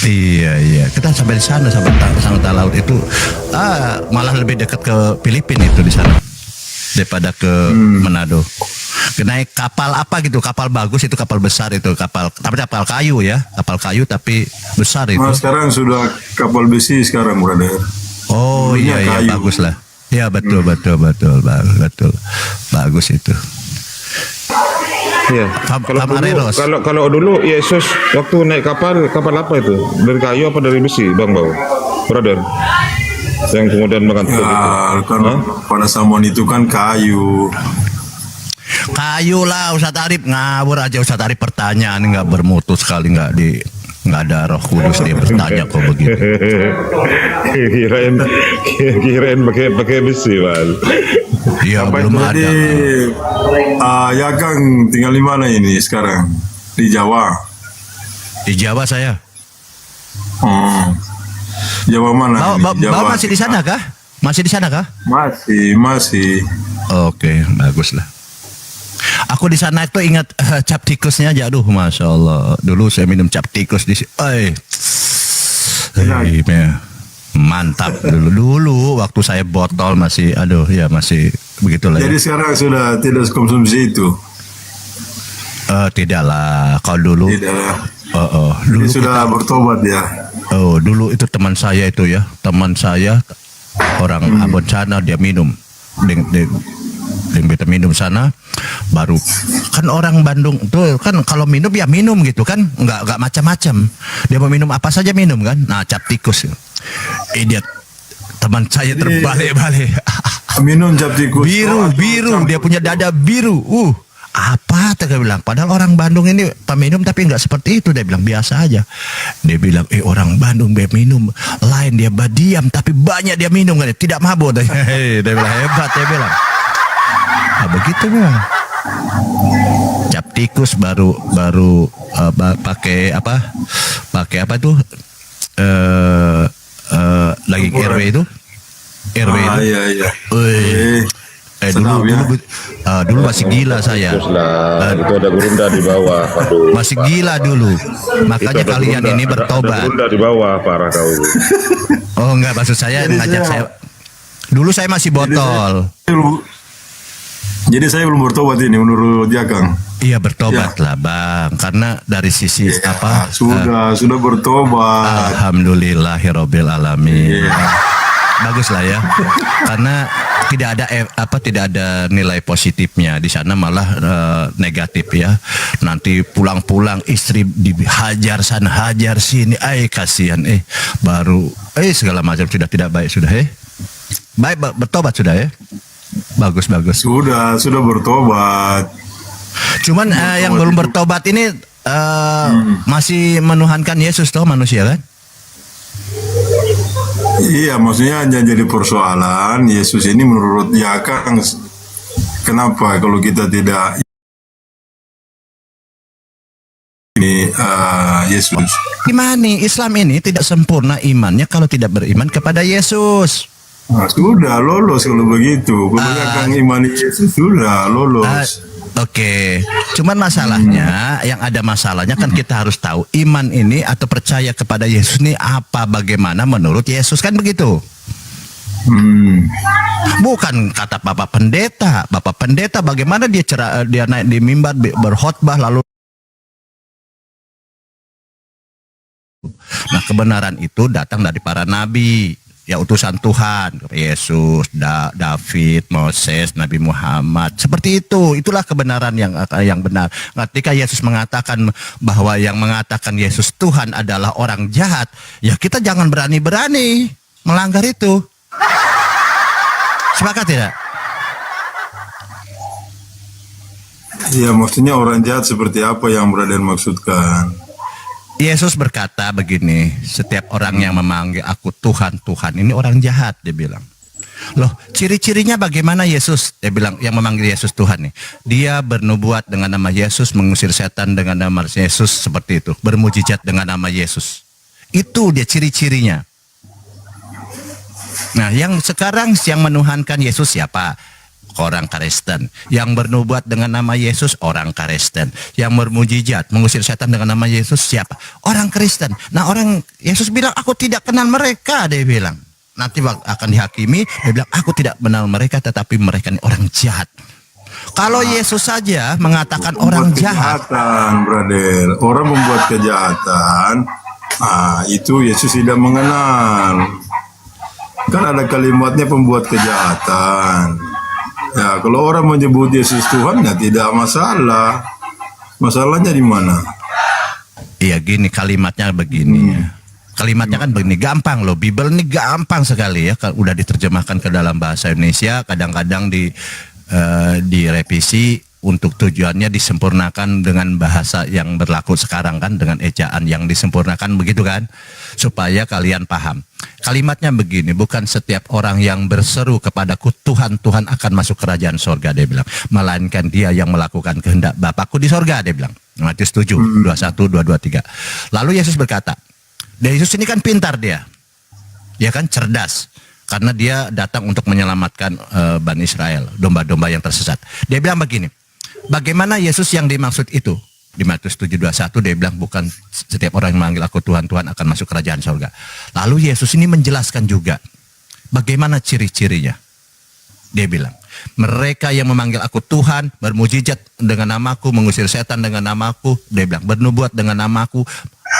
Iya, iya. Kita sampai di sana sampai Angkatan Laut itu malah lebih dekat ke Filipina itu di sana daripada ke Manado. Naik kapal apa gitu, kapal bagus itu, kapal besar itu, tapi kapal kayu ya, kapal kayu tapi besar itu. Nah, sekarang sudah kapal besi sekarang, brother. Oh Dulunya iya, iya, kayu. bagus lah. Ya betul, betul, betul, betul, bagus itu. Iya. Kalau dulu Yesus waktu naik kapal apa itu? Dari kayu apa dari besi, Bang Bau? Brother. Yang kemudian mengangkut itu. Kan pada zaman itu kan kayu. Kayu lah Ustadz Arif, ngawur aja Ustadz Arif, pertanyaan nggak bermutu sekali, nggak ada Roh Kudus dia bertanya kok begitu. kirain pakai besi, Mas. Iya belum ada. Jadi, ya Kang tinggal di mana ini sekarang? Di Jawa. Di Jawa saya. Jawa mana? Bau masih di sana kah? Masih di sana kah? Masih. Oke, bagus lah. Aku di sana itu ingat cap tikusnya aja, aduh, masya Allah. Dulu saya minum cap tikus di sini. Mantap dulu waktu saya botol masih, aduh ya masih begitulah. Jadi sekarang sudah tidak konsumsi itu. Tidak lah, kalau dulu. Tidak lah. Dulu sudah bertobat ya. Oh, dulu itu teman saya itu ya, orang Ambon sana, dia minum, kita minum sana, baru kan orang Bandung tuh kan kalau minum ya minum gitu kan, nggak macam-macam, dia mau minum apa saja minum kan. Nah, cap tikus, dia teman saya terbalik-balik. Minum cap tikus biru, dia punya dada biru. Apa dia bilang, padahal orang Bandung ini peminum tapi nggak seperti itu, dia bilang biasa aja. Dia bilang orang Bandung dia minum lain, dia diam tapi banyak dia minum kan, tidak mabuk. Dia bilang hebat, dia bilang. Nah, begitu memang. Cap tikus baru pakai apa tuh, lagi RW itu itu. Iya. Dulu masih gila saya. Itu ada gurunda di bawah. Aduh, masih gila dulu. Makanya kalian ini bertobat. Ada gurunda di bawah, parah kau. Oh enggak, maksud saya ngajak saya. Dulu saya masih botol. Jadi saya belum bertobat ini menurut Jakang. Iya bertobat lah Bang, karena dari sisi apa? Sudah bertobat. Alhamdulillahirobbil alamin. Bagus lah ya, karena tidak ada nilai positifnya di sana, malah negatif ya. Nanti pulang-pulang istri dihajar sana hajar sini, kasihan baru segala macam sudah tidak baik sudah baik bertobat sudah ya. Bagus. Sudah bertobat. Cuman yang belum bertobat ini masih menuhankan Yesus toh manusia kan? Iya, maksudnya jadi persoalan Yesus ini menurut Jakang, kenapa kalau kita tidak ini Yesus? Gimana Islam ini tidak sempurna imannya kalau tidak beriman kepada Yesus. Nah, sudah lolos kalau begitu. Kalau Jakang iman Yesus sudah lolos. Oke. Cuman masalahnya, yang ada masalahnya kan kita harus tahu iman ini atau percaya kepada Yesus ini apa, bagaimana menurut Yesus kan begitu. Bukan kata Bapak Pendeta. Bapak Pendeta bagaimana dia naik di mimbar berkhotbah lalu. Nah, kebenaran itu datang dari para nabi. Ya utusan Tuhan, Yesus, David, Moses, Nabi Muhammad, seperti itu. Itulah kebenaran yang benar. Ketika Yesus mengatakan bahwa yang mengatakan Yesus Tuhan adalah orang jahat, ya kita jangan berani-berani melanggar itu. Sepakat tidak? Ya, maksudnya orang jahat seperti apa yang berada maksudkan? Yesus berkata begini, setiap orang yang memanggil aku Tuhan, Tuhan, ini orang jahat, dia bilang. Loh, ciri-cirinya bagaimana Yesus? Dia bilang, yang memanggil Yesus Tuhan nih. Dia bernubuat dengan nama Yesus, mengusir setan dengan nama Yesus, seperti itu. Bermujizat dengan nama Yesus. Itu dia ciri-cirinya. Nah, yang sekarang yang menuhankan Yesus siapa? orang Kristen. Yang bernubuat dengan nama Yesus, orang Kristen. Yang bermujizat, mengusir setan dengan nama Yesus, siapa? Orang Kristen. Nah, orang Yesus bilang, aku tidak kenal mereka, dia bilang. Nanti akan dihakimi, dia bilang, aku tidak kenal mereka, tetapi mereka ini orang jahat. Kalau Yesus saja mengatakan orang jahat, kejahatan, brother. Orang membuat kejahatan, itu Yesus tidak mengenal. Kan ada kalimatnya pembuat kejahatan. Ya, kalau orang menyebut Yesus Tuhan ya tidak masalah. Masalahnya di mana? Iya gini kalimatnya begini. Kalimatnya kan begini, gampang loh. Bible ini gampang sekali ya. Udah diterjemahkan ke dalam bahasa Indonesia, kadang-kadang direvisi untuk tujuannya disempurnakan dengan bahasa yang berlaku sekarang kan, dengan ejaan yang disempurnakan begitu kan, supaya kalian paham. Kalimatnya begini, bukan setiap orang yang berseru kepadaku Tuhan, Tuhan akan masuk kerajaan sorga, dia bilang, melainkan dia yang melakukan kehendak Bapakku di sorga, dia bilang. Matius 7, 21, 22, 3. Lalu Yesus berkata, dan Yesus ini kan pintar dia kan cerdas, karena dia datang untuk menyelamatkan Bani Israel, domba-domba yang tersesat. Dia bilang begini, bagaimana Yesus yang dimaksud itu? Di Matius 7:21 dia bilang, bukan setiap orang yang memanggil aku Tuhan, Tuhan akan masuk kerajaan surga. Lalu Yesus ini menjelaskan juga bagaimana ciri-cirinya. Dia bilang, mereka yang memanggil aku Tuhan, bermujizat dengan namaku, mengusir setan dengan namaku, dia bilang, bernubuat dengan namaku,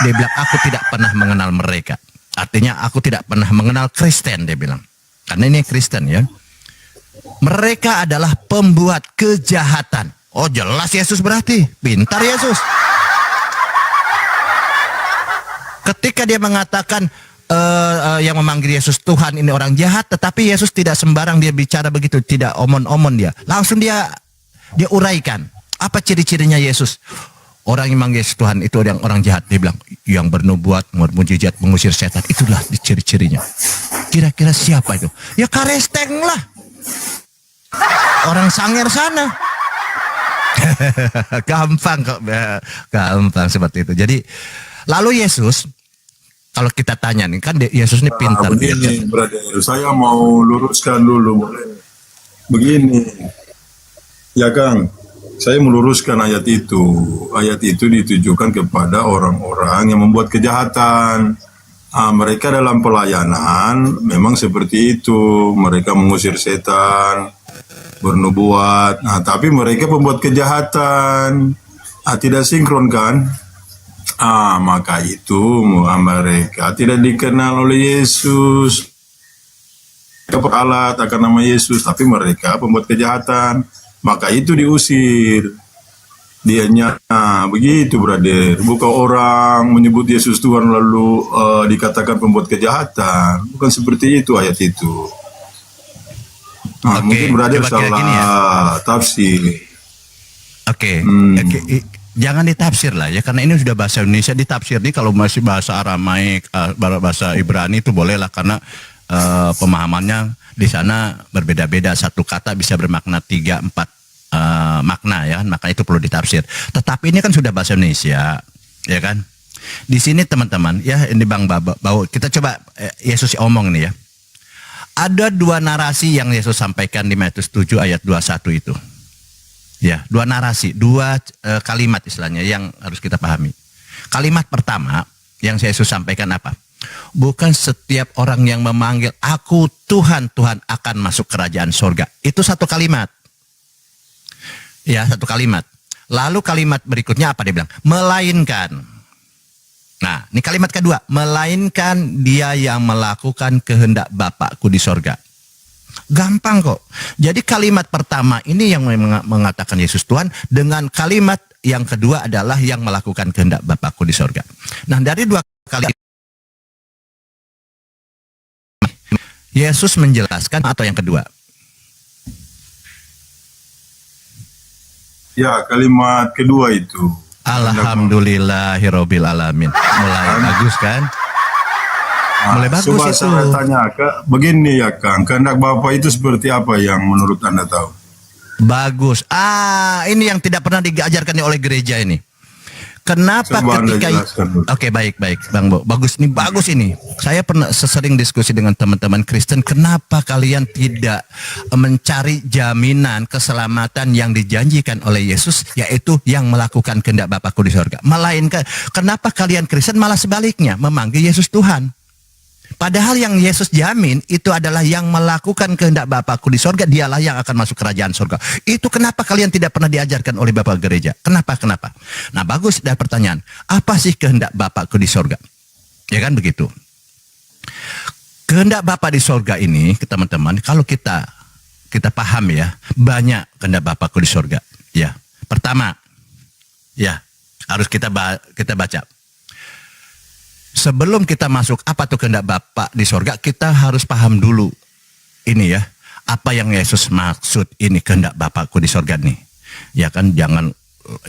dia bilang, aku tidak pernah mengenal mereka. Artinya aku tidak pernah mengenal Kristen, dia bilang. Karena ini Kristen ya. Mereka adalah pembuat kejahatan. Oh jelas Yesus berarti, pintar Yesus. Ketika dia mengatakan yang memanggil Yesus Tuhan ini orang jahat, tetapi Yesus tidak sembarang dia bicara begitu, tidak omon-omon dia. Langsung dia uraikan. Apa ciri-cirinya Yesus? Orang yang memanggil Yesus Tuhan itu orang jahat, dia bilang, yang bernubuat, mujizat, mengusir setan, itulah ciri-cirinya. Kira-kira siapa itu? Ya Kristen lah. Orang Sangir sana. Gampang kok, gampang seperti itu. Jadi lalu Yesus, kalau kita tanya nih kan Yesus ini pintar. Begini, brother, saya mau luruskan dulu, boleh? Begini, ya Kang, saya meluruskan ayat itu. Ayat itu ditujukan kepada orang-orang yang membuat kejahatan. Mereka dalam pelayanan memang seperti itu. Mereka mengusir setan, bernubuat. Tapi mereka pembuat kejahatan. Tidak sinkron kan? Maka itu mereka tidak dikenal oleh Yesus. Mereka beralat akan nama Yesus, tapi mereka pembuat kejahatan. Maka itu diusir. Dianya begitu, brother. Bukan orang menyebut Yesus Tuhan lalu dikatakan pembuat kejahatan. Bukan seperti itu ayat itu. Mungkin brother salah tafsir. Oke. Jangan ditafsir lah ya, karena ini sudah bahasa Indonesia. Ditafsir nih kalau masih bahasa Aramaik, bahasa Ibrani itu boleh lah, karena pemahamannya di sana berbeda-beda. Satu kata bisa bermakna 3, 4 makna ya, maka itu perlu ditafsir. Tetapi ini kan sudah bahasa Indonesia, ya kan? Di sini teman-teman, ya ini Bang Bau, kita coba Yesus omong nih ya. Ada dua narasi yang Yesus sampaikan di Matius 7 ayat 21 itu. Ya, dua narasi, dua kalimat istilahnya yang harus kita pahami. Kalimat pertama yang Yesus sampaikan apa? Bukan setiap orang yang memanggil aku Tuhan, Tuhan akan masuk kerajaan surga. Itu satu kalimat. Ya, satu kalimat. Lalu kalimat berikutnya apa dia bilang? Melainkan. Nah, ini kalimat kedua. Melainkan dia yang melakukan kehendak Bapakku di sorga. Gampang kok. Jadi kalimat pertama ini yang mengatakan Yesus Tuhan. Dengan kalimat yang kedua adalah yang melakukan kehendak Bapakku di sorga. Nah, dari dua kali Yesus menjelaskan atau yang kedua? Ya, kalimat kedua itu. Alhamdulillahirabbil alamin. Mulai bagus kan? Mulai bagus coba itu. Saya tanya, begini ya Kang, kehendak Bapak itu seperti apa yang menurut Anda tahu? Bagus. Ini yang tidak pernah diajarkan oleh gereja ini. Kenapa Coba Anda ketika jelaskan dulu. Oke, baik Bang Bo. Bagus ini. Saya pernah sesering diskusi dengan teman-teman Kristen, kenapa kalian tidak mencari jaminan keselamatan yang dijanjikan oleh Yesus, yaitu yang melakukan kehendak Bapakku di sorga. Melainkan kenapa kalian Kristen malah sebaliknya memanggil Yesus Tuhan? Padahal yang Yesus jamin itu adalah yang melakukan kehendak Bapakku di sorga, dialah yang akan masuk kerajaan sorga. Itu kenapa kalian tidak pernah diajarkan oleh Bapak Gereja? Kenapa? Nah, bagus ada pertanyaan. Apa sih kehendak Bapakku di sorga? Ya kan begitu. Kehendak Bapa di sorga ini, teman-teman, kalau kita paham ya, banyak kehendak Bapakku di sorga. Ya, pertama, ya harus kita baca. Sebelum kita masuk apa tuh kehendak Bapa di sorga, kita harus paham dulu ini ya, apa yang Yesus maksud ini kehendak Bapakku di sorga nih. Ya kan, jangan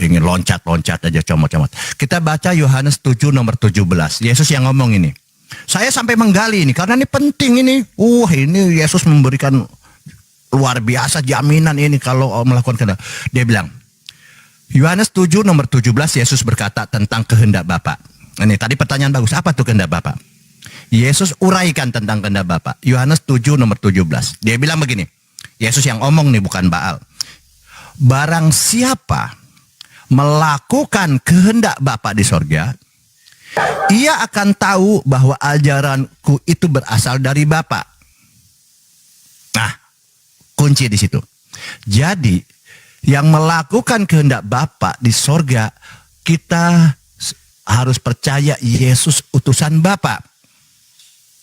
ingin loncat-loncat aja comot-comot. Kita baca Yohanes 7 nomor 17. Yesus yang ngomong ini. Saya sampai menggali ini karena ini penting ini. Ini Yesus memberikan luar biasa jaminan ini kalau melakukan kehendak. Dia bilang, Yohanes 7 nomor 17, Yesus berkata tentang kehendak Bapa. Ini tadi pertanyaan bagus, apa tuh kehendak Bapa? Yesus uraikan tentang kehendak Bapa. Yohanes 7 nomor 17. Dia bilang begini. Yesus yang ngomong nih, bukan Baal. Barang siapa melakukan kehendak Bapa di sorga, ia akan tahu bahwa ajaranku itu berasal dari Bapa. Nah, kunci di situ. Jadi, yang melakukan kehendak Bapa di sorga, kita harus percaya Yesus utusan Bapa.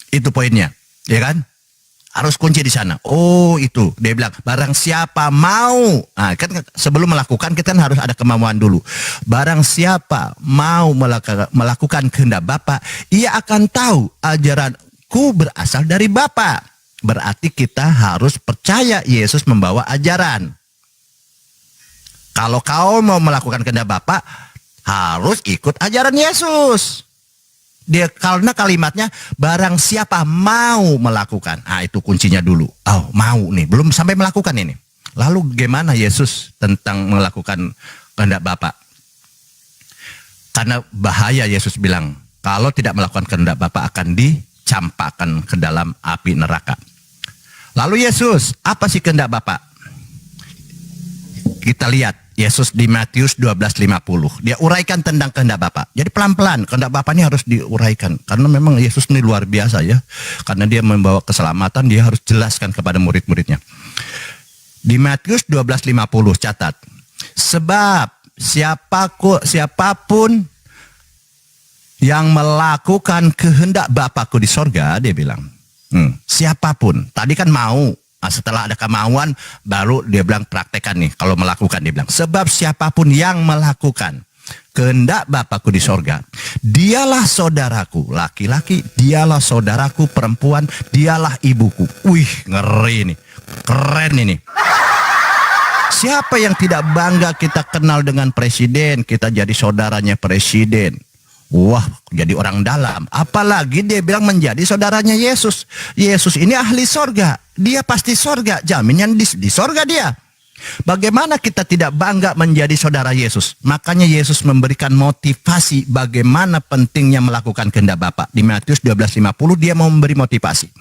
Itu poinnya, ya kan? Harus kunci di sana. Oh, itu dia bilang barang siapa mau. Nah, kan sebelum melakukan kita kan harus ada kemauan dulu. Barang siapa mau melakukan kehendak Bapa, ia akan tahu ajaranku berasal dari Bapa. Berarti kita harus percaya Yesus membawa ajaran. Kalau kau mau melakukan kehendak Bapa, harus ikut ajaran Yesus. Dia karena kalimatnya barang siapa mau melakukan. Nah, itu kuncinya dulu. Oh, mau nih, belum sampai melakukan ini. Lalu gimana Yesus tentang melakukan kehendak Bapa? Karena bahaya, Yesus bilang, kalau tidak melakukan kehendak Bapa akan dicampakkan ke dalam api neraka. Lalu Yesus, apa sih kehendak Bapa? Kita lihat Yesus di Matius 12:50. Dia uraikan tentang kehendak Bapa. Jadi pelan-pelan kehendak Bapa ini harus diuraikan. Karena memang Yesus ini luar biasa ya. Karena dia membawa keselamatan, dia harus jelaskan kepada murid-muridnya. Di Matius 12:50 catat. Sebab siapapun yang melakukan kehendak Bapakku di sorga, dia bilang. Siapapun. Tadi kan mau. Nah, setelah ada kemauan, baru dia bilang praktekan nih. Kalau melakukan, dia bilang. Sebab siapapun yang melakukan kehendak Bapakku di sorga, dialah saudaraku laki-laki, dialah saudaraku perempuan, dialah ibuku. Wih, ngeri nih. Keren ini. Siapa yang tidak bangga kita kenal dengan presiden, kita jadi saudaranya presiden. Wah, jadi orang dalam. Apalagi dia bilang menjadi saudaranya Yesus. Yesus ini ahli sorga. Dia pasti sorga. Jaminnya di sorga dia. Bagaimana kita tidak bangga menjadi saudara Yesus? Makanya Yesus memberikan motivasi bagaimana pentingnya melakukan kehendak Bapa. Di Matius 12:50 dia mau memberi motivasi.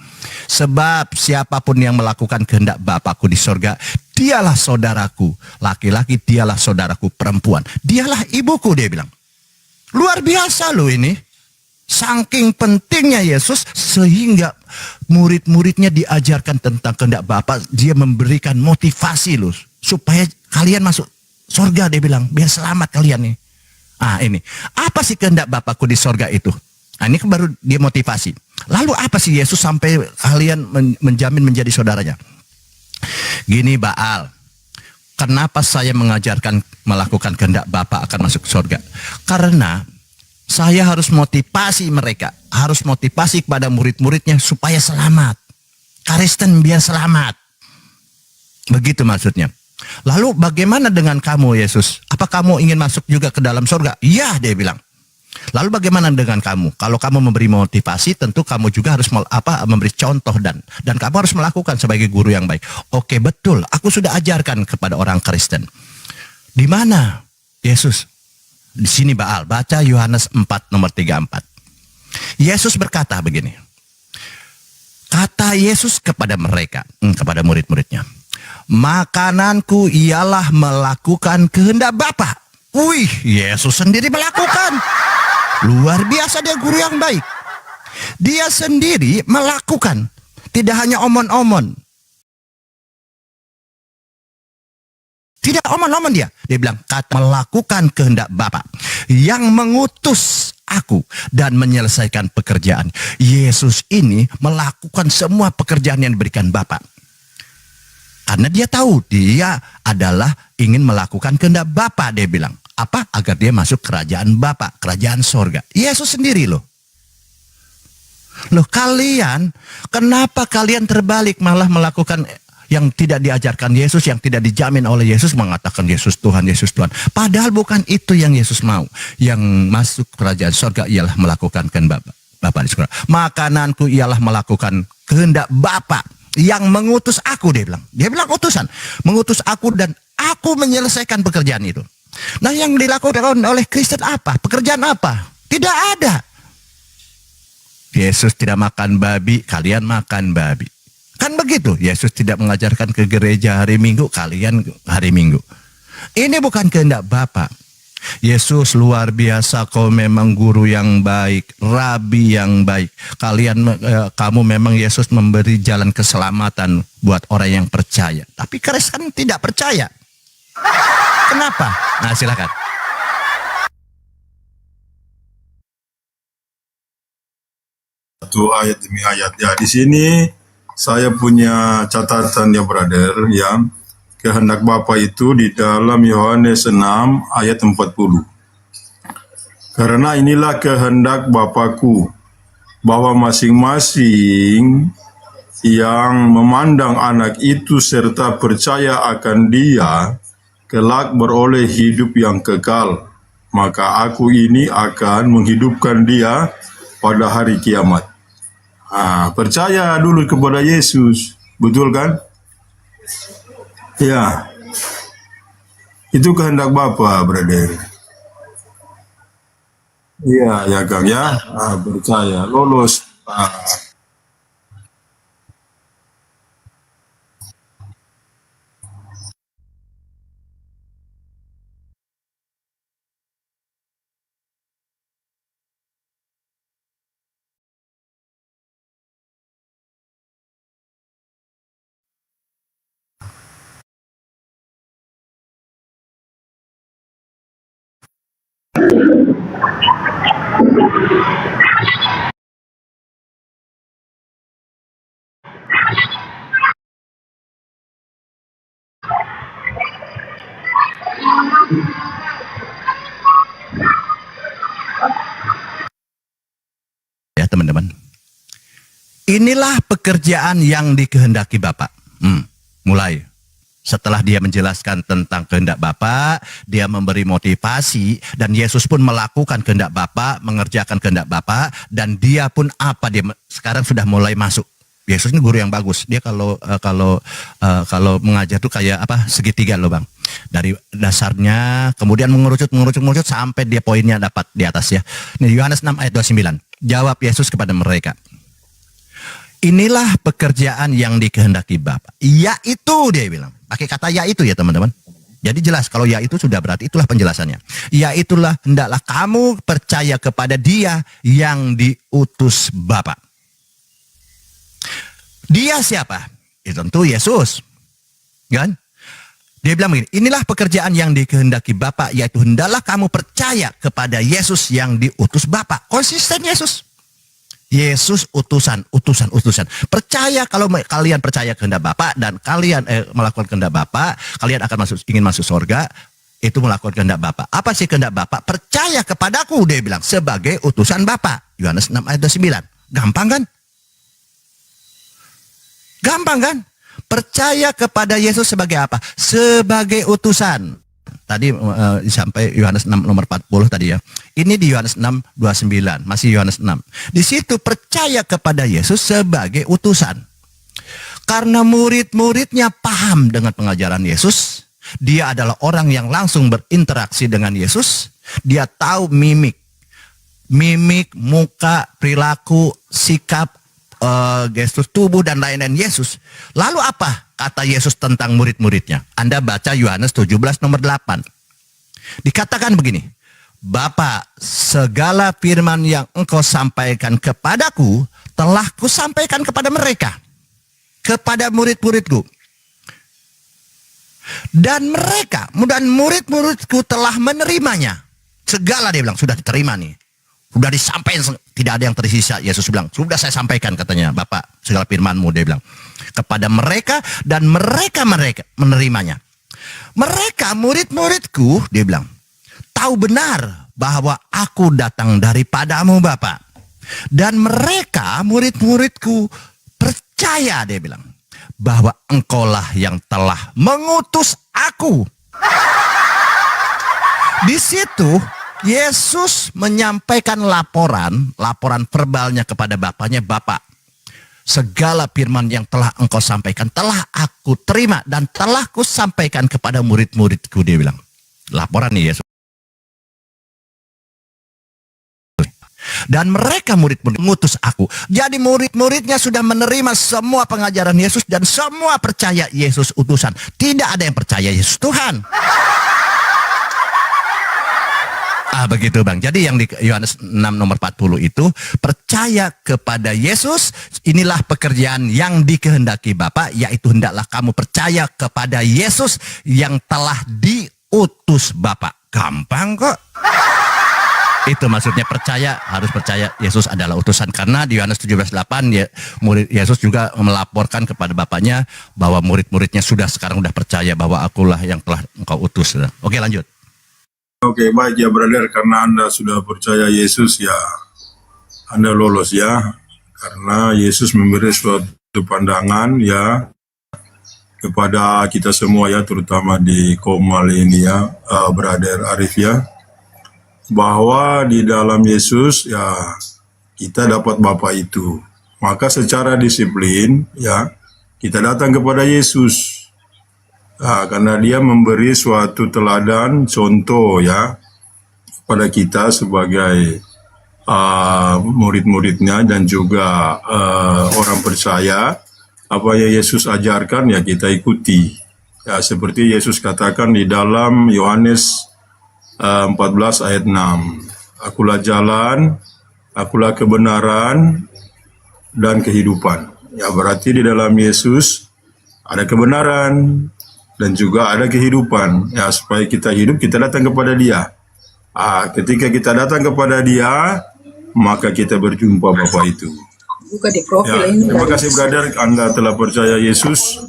Sebab siapapun yang melakukan kehendak Bapakku di sorga, dialah saudaraku laki-laki, dialah saudaraku perempuan, dialah ibuku, dia bilang. Luar biasa loh ini. Saking pentingnya Yesus sehingga murid-muridnya diajarkan tentang kehendak Bapa. Dia memberikan motivasi loh. Supaya kalian masuk surga, dia bilang. Biar selamat kalian nih. Ini. Apa sih kehendak Bapakku di surga itu? Ini baru dia motivasi. Lalu apa sih Yesus sampai kalian menjamin menjadi saudaranya? Gini Baal. Kenapa saya mengajarkan melakukan kehendak Bapa akan masuk surga? Karena saya harus motivasi mereka. Harus motivasi kepada murid-muridnya supaya selamat. Kristen biar selamat. Begitu maksudnya. Lalu bagaimana dengan kamu Yesus? Apa kamu ingin masuk juga ke dalam surga? Iya, dia bilang. Lalu bagaimana dengan kamu? Kalau kamu memberi motivasi, tentu kamu juga harus memberi contoh dan kamu harus melakukan sebagai guru yang baik. Oke, betul. Aku sudah ajarkan kepada orang Kristen. Di mana Yesus? Di sini Baal. Baca Yohanes 4 nomor 34. Yesus berkata begini. Kata Yesus kepada mereka, kepada murid-muridnya, makananku ialah melakukan kehendak Bapa. Wih, Yesus sendiri melakukan. Luar biasa, dia guru yang baik. Dia sendiri melakukan. Tidak hanya omon-omon. Tidak omon-omon dia. Dia bilang, kata melakukan kehendak Bapa yang mengutus aku dan menyelesaikan pekerjaan. Yesus ini melakukan semua pekerjaan yang diberikan Bapa. Karena dia tahu dia adalah ingin melakukan kehendak Bapa, dia bilang. Apa? Agar dia masuk kerajaan Bapa, kerajaan sorga. Yesus sendiri loh. Loh kalian, kenapa kalian terbalik malah melakukan yang tidak diajarkan Yesus, yang tidak dijamin oleh Yesus, mengatakan Yesus Tuhan, Yesus Tuhan. Padahal bukan itu yang Yesus mau. Yang masuk kerajaan sorga ialah melakukan kehendak Bapa di surga. Makananku ialah melakukan kehendak Bapa yang mengutus aku, dia bilang. Dia bilang utusan. Mengutus aku dan aku menyelesaikan pekerjaan itu. Nah yang dilakukan oleh Kristen apa? Pekerjaan apa? Tidak ada. Yesus tidak makan babi, kalian makan babi. Kan begitu, Yesus tidak mengajarkan ke gereja hari Minggu, kalian hari Minggu. Ini bukan kehendak Bapa. Yesus luar biasa, kau memang guru yang baik, rabi yang baik. Kamu memang Yesus memberi jalan keselamatan buat orang yang percaya. Tapi Kristen tidak percaya. Kenapa? Nah silakan. Satu ayat demi ayat. Ya, di sini saya punya catatan ya brother, yang kehendak Bapa itu di dalam Yohanes 6 ayat 40. Karena inilah kehendak Bapa-Ku, bahwa masing-masing yang memandang anak itu serta percaya akan dia, kelak beroleh hidup yang kekal. Maka aku ini akan menghidupkan dia pada hari kiamat. Percaya dulu kepada Yesus, betul kan? Ya, itu kehendak Bapa, brother. Iya, ya Kang ya. Percaya, lolos. Ya teman-teman. Inilah pekerjaan yang dikehendaki Bapa. Mulai. Setelah dia menjelaskan tentang kehendak Bapa, dia memberi motivasi, dan Yesus pun melakukan kehendak Bapa, mengerjakan kehendak Bapa, dan dia pun dia sekarang sudah mulai masuk. Yesus ini guru yang bagus. Dia kalau mengajar tuh kayak segitiga loh Bang. Dari dasarnya kemudian mengerucut sampai dia poinnya dapat di atas ya. Ini Yohanes 6 ayat 29. Jawab Yesus kepada mereka. Inilah pekerjaan yang dikehendaki Bapa. Yaitu, dia bilang. Pakai kata yaitu ya teman-teman. Jadi jelas kalau yaitu sudah berarti itulah penjelasannya. Yaitulah hendaklah kamu percaya kepada Dia yang diutus Bapa. Dia siapa? Itu tentu Yesus. Kan? Dia bilang begini, inilah pekerjaan yang dikehendaki Bapa, yaitu hendaklah kamu percaya kepada Yesus yang diutus Bapa. Konsisten Yesus. Yesus utusan. Percaya, kalau kalian percaya kehendak Bapa dan kalian melakukan kehendak Bapa, kalian akan ingin masuk surga, itu melakukan kehendak Bapa. Apa sih kehendak Bapa? Percaya kepadaku, dia bilang, sebagai utusan Bapa. Yohanes 6 ayat 29. Gampang kan? Gampang kan? Percaya kepada Yesus sebagai apa? Sebagai utusan. Tadi sampai Yohanes 6 nomor 40 tadi ya. Ini di Yohanes 6 29, masih Yohanes 6. Di situ percaya kepada Yesus sebagai utusan. Karena murid-muridnya paham dengan pengajaran Yesus, dia adalah orang yang langsung berinteraksi dengan Yesus, Dia tahu mimik, muka, perilaku, sikap, gestur tubuh dan lain-lain Yesus. Lalu apa kata Yesus tentang murid-muridnya? Anda baca Yohanes 17 nomor 8. Dikatakan begini, Bapa, segala firman yang engkau sampaikan kepadaku, telah kusampaikan kepada mereka, kepada murid-muridku. Dan mereka, dan murid-muridku telah menerimanya. Segala dia bilang, sudah diterima nih. Sudah disampaikan, tidak ada yang tersisa. Yesus bilang, sudah saya sampaikan katanya, Bapak, segala firmanmu, dia bilang. Kepada mereka, dan mereka menerimanya. Mereka, murid-muridku, dia bilang, tahu benar bahwa aku datang daripadamu, Bapak. Dan mereka, murid-muridku, percaya, dia bilang, bahwa engkaulah yang telah mengutus aku. Di situ Yesus menyampaikan laporan verbalnya kepada Bapaknya, Bapak, segala firman yang telah engkau sampaikan telah aku terima dan telah kusampaikan kepada murid-muridku, dia bilang. Laporan nih Yesus. Dan mereka murid-murid mengutus aku. Jadi murid-muridnya sudah menerima semua pengajaran Yesus dan semua percaya Yesus utusan. Tidak ada yang percaya Yesus Tuhan. Begitu Bang. Jadi yang di Yohanes 6 nomor 40 itu, percaya kepada Yesus, inilah pekerjaan yang dikehendaki Bapa, yaitu hendaklah kamu percaya kepada Yesus yang telah diutus Bapa. Gampang kok. Itu maksudnya percaya, harus percaya Yesus adalah utusan. Karena di Yohanes 17:8 murid Yesus juga melaporkan kepada Bapaknya bahwa murid-muridnya sekarang sudah percaya bahwa akulah yang telah engkau utus. Oke, lanjut. Oke, baik ya brother, karena Anda sudah percaya Yesus ya, Anda lolos ya. Karena Yesus memberi suatu pandangan ya kepada kita semua ya, terutama di Komal ini ya, brother Arif ya, bahwa di dalam Yesus ya kita dapat Bapa itu. Maka secara disiplin ya kita datang kepada Yesus. Karena dia memberi suatu teladan, contoh ya pada kita sebagai murid-muridnya dan juga orang percaya. Apa yang Yesus ajarkan ya kita ikuti. Ya seperti Yesus katakan di dalam Yohanes 14 ayat 6. Akulah jalan, akulah kebenaran dan kehidupan. Ya berarti di dalam Yesus ada kebenaran dan juga ada kehidupan. Ya supaya kita hidup, kita datang kepada Dia. Ketika kita datang kepada Dia, maka kita berjumpa Bapa itu. Buka di profil Ya, ini. terima kasih brother, Anda telah percaya Yesus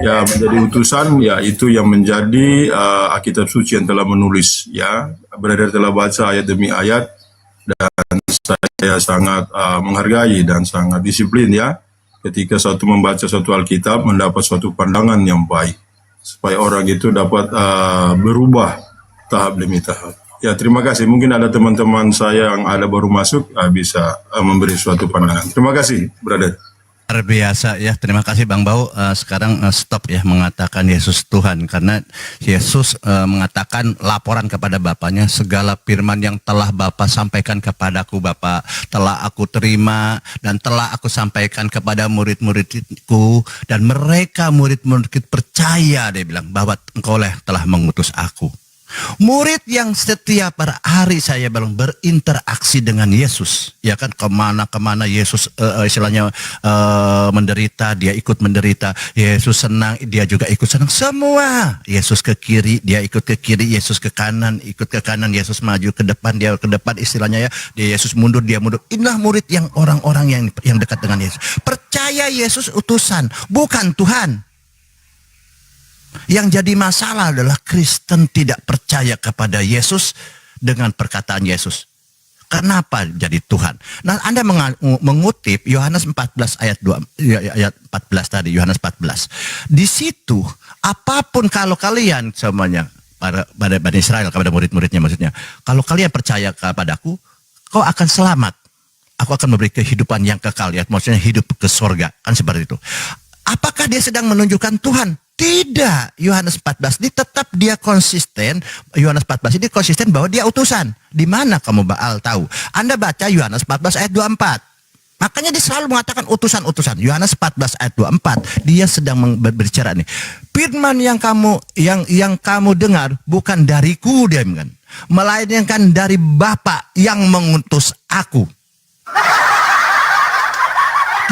ya menjadi utusan, ya itu yang menjadi Alkitab suci yang telah menulis ya. Brother telah baca ayat demi ayat dan saya sangat menghargai dan sangat disiplin ya ketika satu membaca suatu Alkitab, mendapat suatu pandangan yang baik supaya orang itu dapat berubah tahap demi tahap. Ya, terima kasih. Mungkin ada teman-teman saya yang ada baru masuk bisa memberi suatu pandangan. Terima kasih, brother. Luar biasa ya, terima kasih Bang Bau. Sekarang stop ya mengatakan Yesus Tuhan, karena Yesus mengatakan laporan kepada Bapaknya, segala firman yang telah Bapa sampaikan kepadaku, Bapa telah aku terima dan telah aku sampaikan kepada murid-muridku, dan mereka murid-murid percaya, dia bilang, bahwa engkau telah mengutus aku. Murid yang setiap hari saya bilang berinteraksi dengan Yesus, ya kan, kemana-kemana Yesus istilahnya menderita, dia ikut menderita. Yesus senang, dia juga ikut senang. Semua Yesus ke kiri, dia ikut ke kiri. Yesus ke kanan, ikut ke kanan. Yesus maju ke depan, dia ke depan, istilahnya ya. Dia Yesus mundur, dia mundur. Inilah murid yang orang-orang yang dekat dengan Yesus. Percaya Yesus utusan, bukan Tuhan. Yang jadi masalah adalah Kristen tidak percaya kepada Yesus dengan perkataan Yesus. Kenapa jadi Tuhan? Nah, Anda mengutip Yohanes 14 ayat 2, ayat 14 tadi, Yohanes 14. Di situ, apapun kalau kalian semuanya, pada Bani Israel, kepada murid-muridnya maksudnya, kalau kalian percaya kepadaku, kau akan selamat. Aku akan memberi kehidupan yang kekal, ya, maksudnya hidup ke surga, kan seperti itu. Apakah dia sedang menunjukkan Tuhan? Tidak, Yohanes 14 ini tetap dia konsisten. Yohanes 14 ini konsisten bahwa dia utusan. Di mana kamu Baal tahu? Anda baca Yohanes 14 ayat 24. Makanya dia selalu mengatakan utusan-utusan. Yohanes 14 ayat 24, dia sedang berbicara nih. Firman yang kamu dengar bukan dariku, dia bilang, melainkan dari Bapa yang mengutus aku.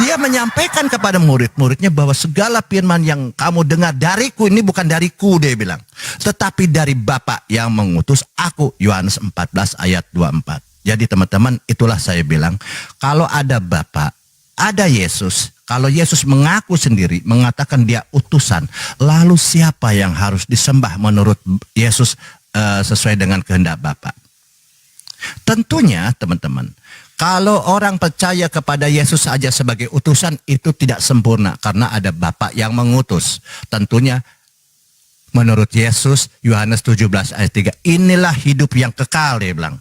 Dia menyampaikan kepada murid-muridnya bahwa segala firman yang kamu dengar dariku ini bukan dariku, dia bilang, tetapi dari Bapa yang mengutus aku. Yohanes 14 ayat 24. Jadi teman-teman, itulah saya bilang, kalau ada Bapa, ada Yesus, kalau Yesus mengaku sendiri, mengatakan dia utusan, lalu siapa yang harus disembah menurut Yesus sesuai dengan kehendak Bapa? Tentunya teman-teman, kalau orang percaya kepada Yesus saja sebagai utusan, itu tidak sempurna karena ada Bapa yang mengutus. Tentunya menurut Yesus, Yohanes 17 ayat 3, inilah hidup yang kekal, dia bilang.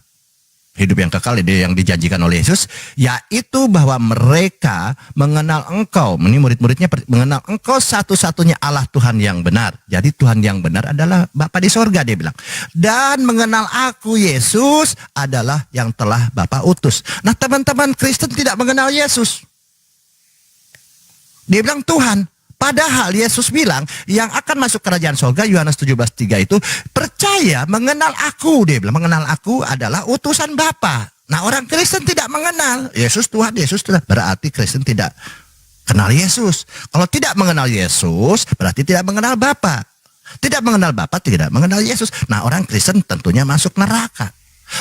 Hidup yang kekal yang dijanjikan oleh Yesus, yaitu bahwa mereka mengenal engkau, ini murid-muridnya mengenal engkau satu-satunya Allah Tuhan yang benar. Jadi Tuhan yang benar adalah Bapa di sorga, dia bilang. Dan mengenal aku Yesus adalah yang telah Bapa utus. Nah teman-teman Kristen tidak mengenal Yesus. Dia bilang Tuhan. Padahal Yesus bilang yang akan masuk kerajaan sorga, Yohanes 17:3 itu percaya mengenal aku. Dia bilang mengenal aku adalah utusan Bapa. Nah orang Kristen tidak mengenal Yesus Tuhan, Yesus Tuhan. Berarti Kristen tidak kenal Yesus. Kalau tidak mengenal Yesus berarti tidak mengenal Bapa. Tidak mengenal Bapa, tidak mengenal Yesus. Nah orang Kristen tentunya masuk neraka.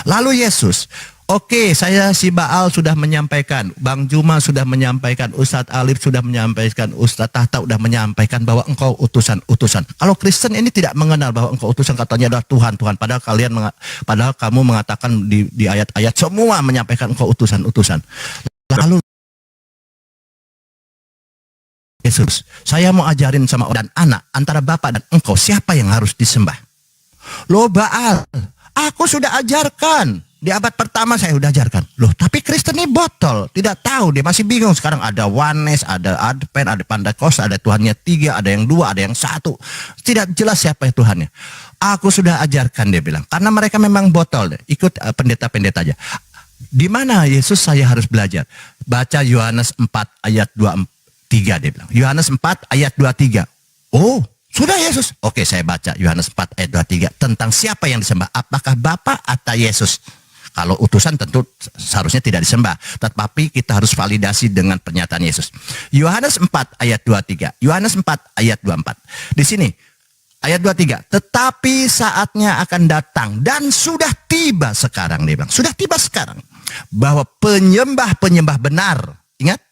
Lalu Yesus, oke, saya si Baal sudah menyampaikan, Bang Juma sudah menyampaikan, Ustadz Alif sudah menyampaikan, Ustadz Tahta sudah menyampaikan bahwa engkau utusan-utusan. Kalau Kristen ini tidak mengenal bahwa engkau utusan, katanya adalah Tuhan, padahal kamu mengatakan di ayat-ayat semua menyampaikan engkau utusan-utusan. Lalu Yesus, saya mau ajarin sama dan anak, antara Bapak dan engkau, siapa yang harus disembah? Loh Baal, aku sudah ajarkan. Di abad pertama saya sudah ajarkan. Loh, tapi Kristen ini botol. Tidak tahu, dia masih bingung. Sekarang ada Oneness, ada Advent, ada Pentecost, ada Tuhannya 3, ada yang 2, ada yang 1. Tidak jelas siapa yang Tuhannya. Aku sudah ajarkan, dia bilang. Karena mereka memang botol. Ikut pendeta-pendeta aja. Di mana Yesus saya harus belajar? Baca Yohanes 4 ayat 23, dia bilang. Yohanes 4 ayat 23. Oh, sudah Yesus. Oke, saya baca Yohanes 4 ayat 23 tentang siapa yang disembah. Apakah Bapa atau Yesus? Kalau utusan tentu seharusnya tidak disembah. Tetapi kita harus validasi dengan pernyataan Yesus. Yohanes 4 ayat 23. Yohanes 4 ayat 24. Di sini ayat 23. Tetapi saatnya akan datang dan sudah tiba sekarang, dia bilang. Sudah tiba sekarang. Bahwa penyembah-penyembah benar. Ingat.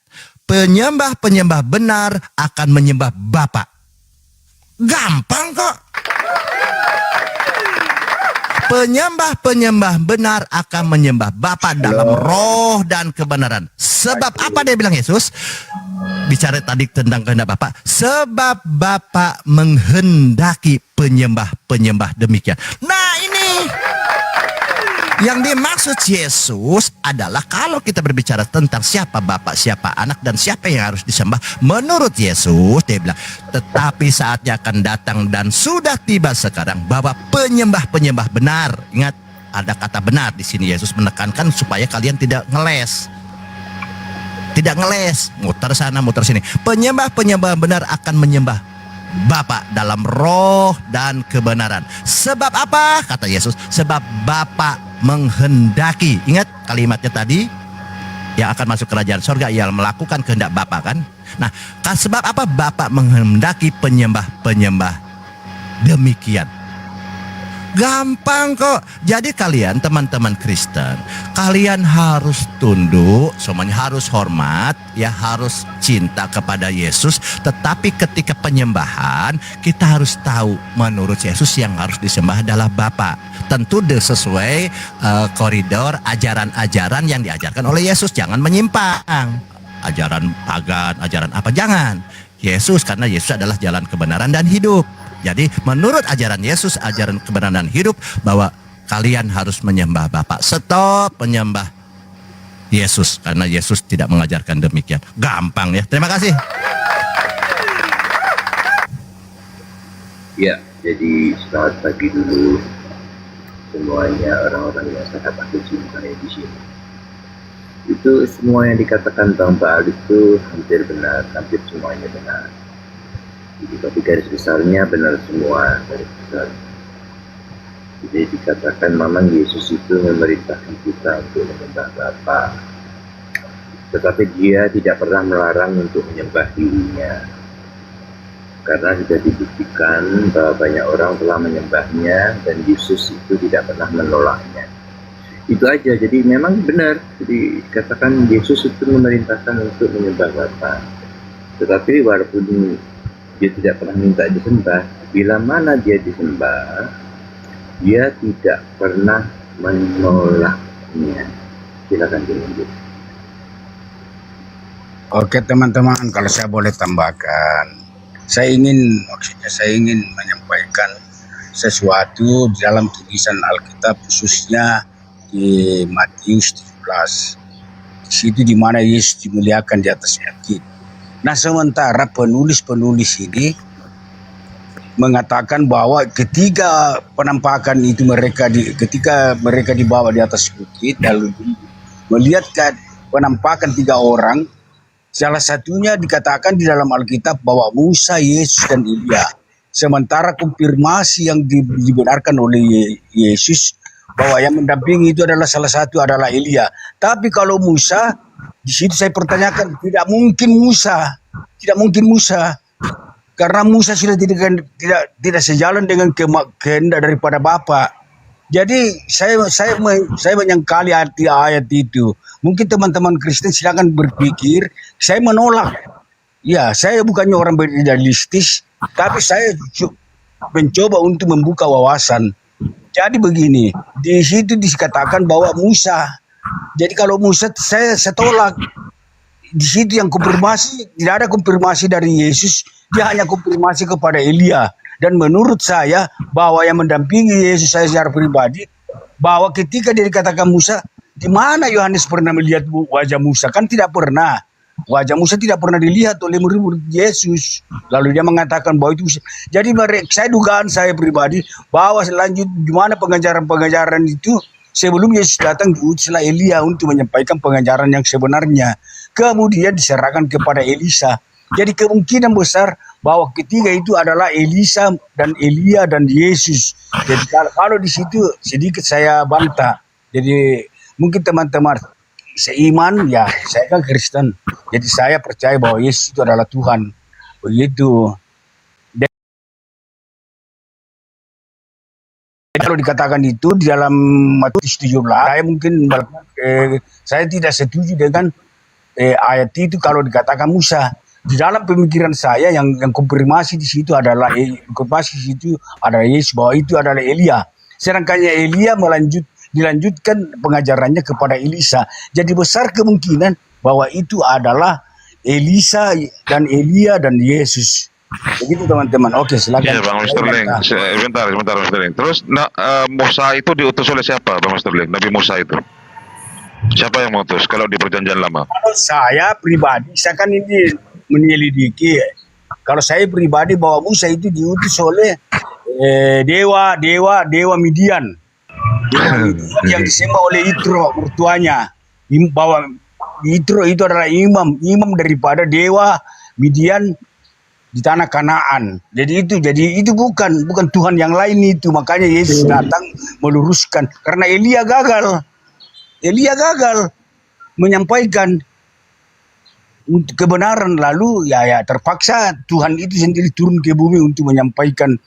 Penyembah-penyembah benar akan menyembah Bapa. Gampang kok. Penyembah-penyembah benar akan menyembah Bapa dalam roh dan kebenaran. Sebab apa dia bilang Yesus? Bicara tadi tentang kehendak Bapa. Sebab Bapa menghendaki penyembah-penyembah demikian. Nah ini yang dimaksud Yesus adalah kalau kita berbicara tentang siapa Bapa, siapa Anak, dan siapa yang harus disembah. Menurut Yesus, dia bilang, tetapi saatnya akan datang dan sudah tiba sekarang bahwa penyembah-penyembah benar. Ingat, ada kata benar di sini. Yesus menekankan supaya kalian tidak ngeles. Tidak ngeles, muter sana, muter sini. Penyembah-penyembah benar akan menyembah Bapa dalam roh dan kebenaran. Sebab apa? Kata Yesus, sebab Bapa menghendaki. Ingat kalimatnya tadi, yang akan masuk kerajaan sorga ialah melakukan kehendak Bapa kan. Nah, sebab apa? Bapa menghendaki penyembah-penyembah demikian. Gampang kok. Jadi kalian teman-teman Kristen, kalian harus tunduk, semuanya harus hormat, ya harus cinta kepada Yesus. Tetapi ketika penyembahan, kita harus tahu menurut Yesus yang harus disembah adalah Bapa. Tentu sesuai koridor ajaran-ajaran yang diajarkan oleh Yesus. Jangan menyimpang. Ajaran pagan, ajaran apa, jangan. Yesus, karena Yesus adalah jalan kebenaran dan hidup. Jadi menurut ajaran Yesus, ajaran kebenaran dan hidup, bahwa kalian harus menyembah Bapa. Stop menyembah Yesus, karena Yesus tidak mengajarkan demikian. Gampang ya. Terima kasih. Ya, jadi selamat pagi dulu semuanya orang-orang yang sangat aku cintai di sini. Itu semua yang dikatakan Bang Baal itu hampir benar, hampir semuanya benar. Jadi tapi garis besarnya benar semua garis besar. Jadi dikatakan memang Yesus itu memerintahkan kita untuk menyembah Bapa, tetapi dia tidak pernah melarang untuk menyembah dirinya. Karena sudah dibuktikan bahwa banyak orang telah menyembahnya dan Yesus itu tidak pernah menolaknya. Itu aja, jadi memang benar. Jadi katakan Yesus itu memerintahkan untuk menyembah Bapa. Tetapi walaupun dia tidak pernah minta disembah, bila mana dia disembah, dia tidak pernah menolaknya. Silakan dilanjut. Oke teman-teman, kalau saya boleh tambahkan, saya ingin menyampaikan sesuatu di dalam tulisan Alkitab, khususnya di Matius 17. Di situ di mana Yesus dimuliakan di atas bukit. Nah, sementara penulis-penulis ini mengatakan bahwa ketika penampakan itu ketika mereka dibawa di atas bukit, lalu melihat penampakan 3 orang. Salah satunya dikatakan di dalam Alkitab bahwa Musa, Yesus, dan Elia. Sementara konfirmasi yang dibenarkan oleh Yesus bahwa yang mendampingi itu adalah salah satu adalah Elia. Tapi kalau Musa, di situ saya pertanyakan, tidak mungkin Musa, karena Musa sudah tidak sejalan dengan kehendak daripada Bapa. Jadi saya menyangkali arti ayat itu. Mungkin teman-teman Kristen silakan berpikir, saya menolak. Ya, saya bukannya orang beridealistis, tapi saya mencoba untuk membuka wawasan. Jadi begini, di situ dikatakan bahwa Musa. Jadi kalau Musa saya tolak. Di situ yang konfirmasi, tidak ada konfirmasi dari Yesus, dia hanya konfirmasi kepada Elia. Dan menurut saya bahwa yang mendampingi Yesus saya secara pribadi, bahwa ketika dia dikatakan Musa, di mana Yohanes pernah melihat wajah Musa? Kan tidak pernah. Wajah Musa tidak pernah dilihat oleh murid-murid Yesus. Lalu dia mengatakan bahwa itu Musa. Jadi dugaan saya pribadi bahwa selanjut di mana pengajaran-pengajaran itu sebelum Yesus datang diutuslah Elia untuk menyampaikan pengajaran yang sebenarnya. Kemudian diserahkan kepada Elisa. Jadi kemungkinan besar bahwa ketiga itu adalah Elisa dan Elia dan Yesus. Jadi kalau di situ sedikit saya bantah. Jadi mungkin teman-teman seiman, ya saya kan Kristen. Jadi saya percaya bahwa Yesus itu adalah Tuhan. Begitu. Dan kalau dikatakan itu di dalam Matius 17, saya tidak setuju dengan ayat itu kalau dikatakan Musa. Di dalam pemikiran saya yang konfirmasi di situ adalah Yesus, bahwa itu adalah Elia. Sedangkan Elia dilanjutkan pengajarannya kepada Elisa. Jadi besar kemungkinan bahwa itu adalah Elisa dan Elia dan Yesus. Begitu teman-teman. Oke, silakan. Iya, Bang Mr. Ling. Sebentar, Bang Mr. Ling. Terus Musa itu diutus oleh siapa, Bang Mr. Ling? Nabi Musa itu. Siapa yang mengutus kalau di perjanjian lama? Kalau saya pribadi, saya kan ini menyelidiki. Kalau saya pribadi bahwa Musa itu diutus oleh dewa Midian. Yang disembah oleh Yitro mertuanya. Bahwa Yitro itu adalah imam daripada dewa Midian di tanah Kanaan. Jadi itu bukan Tuhan yang lain itu. Makanya Yesus datang meluruskan karena Elia gagal menyampaikan kebenaran, lalu ya terpaksa Tuhan itu sendiri turun ke bumi untuk menyampaikan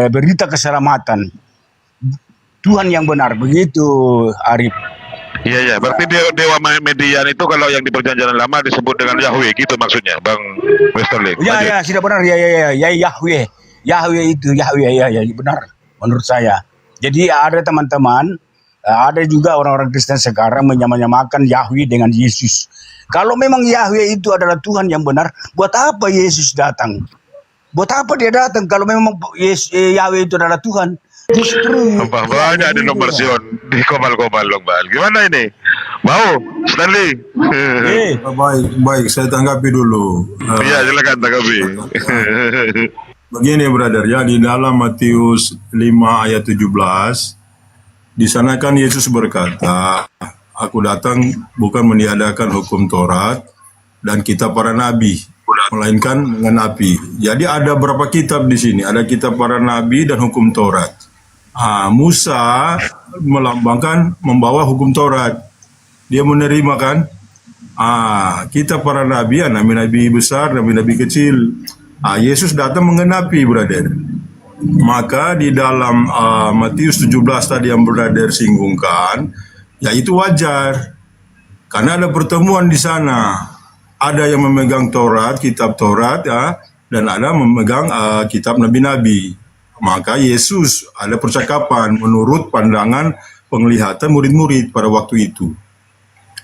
berita keselamatan. Tuhan yang benar, begitu Arif. Iya, berarti dewa Median itu kalau yang di perjanjian lama disebut dengan Yahweh gitu maksudnya, Bang Mr. Ling. Ya, sudah benar. Ya Yahweh. Yahweh itu Yahweh, ya benar menurut saya. Jadi ada teman-teman, ada juga orang-orang Kristen sekarang menyamakan Yahweh dengan Yesus. Kalau memang Yahweh itu adalah Tuhan yang benar, buat apa Yesus datang? Buat apa dia datang kalau memang Yahweh itu adalah Tuhan? Justru banyak di nomor Sion di Komal-Komal dong, Bang. Gimana ini? Mau Stanley? Baik, saya tanggapi dulu. Iya, silakan tanggapi. Begini brother ya, di dalam Matius 5 ayat 17, di sana kan Yesus berkata, aku datang bukan meniadakan hukum Taurat dan kitab para nabi, melainkan mengenapi. Jadi ada berapa kitab di sini? Ada kitab para nabi dan hukum Taurat. Musa melambangkan membawa hukum Taurat. Dia menerima kan? Kitab para nabi, nabi-nabi besar, nabi-nabi kecil. Yesus datang mengenapi, brother. Maka di dalam Matius 17 tadi yang brother singgungkan, ya itu wajar. Karena ada pertemuan di sana. Ada yang memegang Taurat, kitab Taurat, ya, dan ada memegang kitab nabi-nabi. Maka Yesus ada percakapan menurut pandangan penglihatan murid-murid pada waktu itu.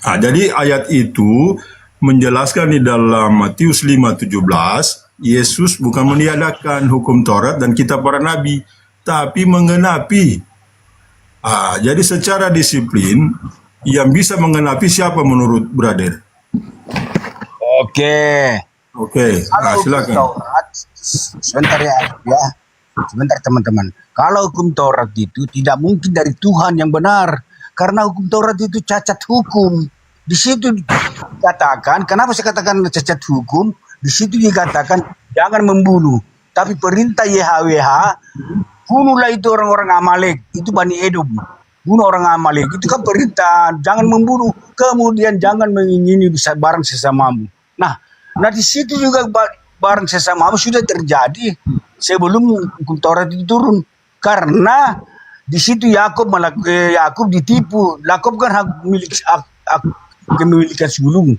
Jadi ayat itu menjelaskan di dalam Matius 5:17, Yesus bukan meniadakan hukum Taurat dan kitab para nabi, tapi mengenapi. Jadi secara disiplin, yang bisa mengenapi siapa menurut brother? Oke. Kalau hukum Silakan. Taurat, sebentar ya. Sebentar teman-teman. Kalau hukum Taurat itu tidak mungkin dari Tuhan yang benar. Karena hukum Taurat itu cacat hukum. Di situ dikatakan, kenapa saya katakan cacat hukum? Di situ dikatakan jangan membunuh. Tapi perintah YHWH, bunuhlah itu orang-orang Amalek. Itu Bani Edom. Bunuh orang Amalek. Itu kan perintah, jangan membunuh. Kemudian jangan mengingini barang sesamamu. Nah di situ juga barang sesamamu sudah terjadi sebelum hukum Taurat itu turun. Karena di situ Yakub ditipu. Yakub kan hak milik kepemilikan sulung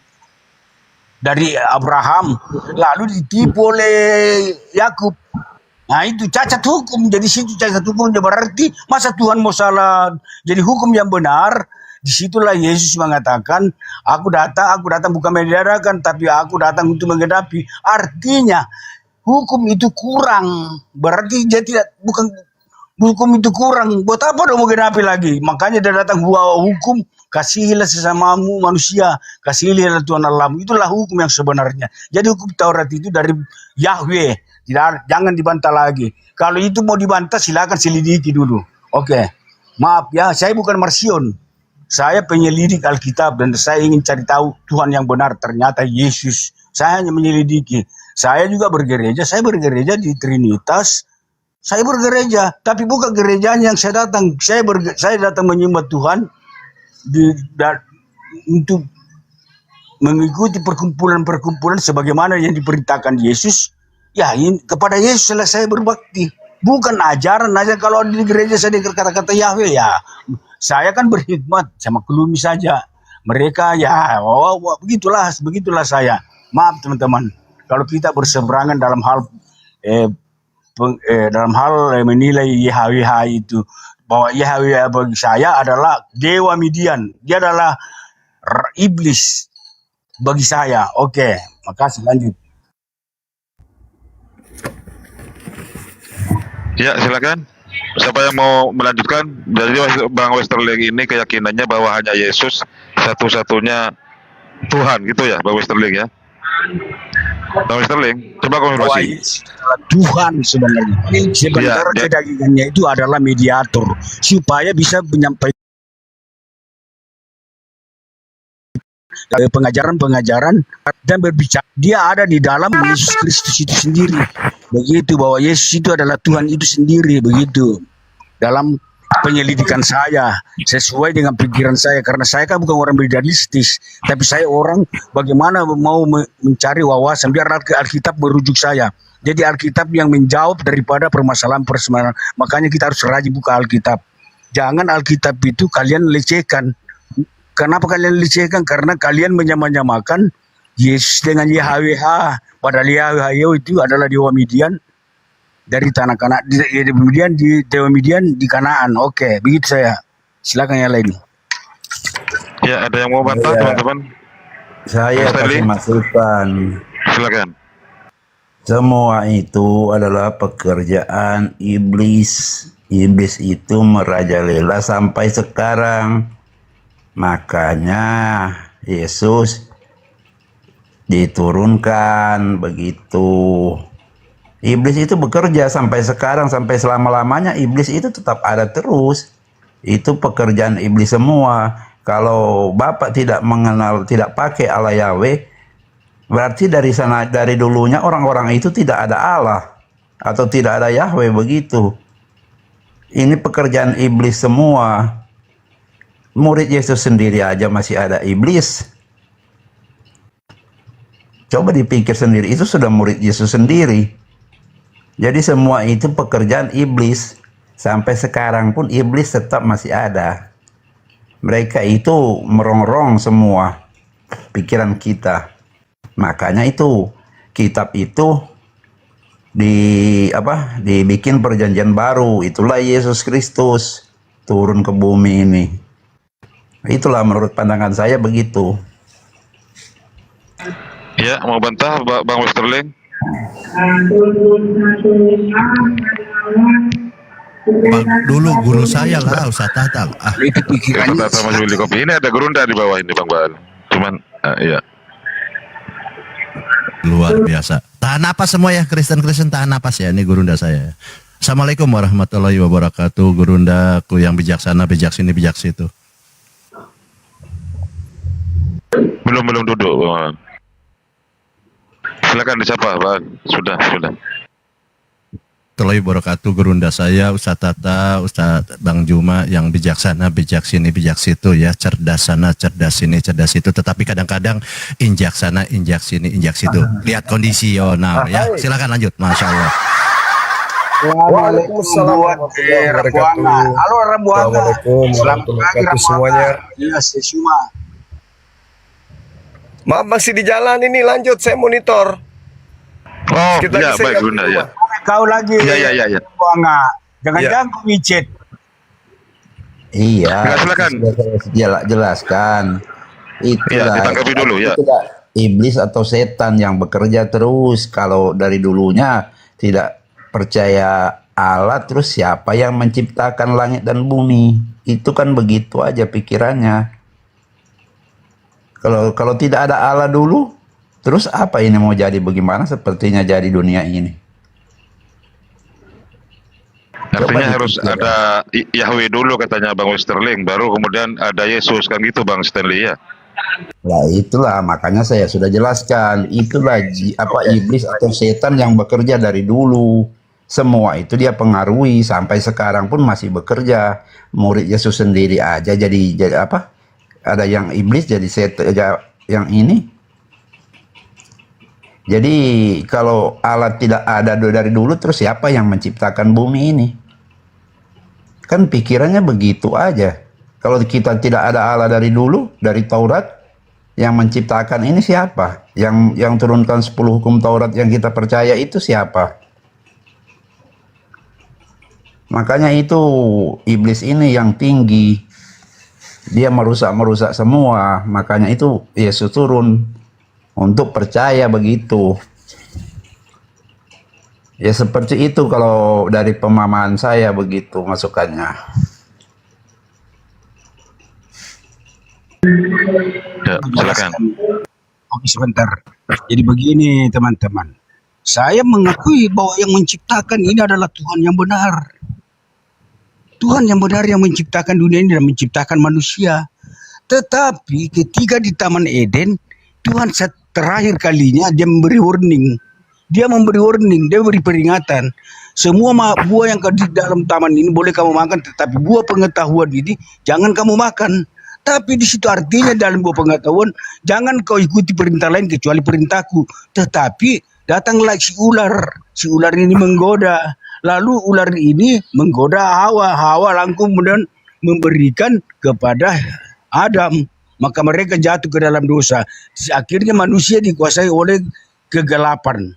dari Abraham, lalu ditipu oleh Yakub. Nah itu cacat hukum. Jadi situ cacat hukum, berarti masa Tuhan mau salah jadi hukum yang benar? Disitulah Yesus mengatakan, aku datang bukan meniadakan, tapi aku datang untuk menggenapi. Artinya hukum itu kurang, berarti dia bukan hukum itu kurang. Buat apa dong mau genapi lagi? Makanya dia datang bawa hukum, kasihilah sesamamu manusia, kasihilah Tuhan Allahmu. Itulah hukum yang sebenarnya. Jadi hukum Taurat itu dari Yahweh, jangan dibantah lagi. Kalau itu mau dibantah silakan selidiki dulu. Oke. Maaf ya, saya bukan Marsion. Saya penyelidik Alkitab dan saya ingin cari tahu Tuhan yang benar, ternyata Yesus. Saya hanya menyelidiki. Saya juga bergereja di Trinitas. Saya bergereja, tapi bukan gerejanya yang saya datang. Saya datang menyembah Tuhan untuk mengikuti perkumpulan-perkumpulan sebagaimana yang diperintahkan Yesus. Ya, kepada Yesus saya berbakti. Bukan ajaran kalau di gereja saya dengar kata-kata Yahweh, ya saya kan berkhidmat sama kelumi saja. Mereka begitulah saya. Maaf teman-teman, kalau kita berseberangan dalam hal menilai YHWH itu, bahwa YHWH bagi saya adalah dewa Midian, dia adalah iblis bagi saya. Oke, makasih, lanjut. Ya, silakan. Siapa yang mau melanjutkan? Jadi Bang Westerling ini keyakinannya bahwa hanya Yesus satu-satunya Tuhan, gitu ya, Bang Westerling ya? Bang Westerling, coba konfirmasi. Tuhan sebenarnya. Sebenarnya kedagingannya itu adalah mediator supaya bisa menyampaikan pengajaran dan berbicara. Dia ada di dalam Yesus Kristus itu sendiri. Begitu, bahwa Yesus itu adalah Tuhan itu sendiri, begitu. Dalam penyelidikan saya, sesuai dengan pikiran saya, karena saya kan bukan orang idealistis, tapi saya orang bagaimana mau mencari wawasan, biar Alkitab merujuk saya. Jadi Alkitab yang menjawab daripada permasalahan-permasalahan. Makanya kita harus rajin buka Alkitab. Jangan Alkitab itu kalian lecehkan. Kenapa kalian lecehkan? Karena kalian menyamakan Yesus dengan YHWH. Padahal YHWH itu adalah dewa Midian dari tanah Kanaan. Kemudian di dewa Midian di Kanaan. Oke, begitu saya. Silakan yang lain. Ya, ada yang mau bantah teman-teman? Saya kasih masukan. Silakan. Semua itu adalah pekerjaan iblis. Iblis itu merajalela sampai sekarang. Makanya Yesus diturunkan begitu. Iblis itu bekerja sampai sekarang, sampai selama-lamanya iblis itu tetap ada terus. Itu pekerjaan iblis semua. Kalau Bapak tidak mengenal, tidak pakai Allah Yahweh, berarti dari dulunya orang-orang itu tidak ada Allah atau tidak ada Yahweh begitu. Ini pekerjaan iblis semua. Murid Yesus sendiri aja masih ada iblis. Coba dipikir sendiri, itu sudah murid Yesus sendiri. Jadi semua itu pekerjaan iblis. Sampai sekarang pun iblis tetap masih ada. Mereka itu merongrong semua pikiran kita. Makanya itu kitab itu dibikin perjanjian baru. Itulah Yesus Kristus turun ke bumi ini. Itulah menurut pandangan saya begitu. Ya, mau bantah Bang Westerling? Bang, dulu guru saya lah Ustaz Tatang. Itu pikirannya. Kata Mas Willy Kopi. Ini ada gerunda di bawah ini Bang Baal. Cuman, ya. Luar biasa. Tahan napas semua ya, Kristen-Kristen tahan napas ya. Ini gurunda saya. Assalamualaikum warahmatullahi wabarakatuh. Gurundaku yang bijaksana, bijak sini, bijak situ. Belum duduk Bang. Silakan disapa Bang. Sudah. Warahmatullahi wabarakatuh. Gurunda saya Ustaz Tata, Ustaz Bang Juma yang bijaksana, bijak sini, bijak situ ya. Cerdas sana, cerdas sini, cerdas situ. Tetapi kadang-kadang injak sana, injak sini, injak situ. Lihat kondisional ya. Silakan lanjut. Masya Allah. Waalaikumsalam warahmatullahi wabarakatuh. Halo Rambuana. Assalamualaikum Selamat warahmatullahi pagi wabarakatuh semuanya. Iya, semua. Maaf masih di jalan ini, lanjut saya monitor. Oh, Kita ya bisa baik lihat gerunda dulu, ya. Kau lagi. Iya. Rambuana. Jangan-jangan Iya. kau micet. Iya, Ya, silakan. jelaskan. Iya, ditanggapi dulu ya. Itulah iblis atau setan yang bekerja terus. Kalau dari dulunya tidak percaya Allah, terus siapa yang menciptakan langit dan bumi? Itu kan begitu aja pikirannya. Kalau tidak ada Allah dulu, terus apa ini mau jadi bagaimana sepertinya jadi dunia ini? Artinya Coba harus dipikir. ada Yahweh dulu katanya Bang Westerling, baru kemudian ada Yesus kan gitu Bang Stanley ya. Nah itulah makanya saya sudah jelaskan, itulah iblis atau setan yang bekerja dari dulu. Semua itu dia pengaruhi sampai sekarang pun masih bekerja. Murid Yesus sendiri aja jadi apa? Ada yang iblis jadi setan yang ini. Jadi kalau Allah tidak ada dari dulu, terus siapa yang menciptakan bumi ini? Kan pikirannya begitu aja. Kalau kita tidak ada Allah dari dulu, dari Taurat, yang menciptakan ini siapa? Yang turunkan 10 hukum Taurat yang kita percaya itu siapa? Makanya itu iblis ini yang tinggi. Dia merusak semua. Makanya itu Yesus turun untuk percaya begitu. Ya seperti itu kalau dari pemahaman saya begitu masukannya. Ya, silakan. Oke, sebentar. Jadi begini teman-teman. Saya mengakui bahwa yang menciptakan ini adalah Tuhan yang benar. Tuhan yang benar yang menciptakan dunia ini dan menciptakan manusia. Tetapi ketika di Taman Eden, Tuhan terakhir kalinya dia memberi warning. Dia memberi peringatan. Semua buah yang di dalam taman ini boleh kamu makan, tetapi buah pengetahuan ini jangan kamu makan. Tapi di situ artinya dalam buah pengetahuan, jangan kau ikuti perintah lain kecuali perintahku. Tetapi datanglah si ular. Si ular ini menggoda. Lalu ular ini menggoda Hawa. Hawa langsung kemudian memberikan kepada Adam. Maka mereka jatuh ke dalam dosa. Akhirnya manusia dikuasai oleh kegelapan.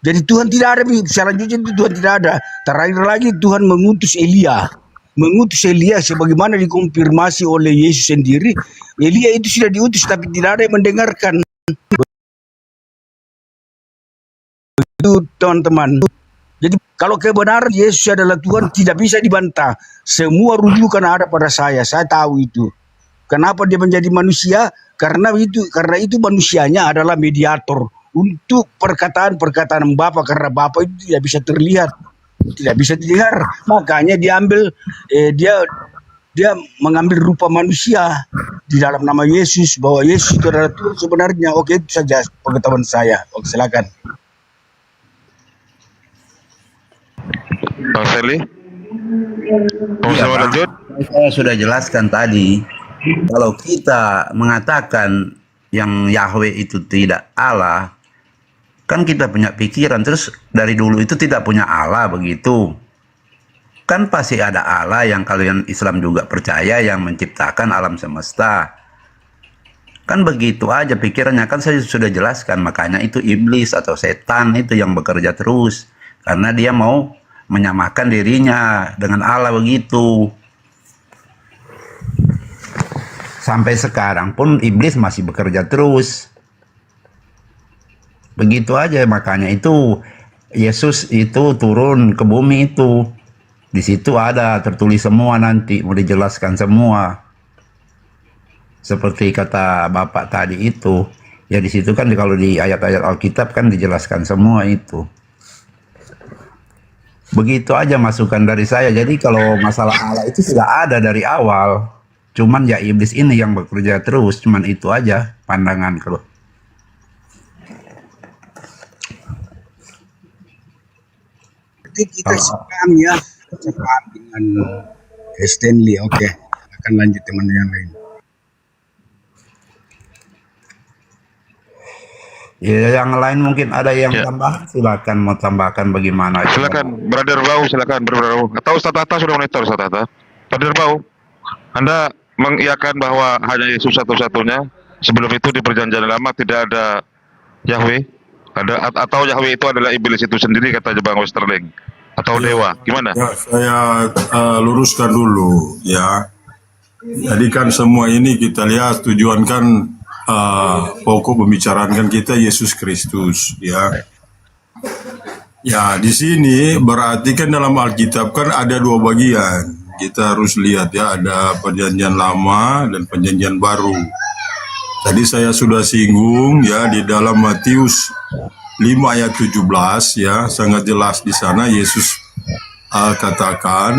Jadi Tuhan tidak ada, selanjutnya itu Tuhan tidak ada. Terakhir lagi Tuhan mengutus Elia. Mengutus Elia sebagaimana dikonfirmasi oleh Yesus sendiri. Elia itu sudah diutus tapi tidak ada yang mendengarkan. Itu teman-teman. Jadi kalau kebenaran Yesus adalah Tuhan tidak bisa dibantah. Semua rujukan ada pada saya tahu itu. Kenapa dia menjadi manusia? Karena itu manusianya adalah mediator untuk perkataan-perkataan Bapa, karena Bapa itu tidak bisa terlihat, tidak bisa didengar. Makanya dia mengambil rupa manusia di dalam nama Yesus, bahwa Yesus itu adalah Tuhan sebenarnya. Oke, itu saja pengetahuan saya. Oke, silakan. Bang Seli, mau Iya, sama Bang. lanjut? Saya sudah jelaskan tadi, kalau kita mengatakan yang Yahweh itu tidak Allah, kan kita punya pikiran, terus dari dulu itu tidak punya Allah begitu. Kan pasti ada Allah yang kalian Islam juga percaya, yang menciptakan alam semesta. Kan begitu aja pikirannya, kan saya sudah jelaskan. Makanya itu iblis atau setan itu yang bekerja terus. Karena dia mau menyamakan dirinya dengan Allah begitu. Sampai sekarang pun iblis masih bekerja terus. Begitu aja, makanya itu Yesus itu turun ke bumi itu. Di situ ada tertulis semua, nanti mau dijelaskan semua. Seperti kata Bapak tadi itu, ya di situ kan kalau di ayat-ayat Alkitab kan dijelaskan semua itu. Begitu aja masukan dari saya. Jadi kalau masalah Allah itu sudah ada dari awal. Cuman ya iblis ini yang bekerja terus. Cuman itu aja pandangan kalau. Berarti kita sepaham ya, sepaham dengan Stanley. Oke, akan lanjut teman yang lain. Ya, yang lain mungkin ada yang Ya. tambah, silakan mau tambahkan bagaimana. Silakan, Brother Bau, silakan, Brother Bau. Atau Ustaz Hatta sudah monitor, Ustaz Hatta. Brother Bau, Anda mengiyakan bahwa hanya Yesus satu-satunya. Sebelum itu di perjanjian lama tidak ada Yahweh, atau Yahweh itu adalah iblis itu sendiri, kata Bang Westerling, atau dewa. Gimana? Ya, saya luruskan dulu ya. Jadi kan semua ini kita lihat tujuan kan pokok pembicaraan kan kita Yesus Kristus ya. Ya, di sini berarti kan dalam Alkitab kan ada dua bagian. Kita harus lihat ya, ada perjanjian lama dan perjanjian baru. Tadi saya sudah singgung ya, di dalam Matius 5 ayat 17 ya, sangat jelas di sana Yesus katakan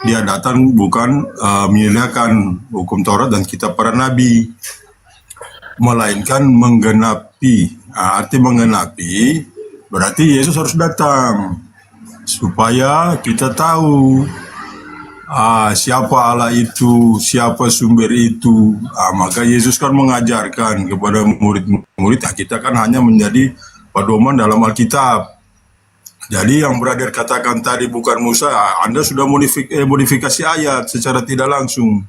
dia datang bukan menegakkan hukum Taurat dan kitab para nabi, melainkan menggenapi. Arti menggenapi berarti Yesus harus datang supaya kita tahu siapa Allah itu, siapa sumber itu. Maka Yesus kan mengajarkan kepada murid-murid, kita kan hanya menjadi pedoman dalam Alkitab. Jadi yang brother katakan tadi bukan Musa, Anda sudah modifikasi ayat secara tidak langsung.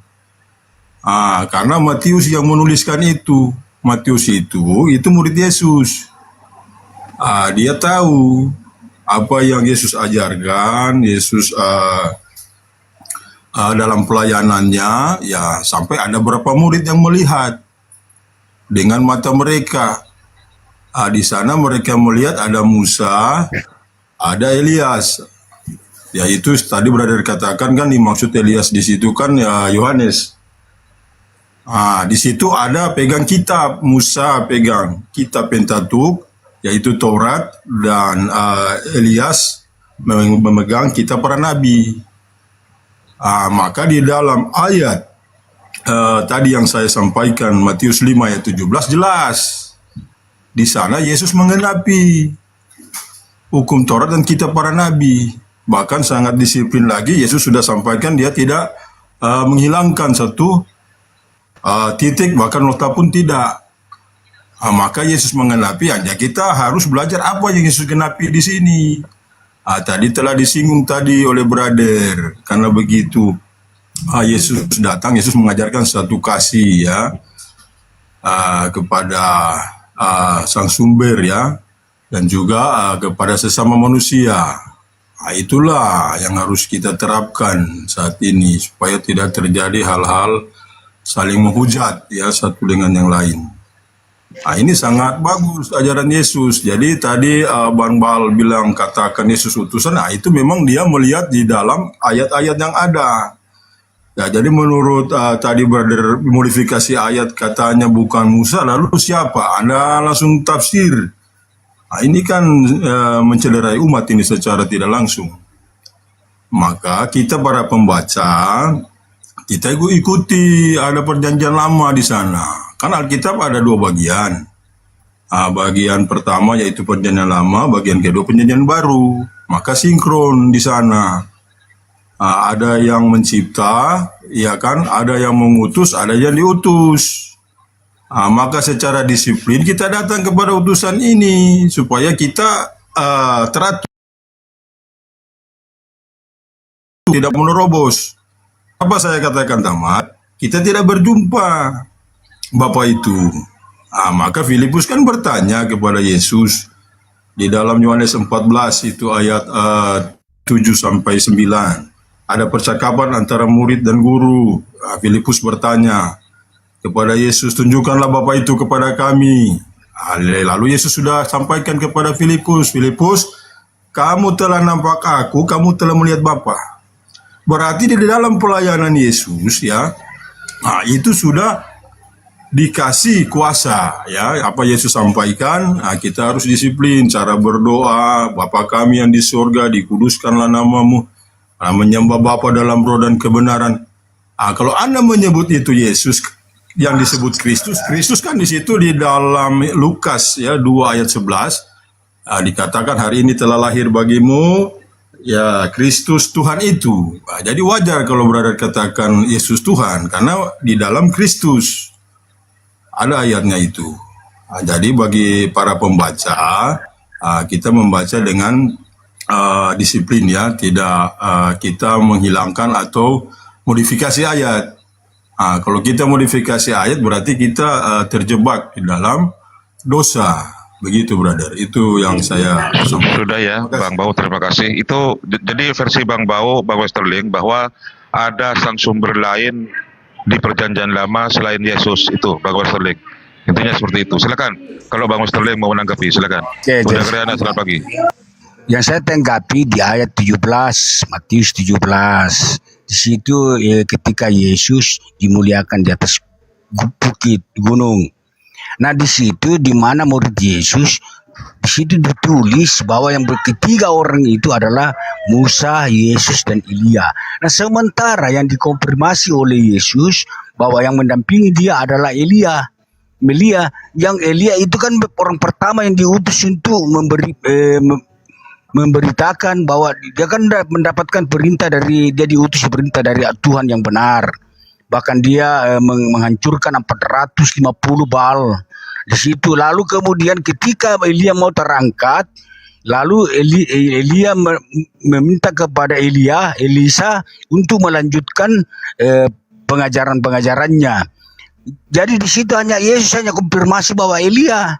Karena Matius yang menuliskan itu. Matius itu murid Yesus. Dia tahu apa yang Yesus ajarkan, Yesus dalam pelayanannya, ya sampai ada beberapa murid yang melihat dengan mata mereka. Di sana mereka melihat ada Musa, ada Elias. Ya itu tadi brother katakan kan dimaksud Elias di situ kan ya Yohanes. Di situ ada pegang kitab, Musa pegang kitab Pentatuk, yaitu Taurat, dan Elias memegang kitab para nabi. Maka di dalam ayat tadi yang saya sampaikan Matius 5 ayat 17 jelas. Di sana Yesus menggenapi hukum Taurat dan kitab para nabi. Bahkan sangat disiplin lagi, Yesus sudah sampaikan dia tidak menghilangkan satu titik, bahkan nota pun tidak. Maka Yesus menggenapi, hanya kita harus belajar apa yang Yesus genapi di sini. Tadi telah disinggung tadi oleh brother, karena begitu Yesus datang, Yesus mengajarkan satu kasih ya kepada sang sumber ya, dan juga kepada sesama manusia. Itulah yang harus kita terapkan saat ini supaya tidak terjadi hal-hal saling menghujat ya satu dengan yang lain. Ini sangat bagus ajaran Yesus. Jadi tadi Bang Bal bilang katakan Yesus utusan. Itu memang dia melihat di dalam ayat-ayat yang ada. Ya, jadi menurut tadi brother modifikasi ayat katanya bukan Musa, lalu siapa? Anda langsung tafsir. Nah, ini kan mencederai umat ini secara tidak langsung. Maka kita para pembaca, kita ikuti ada perjanjian lama di sana. Kan Alkitab ada dua bagian. Bagian pertama yaitu perjanjian lama, bagian kedua perjanjian baru. Maka sinkron di sana. Ada yang mencipta, ya kan? Ada yang mengutus, ada yang diutus. Maka secara disiplin kita datang kepada utusan ini supaya kita teratur, tidak menerobos. Apa saya katakan tamat? Kita tidak berjumpa Bapak itu. Maka Filipus kan bertanya kepada Yesus di dalam Yohanes 14 itu ayat 7 sampai 9. Ada percakapan antara murid dan guru. Filipus bertanya kepada Yesus, tunjukkanlah Bapa itu kepada kami. Lalu Yesus sudah sampaikan kepada Filipus, Filipus, kamu telah nampak aku, kamu telah melihat Bapa. Berarti di dalam pelayanan Yesus ya, itu sudah dikasih kuasa ya. Apa Yesus sampaikan, kita harus disiplin cara berdoa. Bapa kami yang di surga, dikuduskanlah namamu. Menyembah Bapa dalam roh dan kebenaran. Kalau Anda menyebut itu Yesus yang disebut Kristus, Kristus kan di situ di dalam Lukas ya 2 ayat 11 dikatakan hari ini telah lahir bagimu ya Kristus Tuhan itu. Jadi wajar kalau brother katakan Yesus Tuhan karena di dalam Kristus ada ayatnya itu. Jadi bagi para pembaca kita membaca dengan disiplin ya, tidak kita menghilangkan atau modifikasi ayat. Kalau kita modifikasi ayat berarti kita terjebak di dalam dosa. Begitu brother, itu yang saya sampaikan. Sudah ya, Bang Bau, terima kasih. Itu jadi versi Bang Bau, Bang Westerling, bahwa ada sang sumber lain di perjanjian lama selain Yesus itu, Bang Westerling. Intinya seperti itu. Silakan, kalau Bang Westerling mau menanggapi, silakan. Udah Kriana, selamat pagi. Yang saya tanggapi di ayat 17, Matius 17. Di situ ketika Yesus dimuliakan di atas bukit gunung. Nah, di situ di mana murid Yesus, di situ ditulis bahwa yang ketiga orang itu adalah Musa, Yesus dan Elia. Nah, sementara yang dikonfirmasi oleh Yesus bahwa yang mendampingi dia adalah Elia. Yang Elia itu kan orang pertama yang diutus untuk memberitakan bahwa dia kan mendapatkan perintah dia diutus perintah dari Tuhan yang benar. Bahkan dia menghancurkan 450 Baal di situ. Lalu kemudian ketika Elia mau terangkat, lalu Elia meminta kepada Elisa untuk melanjutkan pengajarannya. Jadi di situ hanya Yesus hanya konfirmasi bahwa Elia.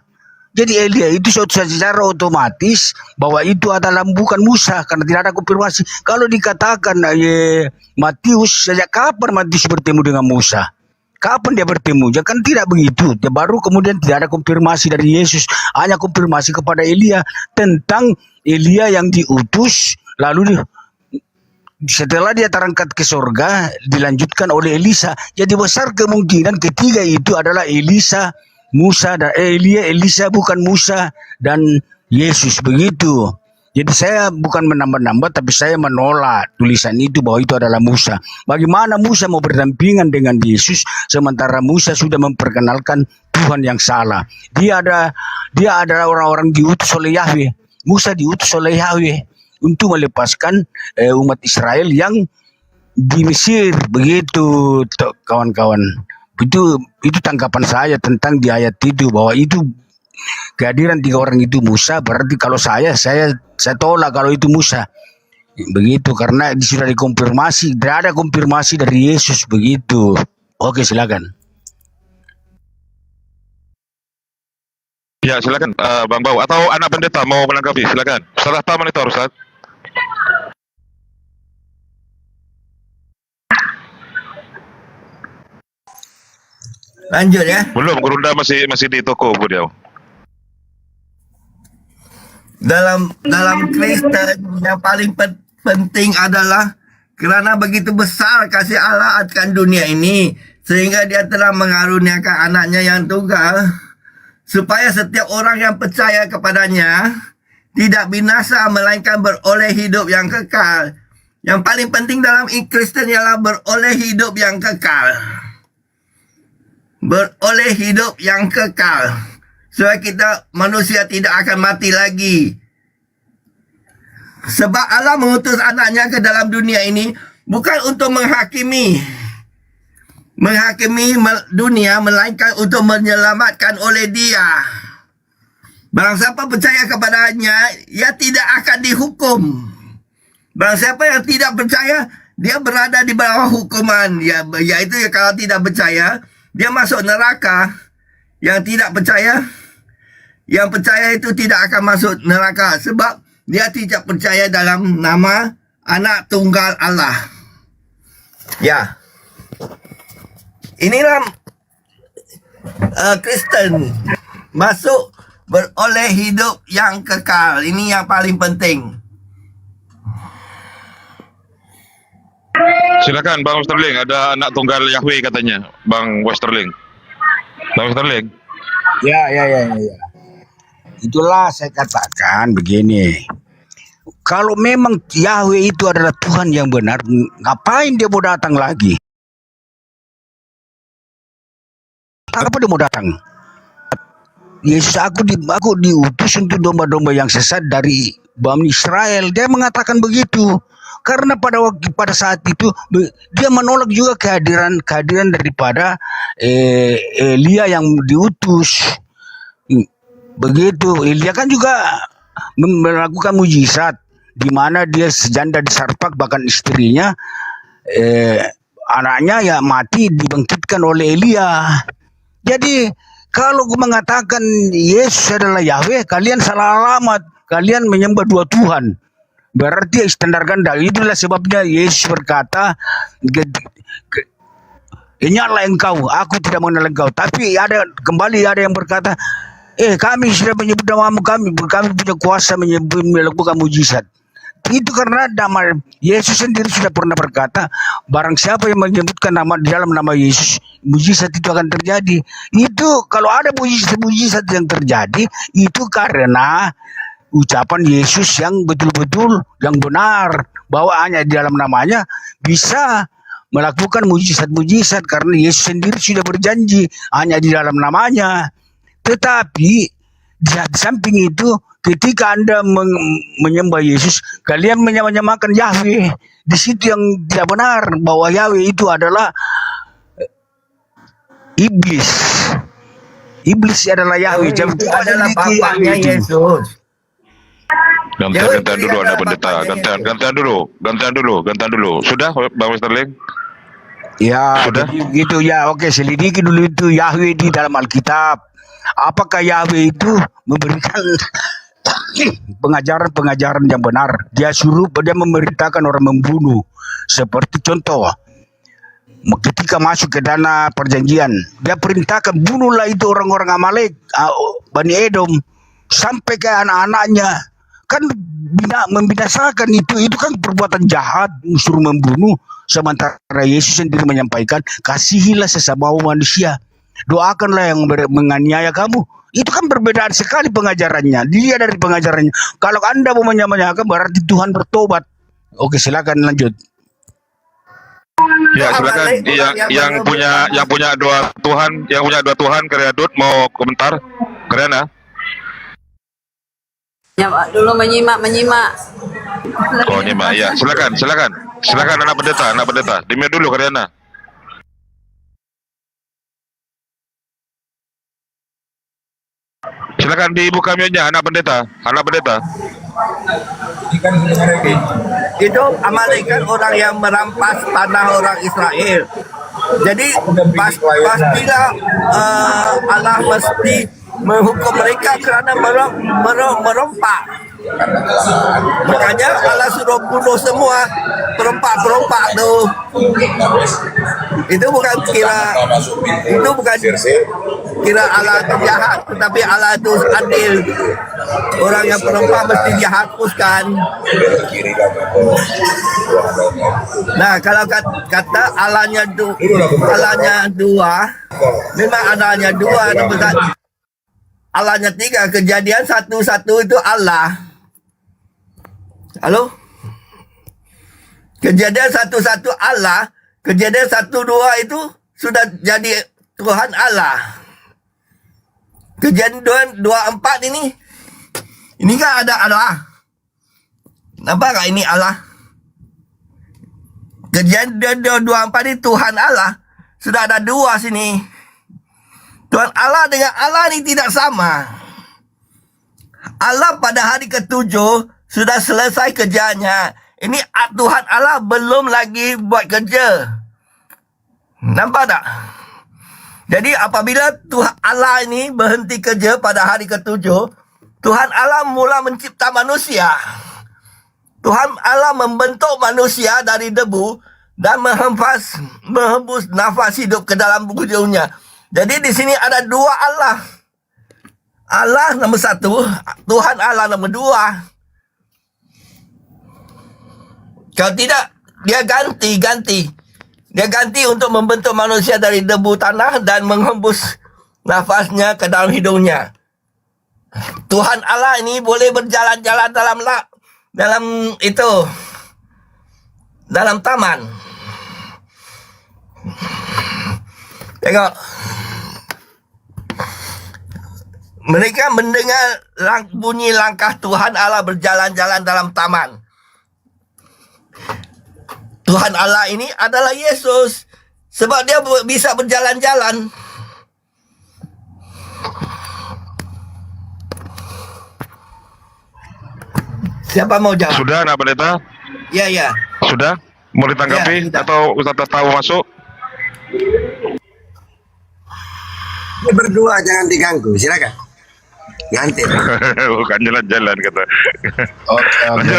Jadi Elia itu secara otomatis bahwa itu adalah bukan Musa karena tidak ada konfirmasi. Kalau dikatakan Matius, sejak kapan Matius bertemu dengan Musa? Kapan dia bertemu? Ya kan tidak begitu. Dia baru kemudian tidak ada konfirmasi dari Yesus, hanya konfirmasi kepada Elia tentang Elia yang diutus. Lalu setelah dia terangkat ke surga, dilanjutkan oleh Elisa. Jadi besar kemungkinan ketiga itu adalah Elisa, Musa dan Elisa bukan Musa dan Yesus, begitu. Jadi saya bukan menambah-nambah, tapi saya menolak tulisan itu bahwa itu adalah Musa. Bagaimana Musa mau berdampingan dengan Yesus sementara Musa sudah memperkenalkan Tuhan yang salah. Dia adalah orang-orang diutus oleh Yahweh. Musa diutus oleh Yahweh untuk melepaskan umat Israel yang di Mesir, begitu kawan-kawan. Itu tanggapan saya tentang di ayat itu, bahwa itu kehadiran tiga orang itu Musa. Berarti kalau saya tolak kalau itu Musa, begitu, karena sudah dikonfirmasi, tidak ada konfirmasi dari Yesus, begitu. Oke, silakan. Ya, silakan Bang Bau atau anak pendeta mau menanggapi, silakan. Salah Pak Monitor, Ustaz. Lanjut ya. Belum, Gurunda masih di toko beliau. Dalam Kristen yang paling penting adalah Kerana begitu besar kasih Allah akan dunia ini, sehingga dia telah mengaruniakan anaknya yang tunggal, supaya setiap orang yang percaya kepadanya tidak binasa, melainkan beroleh hidup yang kekal. Yang paling penting dalam Kristen ialah beroleh hidup yang kekal. Beroleh hidup yang kekal. Supaya kita manusia tidak akan mati lagi. Sebab Allah mengutus anaknya ke dalam dunia ini bukan untuk menghakimi dunia, melainkan untuk menyelamatkan oleh Dia. Barang siapa percaya kepadanya, ia tidak akan dihukum. Barang siapa yang tidak percaya, dia berada di bawah hukuman. Yaitu kalau tidak percaya, dia masuk neraka. Yang tidak percaya, yang percaya itu tidak akan masuk neraka. Sebab dia tidak percaya dalam nama Anak Tunggal Allah. Ya. Inilah Kristen masuk beroleh hidup yang kekal. Ini yang paling penting. Silakan Bang Westerling, ada anak tunggal Yahweh katanya, Bang Westerling. Bang Westerling. Ya. Itulah saya katakan begini. Kalau memang Yahweh itu adalah Tuhan yang benar, ngapain dia mau datang lagi? Apa dia mau datang? Yesus, aku diutus untuk domba-domba yang sesat dari Bani Israel. Dia mengatakan begitu. Karena pada saat itu dia menolak juga kehadiran daripada Elia yang diutus. Begitu. Elia kan juga melakukan mujizat di mana dia sejanda disarpak, bahkan istrinya anaknya ya mati dibangkitkan oleh Elia. Jadi kalau gue mengatakan Yesus adalah Yahweh, kalian salah alamat. Kalian menyembah dua Tuhan. Berarti standar ganda. Itulah sebabnya Yesus berkata, ingatlah engkau, aku tidak mengenal engkau. Tapi ada yang berkata, kami sudah menyebut namamu, kami punya kuasa melakukan mujizat. Itu karena nama Yesus sendiri sudah pernah berkata, barang siapa yang menyebutkan nama di dalam nama Yesus, mujizat itu akan terjadi. Itu kalau ada mujizat yang terjadi, itu karena ucapan Yesus yang betul-betul yang benar, bahwa hanya di dalam namanya bisa melakukan mujizat-mujizat, karena Yesus sendiri sudah berjanji hanya di dalam namanya. Tetapi di samping itu, ketika Anda menyembah Yesus, kalian menyamakan Yahweh. Di situ yang tidak benar, bahwa Yahweh itu adalah iblis. Iblis adalah Yahweh. Itu adalah bapaknya Yesus. Gantian dulu Anda pendeta. Gantian dulu. Sudah Bang Westerling? Ya, sudah. Gitu ya. Oke, selidiki dulu itu Yahweh di dalam Alkitab. Apakah Yahweh itu memberikan pengajaran yang benar? Dia memerintahkan orang membunuh. Seperti contoh, ketika masuk ke tanah perjanjian, dia perintahkan bunuhlah itu orang-orang Amalek, Bani Edom, sampai ke anak-anaknya. Kan membinasakan itu kan perbuatan jahat, suruh membunuh. Sementara Yesus sendiri menyampaikan, kasihilah sesama manusia, doakanlah yang menganiaya kamu. Itu kan berbedaan sekali pengajarannya. Dilihat dari pengajarannya. Kalau Anda mau menyamakan, berarti Tuhan bertobat. Oke, silakan lanjut. Ya, silakan. Yang punya dua Tuhan, Kriadut mau komentar? Kriana? Ya, dulu menyimak. Oh, nyimak. Ya, silakan anak pendeta. Dimulai dulu Kriana. Silakan dibuka mute-nya anak pendeta. Itu Amalek kan orang yang merampas tanah orang Israel. Jadi pastilah Allah mesti menghukum mereka kerana merompak. Makanya Allah suruh bunuh semua perompak tu. Itu bukan kira Allah itu jahat, tetapi Allah itu adil. Orang yang penumpang mesti dihapuskan. Nah, kalau kata Allahnya dua, memang adanya dua. Allahnya tiga. Kejadian satu itu Allah. Halo? Kejadian satu Allah. Kejadian 1-2 itu sudah jadi Tuhan Allah. Kejadian 24 ini kan ada Allah. Nampak tak ini Allah? Kejadian 24 ini Tuhan Allah. Sudah ada dua sini. Tuhan Allah dengan Allah ini tidak sama. Allah pada hari ke-7 sudah selesai kerjanya. Ini Tuhan Allah belum lagi buat kerja. Nampak tak? Jadi apabila Tuhan Allah ini berhenti kerja pada hari ke-7, Tuhan Allah mula mencipta manusia. Tuhan Allah membentuk manusia dari debu dan menghembus nafas hidup ke dalam wujudnya. Jadi di sini ada dua Allah. Allah nombor 1, Tuhan Allah nombor 2. Kalau tidak, dia ganti. Dia ganti untuk membentuk manusia dari debu tanah dan menghembus nafasnya ke dalam hidungnya. Tuhan Allah ini boleh berjalan-jalan dalam taman. Tengok. Mereka mendengar bunyi langkah Tuhan Allah berjalan-jalan dalam taman. Tuhan Allah ini adalah Yesus. Sebab dia bisa berjalan-jalan. Siapa mau jawab? Sudah, Anak Pendeta? Ya. Sudah? Mau ditanggapi? Ya, Atau Ustaz tahu masuk? Ini berdua jangan diganggu, silakan. Ngantir. Bukan jalan-jalan kata. Oke.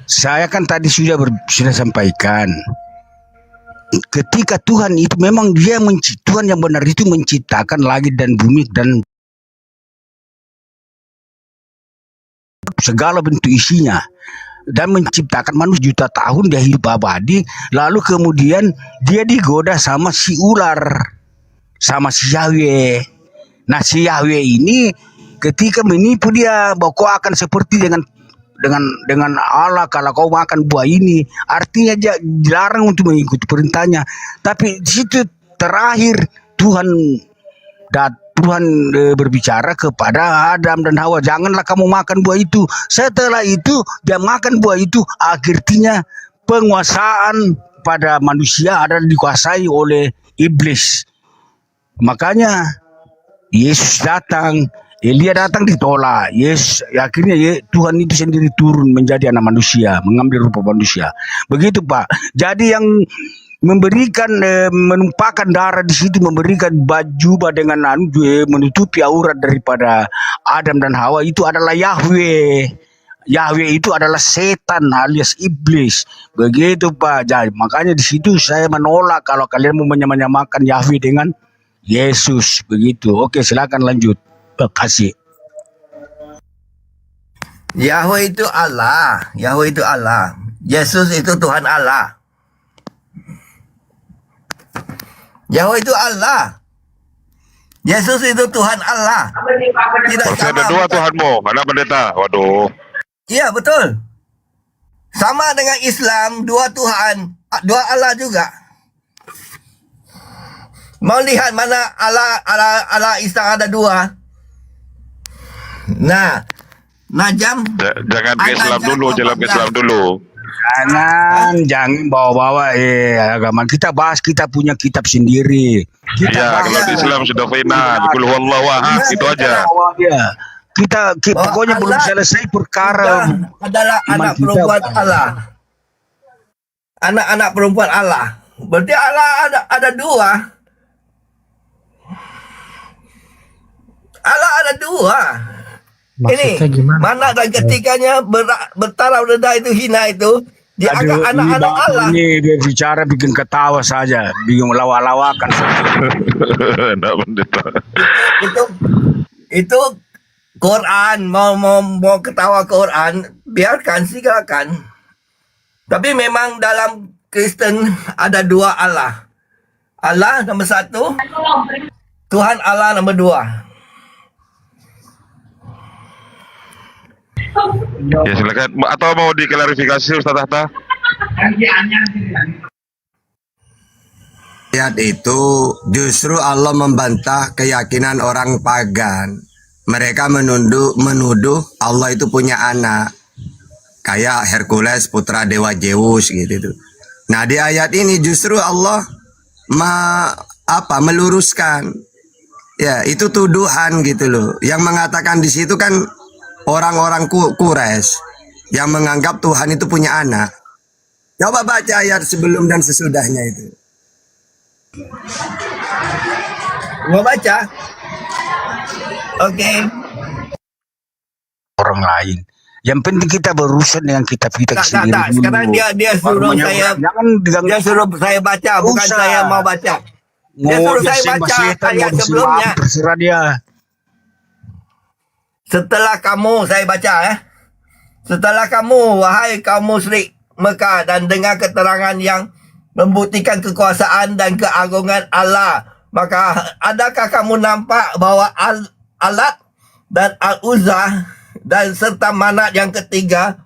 Saya kan tadi sudah sampaikan, ketika Tuhan itu memang Tuhan yang benar itu menciptakan langit dan bumi dan segala bentuk isinya, dan menciptakan manusia juta tahun dia hidup abadi. Lalu kemudian dia digoda sama si ular, sama si Yahweh. Nah, si Yahweh ini ketika menipu dia bahwa kau akan seperti dengan Allah kalau kau makan buah ini, artinya dia dilarang untuk mengikuti perintahnya. Tapi di situ terakhir Tuhan berbicara kepada Adam dan Hawa, janganlah kamu makan buah itu. Setelah itu dia makan buah itu, akhirnya penguasaan pada manusia adalah dikuasai oleh iblis. Makanya Yesus datang, Elia datang ditolak. Akhirnya Tuhan itu sendiri turun menjadi anak manusia, mengambil rupa manusia. Begitu Pak. Jadi yang memberikan menumpahkan darah di situ, memberikan baju dengan menutupi aurat daripada Adam dan Hawa itu adalah Yahweh. Yahweh itu adalah setan alias iblis. Begitu Pak. Jadi makanya di situ saya menolak kalau kalian mau menyamakan Yahweh dengan Yesus. Begitu. Oke, silakan lanjut. Terima kasih. Yahweh itu Allah. Yahweh itu Allah. Yesus itu Tuhan Allah. Yahweh itu Allah. Yesus itu Tuhan Allah. Tidak Masih ada dua Tuhanmu, Anak Pendeta. Waduh. Iya, betul. Sama dengan Islam, dua Tuhan, dua Allah juga. Mau lihat mana Allah Islam ada dua? Nah, Najam. Jangan ke Islam dulu, jalan ke Islam dulu. Jangan bawa-bawa agama. Kita bahas, kita punya kitab sendiri. Iya, kalau di Islam sudah final. Qul huwallahu ahad, itu aja. Kita pokoknya belum selesai perkara. Adalah anak perempuan Allah. Anak-anak perempuan Allah. Berarti Allah ada dua. Allah ada dua. Maksudnya ini gimana? Mana dan ketikanya bertaraf rendah itu hina itu dianggap anak-anak Allah. Ini dia bicara bikin ketawa saja, bikin lawak-lawakan. Itu Quran, mau ketawa Quran, biarkan, silakan. Tapi memang dalam Kristen ada dua Allah. Allah nombor satu, Tuhan Allah nombor dua. Ya silakan. Atau mau diklarifikasi Ustaz Hatta? Ayat itu justru Allah membantah keyakinan orang pagan. Mereka menuduh Allah itu punya anak. Kayak Hercules putra dewa Zeus gitu. Nah di ayat ini justru Allah meluruskan. Ya itu tuduhan gitu loh. Yang mengatakan di situ kan orang-orang Quraisy yang menganggap Tuhan itu punya anak. Coba baca ayat sebelum dan sesudahnya itu. Mau baca? Oke. Orang lain. Yang penting kita berurusan dengan kitab kita sendiri. Tak. Sekarang dia suruh saya, dia suruh saya baca, bukan saya mau baca. Dia suruh saya baca ayat sebelumnya. Terserah dia. Setelah kamu, saya baca Setelah kamu, wahai kaum musyrik Mekah, dan dengar keterangan yang membuktikan kekuasaan dan keagungan Allah, maka adakah kamu nampak bahwa Al-Lat dan Al-Uzza dan serta Manat yang ketiga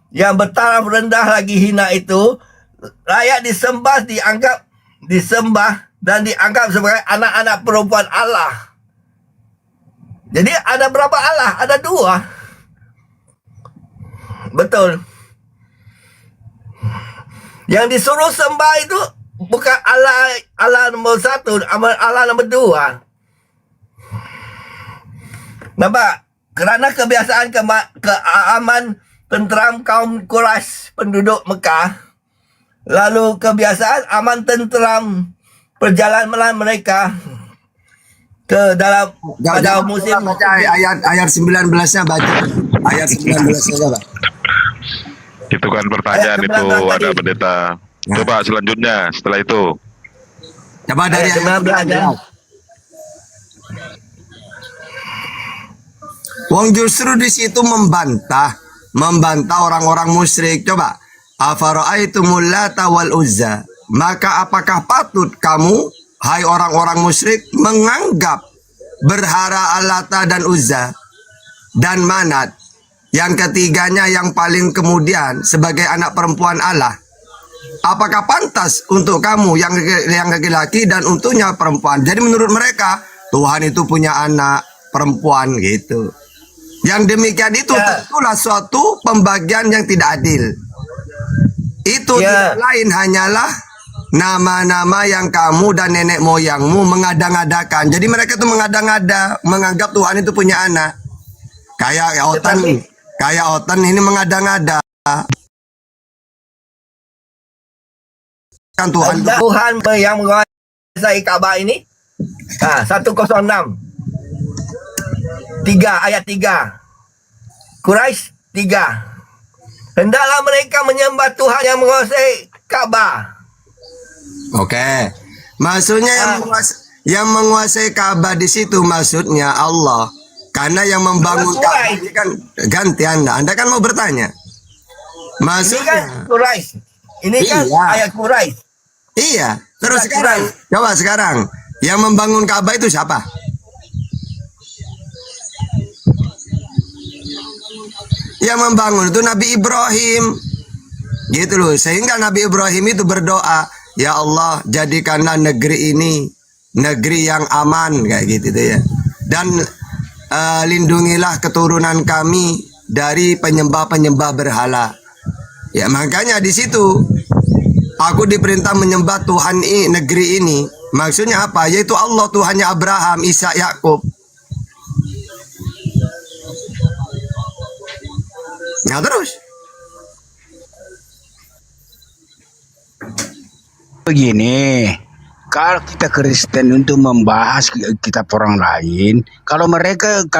yang bertaraf rendah lagi hina itu layak disembah dan dianggap sebagai anak-anak perempuan Allah. Jadi ada berapa Allah? Ada dua. Betul. Yang disuruh sembah itu bukan Allah nombor satu, Allah nombor dua. Nampak? Kerana kebiasaan keaman tenteram kaum Quraisy penduduk Mekah, lalu kebiasaan aman tenteram perjalanan mereka ke dalam pada musim baca ayat 19-nya baca. Ayat 19-nya coba. Itu kan pertanyaan Ayat itu 19 ada tadi. pendeta. Coba selanjutnya setelah itu. Coba dari Ayat 19. Wong justru di situ membantah orang-orang musyrik. Coba, afara'aitumul Lata wal Uzza. Maka apakah patut kamu, hai orang-orang musyrik, menganggap berhala Al-Lata dan Uzza dan Manat, yang ketiganya yang paling kemudian sebagai anak perempuan Allah? Apakah pantas untuk kamu yang laki-laki dan untuknya perempuan? Jadi menurut mereka Tuhan itu punya anak perempuan gitu. Yang demikian itu tentulah suatu pembagian yang tidak adil. Itu tidak lain hanyalah nama-nama yang kamu dan nenek moyangmu mengada-ngadakan. Jadi mereka itu mengada-ngada, menganggap Tuhan itu punya anak. Kayak Otan ini mengada-ngada. Kan Tuhan yang menguasai Ka'bah ini. 106. 3 ayat 3. Quraisy 3. Hendaklah mereka menyembah Tuhan yang menguasai Ka'bah. Oke. Maksudnya yang menguasai Ka'bah di situ maksudnya Allah. Karena yang membangun Ka'bah ini kan ganti Anda. Anda kan mau bertanya. Ini kan Maksudnya Quraisy. Ini kan Iya. ayat Quraisy. iya. Terus Surat sekarang yang membangun Ka'bah itu siapa? Yang membangun itu Nabi Ibrahim. Gitu loh. Sehingga Nabi Ibrahim itu berdoa, ya Allah, jadikanlah negeri ini negeri yang aman, kayak gitu tuh ya. Dan lindungilah keturunan kami dari penyembah-penyembah berhala. Ya makanya di situ aku diperintah menyembah Tuhan negeri ini. Maksudnya apa? Yaitu Allah, Tuhannya Abraham, Ishak, Yakub. Nah terus Begini, kalau kita Kristen untuk membahas kitab orang lain, kalau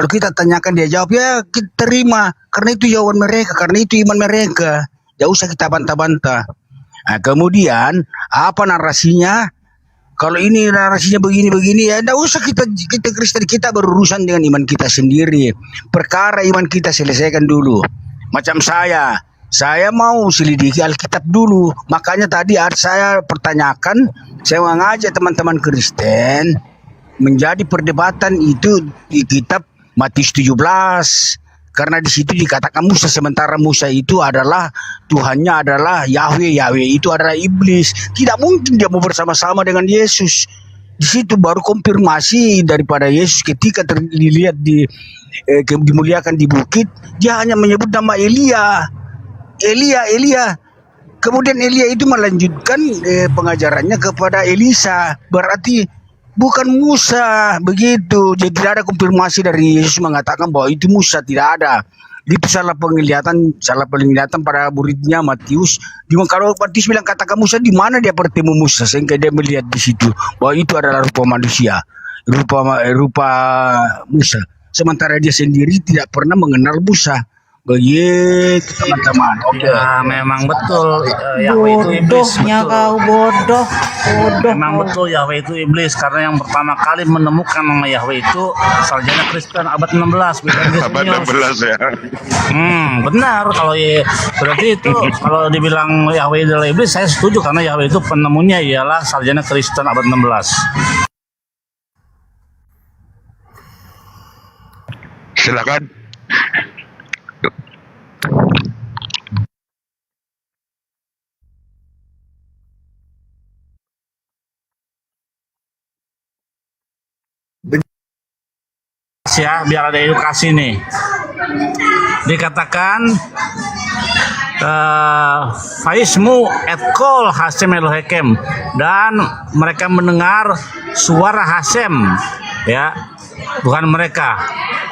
kita tanyakan dia jawab, ya kita terima, karena itu jawaban mereka, karena itu iman mereka. Tidak usah kita bantah-bantah. Nah, kemudian apa narasinya? Kalau ini narasinya begini-begini ya, tidak usah kita Kristen, kita berurusan dengan iman kita sendiri. Perkara iman kita selesaikan dulu. Macam saya mau selidiki Alkitab dulu. Makanya tadi saya pertanyakan, saya mengajak teman-teman Kristen menjadi perdebatan itu di kitab Matius 17. Karena di situ dikatakan Musa, sementara Musa itu adalah Tuhannya adalah Yahweh, Yahweh itu adalah iblis. Tidak mungkin dia mau bersama-sama dengan Yesus. Di situ baru konfirmasi daripada Yesus ketika dilihat dimuliakan di bukit, dia hanya menyebut nama Elia. Kemudian Elia itu melanjutkan pengajarannya kepada Elisa. Berarti bukan Musa begitu. Jadi tidak ada konfirmasi dari Yesus mengatakan bahwa itu Musa, tidak ada. Itu salah penglihatan pada muridnya Matius. Kalau Matius bilang katakan Musa, di mana dia bertemu Musa sehingga dia melihat di situ bahwa itu adalah rupa manusia, rupa Musa. Sementara dia sendiri tidak pernah mengenal Musa. Begitu teman-teman. Oke. Ya, memang betul Yahweh itu iblis. Bodohnya Betul. kau bodoh. Memang betul Yahweh itu iblis, karena yang pertama kali menemukan nama Yahweh itu sarjana Kristen abad 16. Abad 16 ya. Benar. Kalau berarti itu kalau dibilang Yahweh adalah iblis, saya setuju, karena Yahweh itu penemunya ialah sarjana Kristen abad 16. Silakan. Ya, biar ada edukasi nih. Dikatakan Faismu et kol Hasem Elohekem, dan mereka mendengar suara Hasem, ya, bukan mereka,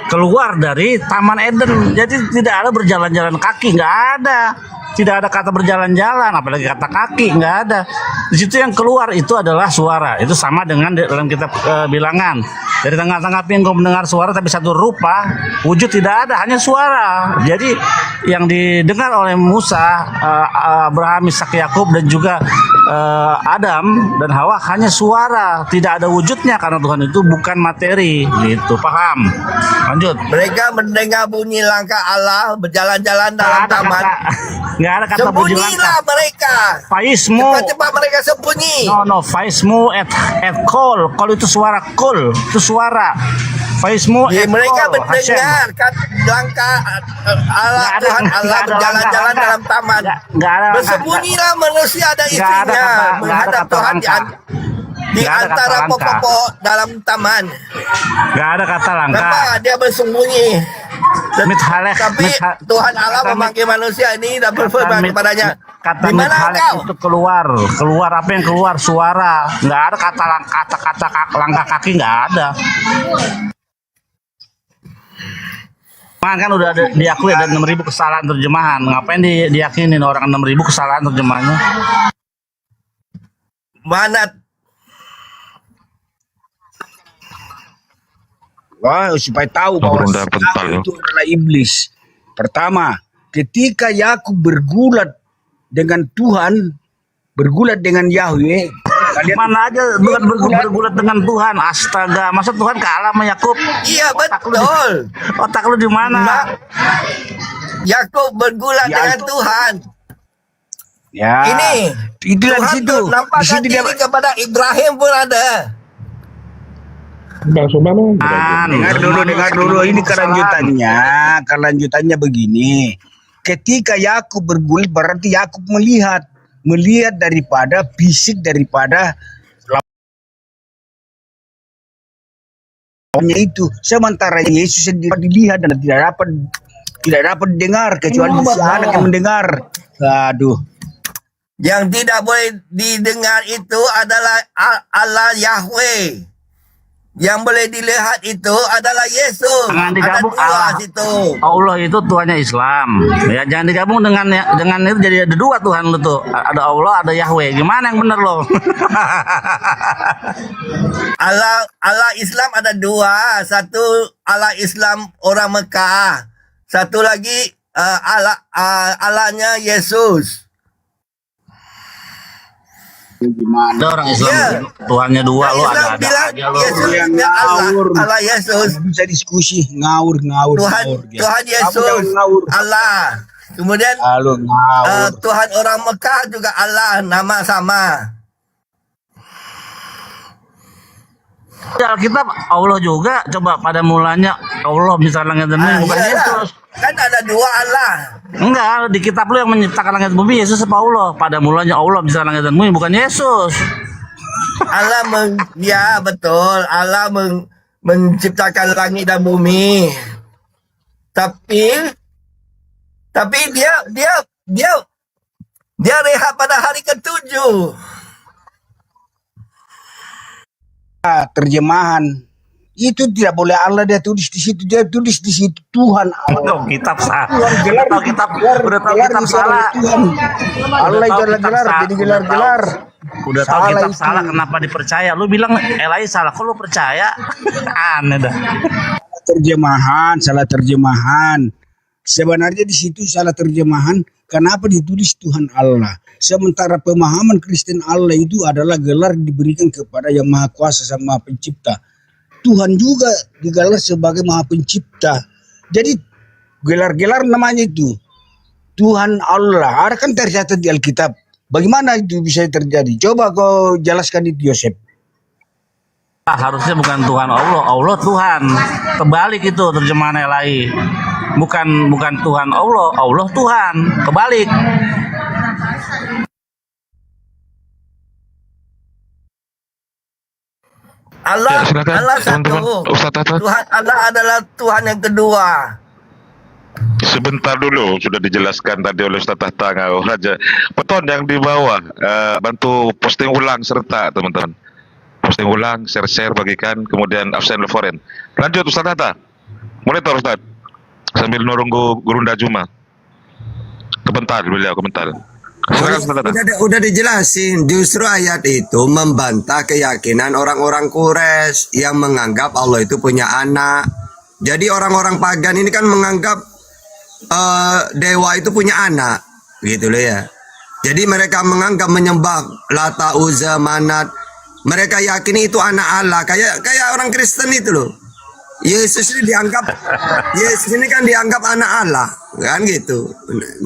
keluar dari Taman Eden. Jadi tidak ada berjalan-jalan kaki, nggak ada. Tidak ada kata berjalan-jalan, apalagi kata kaki, nggak ada. Di situ yang keluar itu adalah suara. Itu sama dengan dalam kitab Bilangan. Dari tengah-tengah api engkau mendengar suara, tapi satu rupa, wujud tidak ada, hanya suara. Jadi yang didengar oleh Musa, Abraham, Ishak, Yakub, dan juga Adam dan Hawa hanya suara, tidak ada wujudnya, karena Tuhan itu bukan materi. Gitu, paham? Lanjut. Mereka mendengar bunyi langkah Allah berjalan-jalan dalam taman. Nggak ada kata bunyi langkah. Sembunyilah mereka. Faismu. Cepat-cepat mereka sembunyi. No, faismu et call. Call itu suara, call itu suara. Faismu Ya, et mereka call, Hashem. mendengar langkah Allah, Nggak ada- Tuhan Allah nggak ada berjalan-jalan langkah. dalam taman. Nggak ada langkah. Bersembunyilah manusia dan Nggak ada istrinya kata- nggak ada menghadap kata Tuhan langkah. di Nggak ada kata antara langkah. pokok-pokok dalam taman. Nggak ada kata langkah. Kenapa dia bersembunyi? Mithaleh, Tapi Tuhan Allah kata memanggil manusia ini dan berfirman kepadanya, kata di mana mithaleh engkau? itu keluar apa yang keluar, suara. Nggak ada kata langkah kaki, nggak ada. Kan udah diakui ada 6.000 kesalahan terjemahan. Ngapain diyakinin orang 6.000 kesalahan terjemahannya? Mana Wah, supaya tahu bahwa Bunda bentar, Yakub ya. itu adalah iblis. Pertama, ketika Yakub bergulat dengan Tuhan, bergulat dengan Yahweh, kalian Mana aja bukan bergulat dengan Tuhan. Astaga, masa Tuhan kalah sama Yakub? Iya Otak lu betul. Otak lu di mana? Mak, Yakub bergulat Ya, dengan Tuhan. ya Ini itu dari Tuhan situ. Di nampakkan situ dia diri kepada Ibrahim pun ada. dengar dulu ini kelanjutannya begini. Ketika Yakub bergulat berarti Yakub melihat daripada fisik daripada lawannya itu, sementara Yesus sendiri dilihat dan tidak dapat didengar kecuali si anak yang mendengar. Aduh. Yang tidak boleh didengar itu adalah Allah Yahweh. Yang boleh dilihat itu adalah Yesus. Jangan Ada digabung dua Allah. situ. Allah itu Tuhannya Islam. Ya jangan digabung dengan itu, jadi ada dua Tuhan lu tuh. Ada Allah, ada Yahweh. Gimana yang benar lo? Allah Islam ada dua. Satu Allah Islam orang Mekah. Satu lagi Allahnya Yesus. Gimana? Ada orang Islam Ya. Tuhannya dua, lo Islam ada bilang aja lo. Yesus Yang itu Allah, ngawur. Allah Yesus. Nggak bisa diskusi, ngawur. Tuhan dia. Tuhan Kamu Yesus jangan ngawur. Allah. Kemudian Halo ngawur. Tuhan orang Mekah juga Allah, nama sama. Di Alkitab Allah juga, coba pada mulanya Allah menciptakan langit dan bumi, bukan Iyalah. Yesus. Kan ada dua Allah. Enggak, di kitab lu yang menciptakan langit dan bumi Yesus apa Allah? Pada mulanya Allah menciptakan langit dan bumi, bukan Yesus. Allah ya betul, Allah menciptakan langit dan bumi. Tapi dia rehat pada hari ke-7. Terjemahan itu tidak boleh Allah dia tulis di situ, dia tulis di situ Tuhan Allah. Oh, kitab salah. Tuhan gelar Udah tahu kitab, udah tahu gelar kitab itu salah. adalah Tuhan. Allah itu tahu adalah kitab gelar, salah, jadi gelar-gelar. Udah tahu Salah kitab itu. salah, kenapa dipercaya? Lu bilang Elai salah, kok lu percaya? Aneh dah. Salah terjemahan. Sebenarnya di situ salah terjemahan. Kenapa ditulis Tuhan Allah? Sementara pemahaman Kristen Allah itu adalah gelar diberikan kepada yang Maha Kuasa sama Maha Pencipta. Tuhan juga digelar sebagai Maha Pencipta. Jadi gelar-gelar namanya itu Tuhan Allah. Ada kan tercatat di Alkitab. Bagaimana itu bisa terjadi? Coba kau jelaskan itu, Yosef. Harusnya bukan Tuhan Allah, Allah Tuhan. Kebalik itu terjemahan Elai. Bukan Tuhan Allah, Allah Tuhan. Kebalik. Allah, Ya, silakan, Allah teman-teman. satu. Ustaz Tata. Tuhan Allah adalah Tuhan yang kedua. Sebentar dulu, sudah dijelaskan tadi oleh Ustaz Tahta Ngau Raja. Peton yang di bawah, bantu posting ulang serta teman-teman. Posting ulang, share-share, bagikan, kemudian absen foreign. Lanjut Ustaz Tahta. Monitor Ustaz. Sambil nunggu Gurunda Juma. Kebentar beliau, kebentar. Silakan Ustaz Tahta. Udah dijelasin, justru ayat itu membantah keyakinan orang-orang Quraisy yang menganggap Allah itu punya anak. Jadi orang-orang pagan ini kan menganggap dewa itu punya anak, gitu loh ya. Jadi mereka menganggap menyembah Lata, Uzza, Manat. Mereka yakini itu anak Allah, kayak orang Kristen itu loh. Yesus ini kan dianggap anak Allah, kan gitu.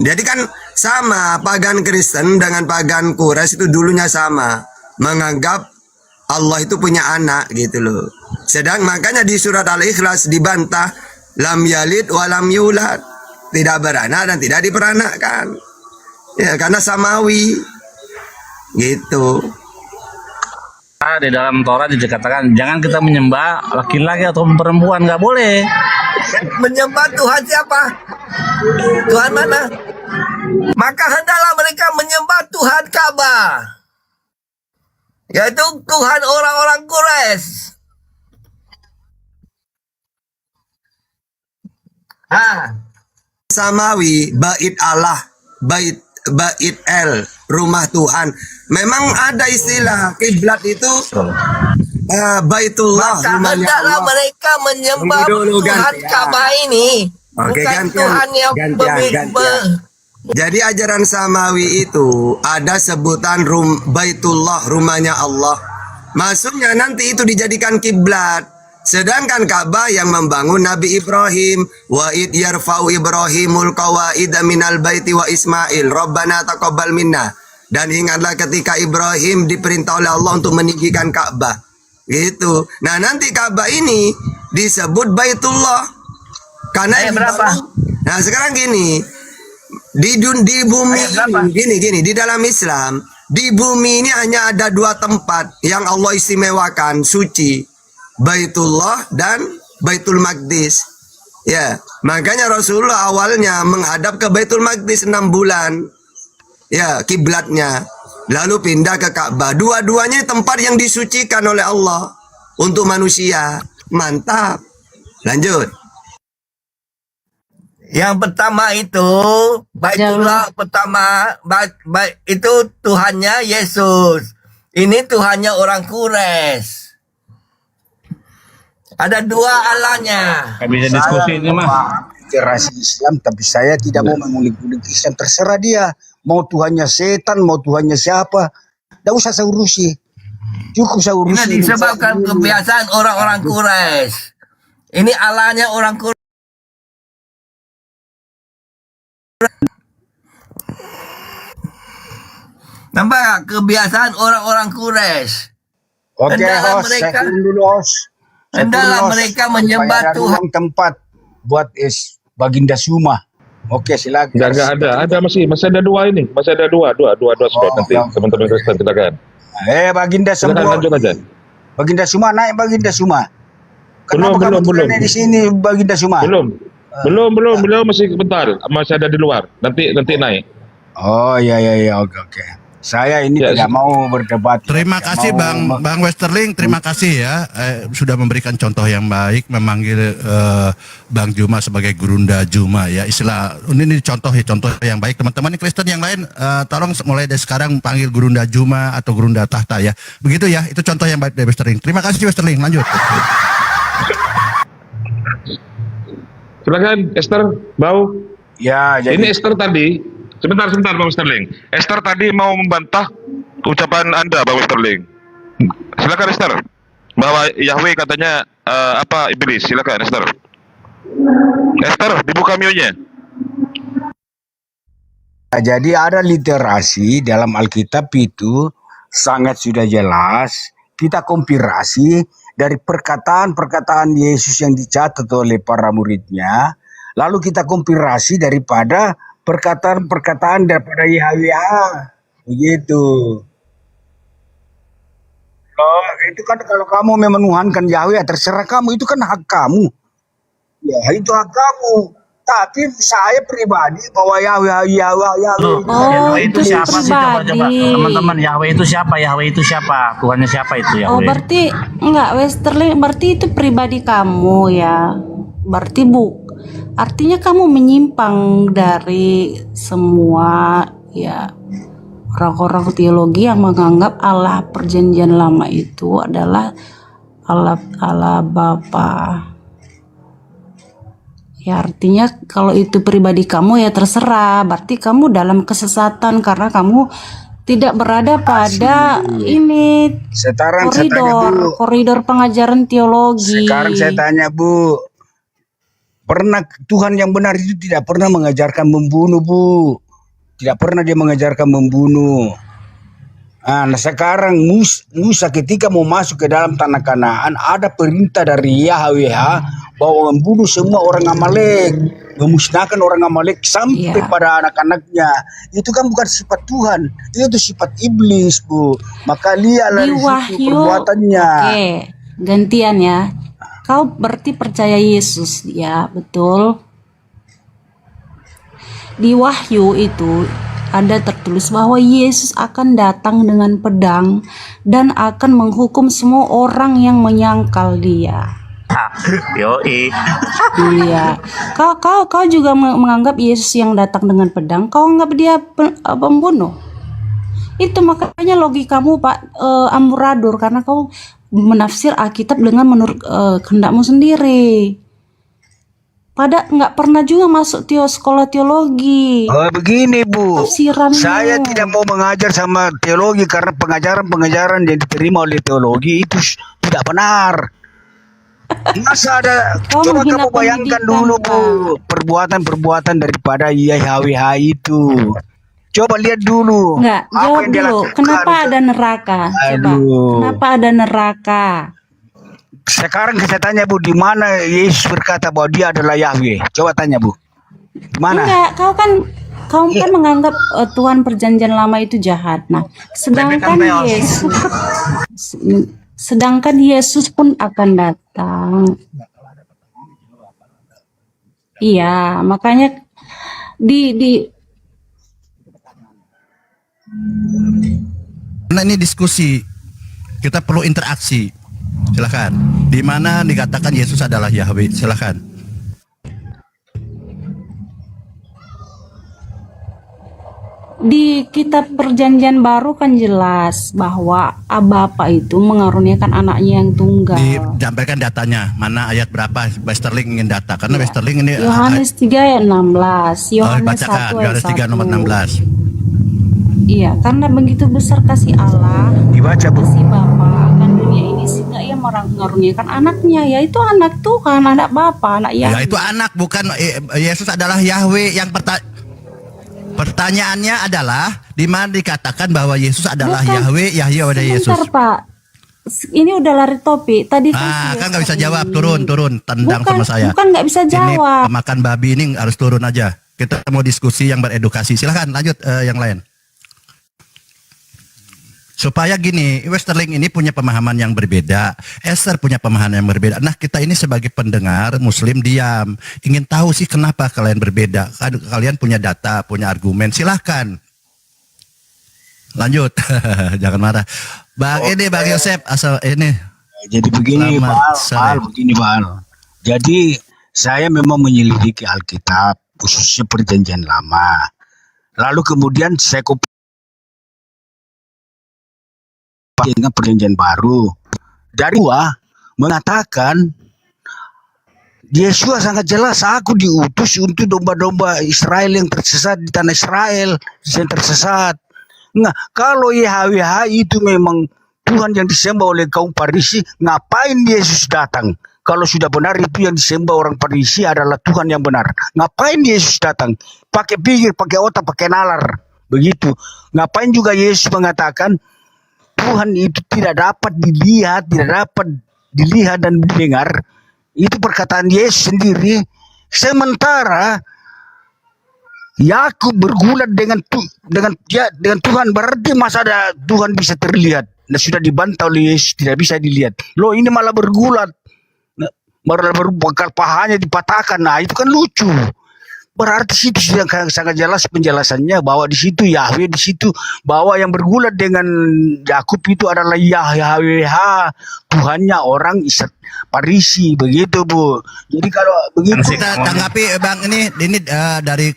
Jadi kan sama pagan Kristen dengan pagan Quraisy itu dulunya sama, menganggap Allah itu punya anak gitu loh. Sedang makanya di surat Al-Ikhlas dibantah lam yalid wa lam yulad, tidak beranak dan tidak diperanakkan. Ya karena samawi gitu. Di dalam Taurat dikatakan jangan kita menyembah laki-laki atau perempuan, nggak boleh. Menyembah Tuhan siapa? Tuhan mana? Maka hendaklah mereka menyembah Tuhan Ka'bah, yaitu Tuhan orang-orang Quraisy. Samawi, bait Allah, bait el, rumah Tuhan. Memang ada istilah kiblat itu Baitullah, Maka rumahnya hendaklah Allah. mereka menyembah Tunggu dulu, Tuhan gantian. Ka'bah ini, Oke, bukan gantian, Tuhan yang gantian. Jadi ajaran Samawi itu ada sebutan Baitullah, rumahnya Allah. Maksudnya nanti itu dijadikan kiblat. Sedangkan Ka'bah yang membangun Nabi Ibrahim, wa id yarfa'u Ibrahimul qawaida minal baiti wa Ismail, Rabbana taqabbal minna. Dan ingatlah ketika Ibrahim diperintah oleh Allah untuk meninggikan Ka'bah. Gitu. Nah, nanti Ka'bah ini disebut Baitullah. Karena berapa? Nah, sekarang gini, di bumi ini, gini, di dalam Islam, di bumi ini hanya ada dua tempat yang Allah istimewakan suci, Baitullah dan Baitul Maqdis. Ya, makanya Rasulullah awalnya menghadap ke Baitul Maqdis 6 bulan. Ya, kiblatnya. Lalu pindah ke Ka'bah. Dua-duanya tempat yang disucikan oleh Allah untuk manusia. Mantap. Lanjut. Yang pertama itu Baitullah pertama, itu Tuhannya Yesus. Ini Tuhannya orang Quraisy. Ada dua Allahnya. Nggak bisa diskusi ini mah. Literasi Islam, tapi saya tidak mau mengulik-ulik Islam. Terserah dia. Mau Tuhannya setan, mau Tuhannya siapa. Tidak usah saya urusi. Cukup saya Ini urusi. disebabkan kebiasaan orang-orang Quraisy. Ini Allahnya orang Quraisy. Nampak kebiasaan orang-orang Quraisy. Oke, Hendaklah host. Saya mereka- turun dulu, host. Saya Hendaklah turun, host. mereka menyembah Supaya ada Tuhan. ruang tempat buat Baginda Suma. Oke, silakan. Enggak ada masih ada dua ini, masih ada dua slot nanti oke. teman-teman Kristen silakan. Baginda Silakan Suma. lanjut aja. Baginda Suma naik, Baginda Suma. Belum, Kenapa kamu belum. tidak naik di sini, Baginda Suma? Belum, beliau masih bentar, masih ada di luar. Nanti naik. Oh iya, oke. Saya ini Ya, tidak mau berdebat. Terima Tidak kasih mau Bang Westerling, terima kasih ya sudah memberikan contoh yang baik, memanggil Bang Juma sebagai Gurunda Juma ya. Istilah ini contoh yang baik. Teman-teman Kristen yang lain tolong mulai dari sekarang panggil Gurunda Juma atau Gurunda Tahta ya. Begitu ya, itu contoh yang baik dari Westerling. Terima kasih Westerling, lanjut. Silakan Esther, Bau. Ya, jadi Ini Esther tadi, sebentar Bang Westerling. Esther tadi mau membantah ucapan Anda Bang Westerling. Silakan Esther. Bahwa Yahweh katanya iblis. Silakan Esther. Esther, dibuka mute-nya. Jadi ada literasi dalam Alkitab itu sangat sudah jelas. Kita kompilasi dari perkataan-perkataan Yesus yang dicatat oleh para muridnya. Lalu kita kompilasi daripada perkataan-perkataan daripada Yahweh. Begitu. Oh, itu kan kalau kamu memenuhankan Yahweh, terserah kamu. Itu kan hak kamu. Ya, itu hak kamu. Tapi saya pribadi bahwa Yahweh. Loh, Yahweh itu itu siapa sih? Coba pribadi. teman-teman, Yahweh itu siapa? Yahweh itu siapa? Tuhannya siapa itu Oh, Yahweh? berarti enggak Westerling, berarti itu pribadi kamu ya. Berarti artinya kamu menyimpang dari semua ya orang-orang teologi yang menganggap Allah Perjanjian Lama itu adalah Allah Bapa. Ya artinya kalau itu pribadi kamu ya terserah. Berarti kamu dalam kesesatan karena kamu tidak berada pada ini Sekarang saya tanya, Bu. koridor pengajaran teologi. Sekarang saya tanya, Bu. Pernah Tuhan yang benar itu tidak pernah mengajarkan membunuh, Bu. Tidak pernah dia mengajarkan membunuh. Nah sekarang Musa ketika mau masuk ke dalam tanah Kanaan, ada perintah dari Yahweh bahwa membunuh semua orang Amalek, memusnahkan orang Amalek sampai Iya. pada anak-anaknya. Itu kan bukan sifat Tuhan, itu sifat iblis, Bu. Maka lihatlah Di di situ Wahyu, perbuatannya. oke, gantian ya. Kau berarti percaya Yesus ya, betul? Di Wahyu itu ada tertulis bahwa Yesus akan datang dengan pedang dan akan menghukum semua orang yang menyangkal dia. Yoi. Iya. Kau juga menganggap Yesus yang datang dengan pedang, kau anggap dia pembunuh. Itu makanya logikamu Pak amburadul karena kau menafsir Alkitab dengan menurut kehendakmu sendiri. Pada nggak pernah juga masuk sekolah teologi. Oh begini, Bu. Tafsiranmu. Saya tidak mau mengajar sama teologi karena pengajaran-pengajaran yang diterima oleh teologi itu tidak benar. Masa ada, Kau coba menghina kamu bayangkan pendidikan, dulu, Bu, perbuatan-perbuatan daripada YHWH itu. Coba lihat dulu. Nggak, apa jawab yang dia dulu. lakukan. Kenapa ada neraka? Coba. Aduh. Kenapa ada neraka? Sekarang saya tanya, Bu, di mana Yesus berkata bahwa dia adalah Yahweh? Coba tanya, Bu. Di mana? Enggak, kau kan menganggap Tuhan Perjanjian Lama itu jahat. Nah, sedangkan Yesus pun akan datang. Iya, makanya Karena ini diskusi, kita perlu interaksi. Silakan. Di mana dikatakan Yesus adalah Yahweh? Silakan. di kitab Perjanjian Baru kan jelas bahwa Bapa itu mengaruniakan anaknya yang tunggal. Disampaikan datanya, mana ayat berapa Westerling ingin data, karena Westerling ini Yohanes 3 ayat 16, Yohanes bacakan 1 ayat Yohanes 3 nomor 1. Iya, karena begitu besar kasih Allah, Dibaca Bu. kasih Bapa akan dunia ini sehingga ia mengaruniakan anaknya, yaitu anak Tuhan, anak Bapa, anak Ya Yahweh. itu anak, bukan Yesus adalah Yahweh. Yang pertanyaannya adalah di mana dikatakan bahwa Yesus adalah Bukan. Yahweh, Yahya ada Yesus. Sebentar Pak, ini udah lari topik. Tadi kan Kan si nggak bisa Yester jawab, ini. turun, tendang Bukan, sama saya. bukan nggak bisa Ini jawab. pemakan babi ini harus turun aja. Kita mau diskusi yang beredukasi. Silahkan lanjut yang lain. Supaya gini, Westerling ini punya pemahaman yang berbeda, Esther punya pemahaman yang berbeda. Nah, kita ini sebagai pendengar Muslim diam, ingin tahu sih kenapa kalian berbeda. Kalian punya data, punya argumen, silahkan. Lanjut, jangan marah. Bang Yosep, asal ini. Jadi begini Selamat Pak sore. Al, begini Pak Al. Jadi saya memang menyelidiki Alkitab, khususnya Perjanjian Lama. Lalu kemudian saya dengan Perjanjian Baru. Dari gua mengatakan Yesua sangat jelas, aku diutus untuk domba-domba Israel yang tersesat di tanah Israel, yang tersesat. Nah, kalau YHWH itu memang Tuhan yang disembah oleh kaum Farisi, ngapain Yesus datang? Kalau sudah benar itu yang disembah orang Farisi adalah Tuhan yang benar, ngapain Yesus datang? Pakai pikir, pakai otak, pakai nalar, begitu. Ngapain juga Yesus mengatakan Tuhan itu tidak dapat dilihat, dan didengar. Itu perkataan Yesus sendiri. Sementara Yakub bergulat dengan Tuhan, berarti masa ada Tuhan bisa terlihat? Nah, sudah dibantah oleh Yesus, tidak bisa dilihat. Loh, ini malah bergulat. Nah, malah bakal pahanya dipatahkan. Nah, itu kan lucu. Berarti situ sudah sangat jelas penjelasannya bahwa di situ Yahweh, di situ bahwa yang bergulat dengan Yakub itu adalah Yahweh, Tuhannya orang Farisi, begitu Bu. Jadi kalau begitu Kita tanggapi Bang ini dari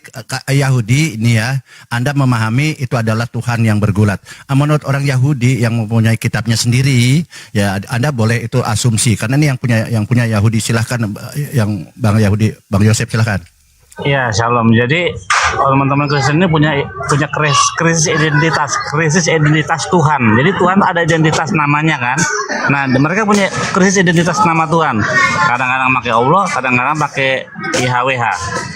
Yahudi ini ya, Anda memahami itu adalah Tuhan yang bergulat. Menurut orang Yahudi yang mempunyai kitabnya sendiri, ya Anda boleh itu asumsi karena ini yang punya Yahudi. Silahkan yang Bang Yahudi, Bang Yosep silahkan. Ya, shalom. Jadi teman-teman Kristen ini punya krisis identitas Tuhan. Jadi Tuhan ada identitas namanya kan. Nah, mereka punya krisis identitas nama Tuhan. Kadang-kadang pakai Allah, kadang-kadang pakai YHWH.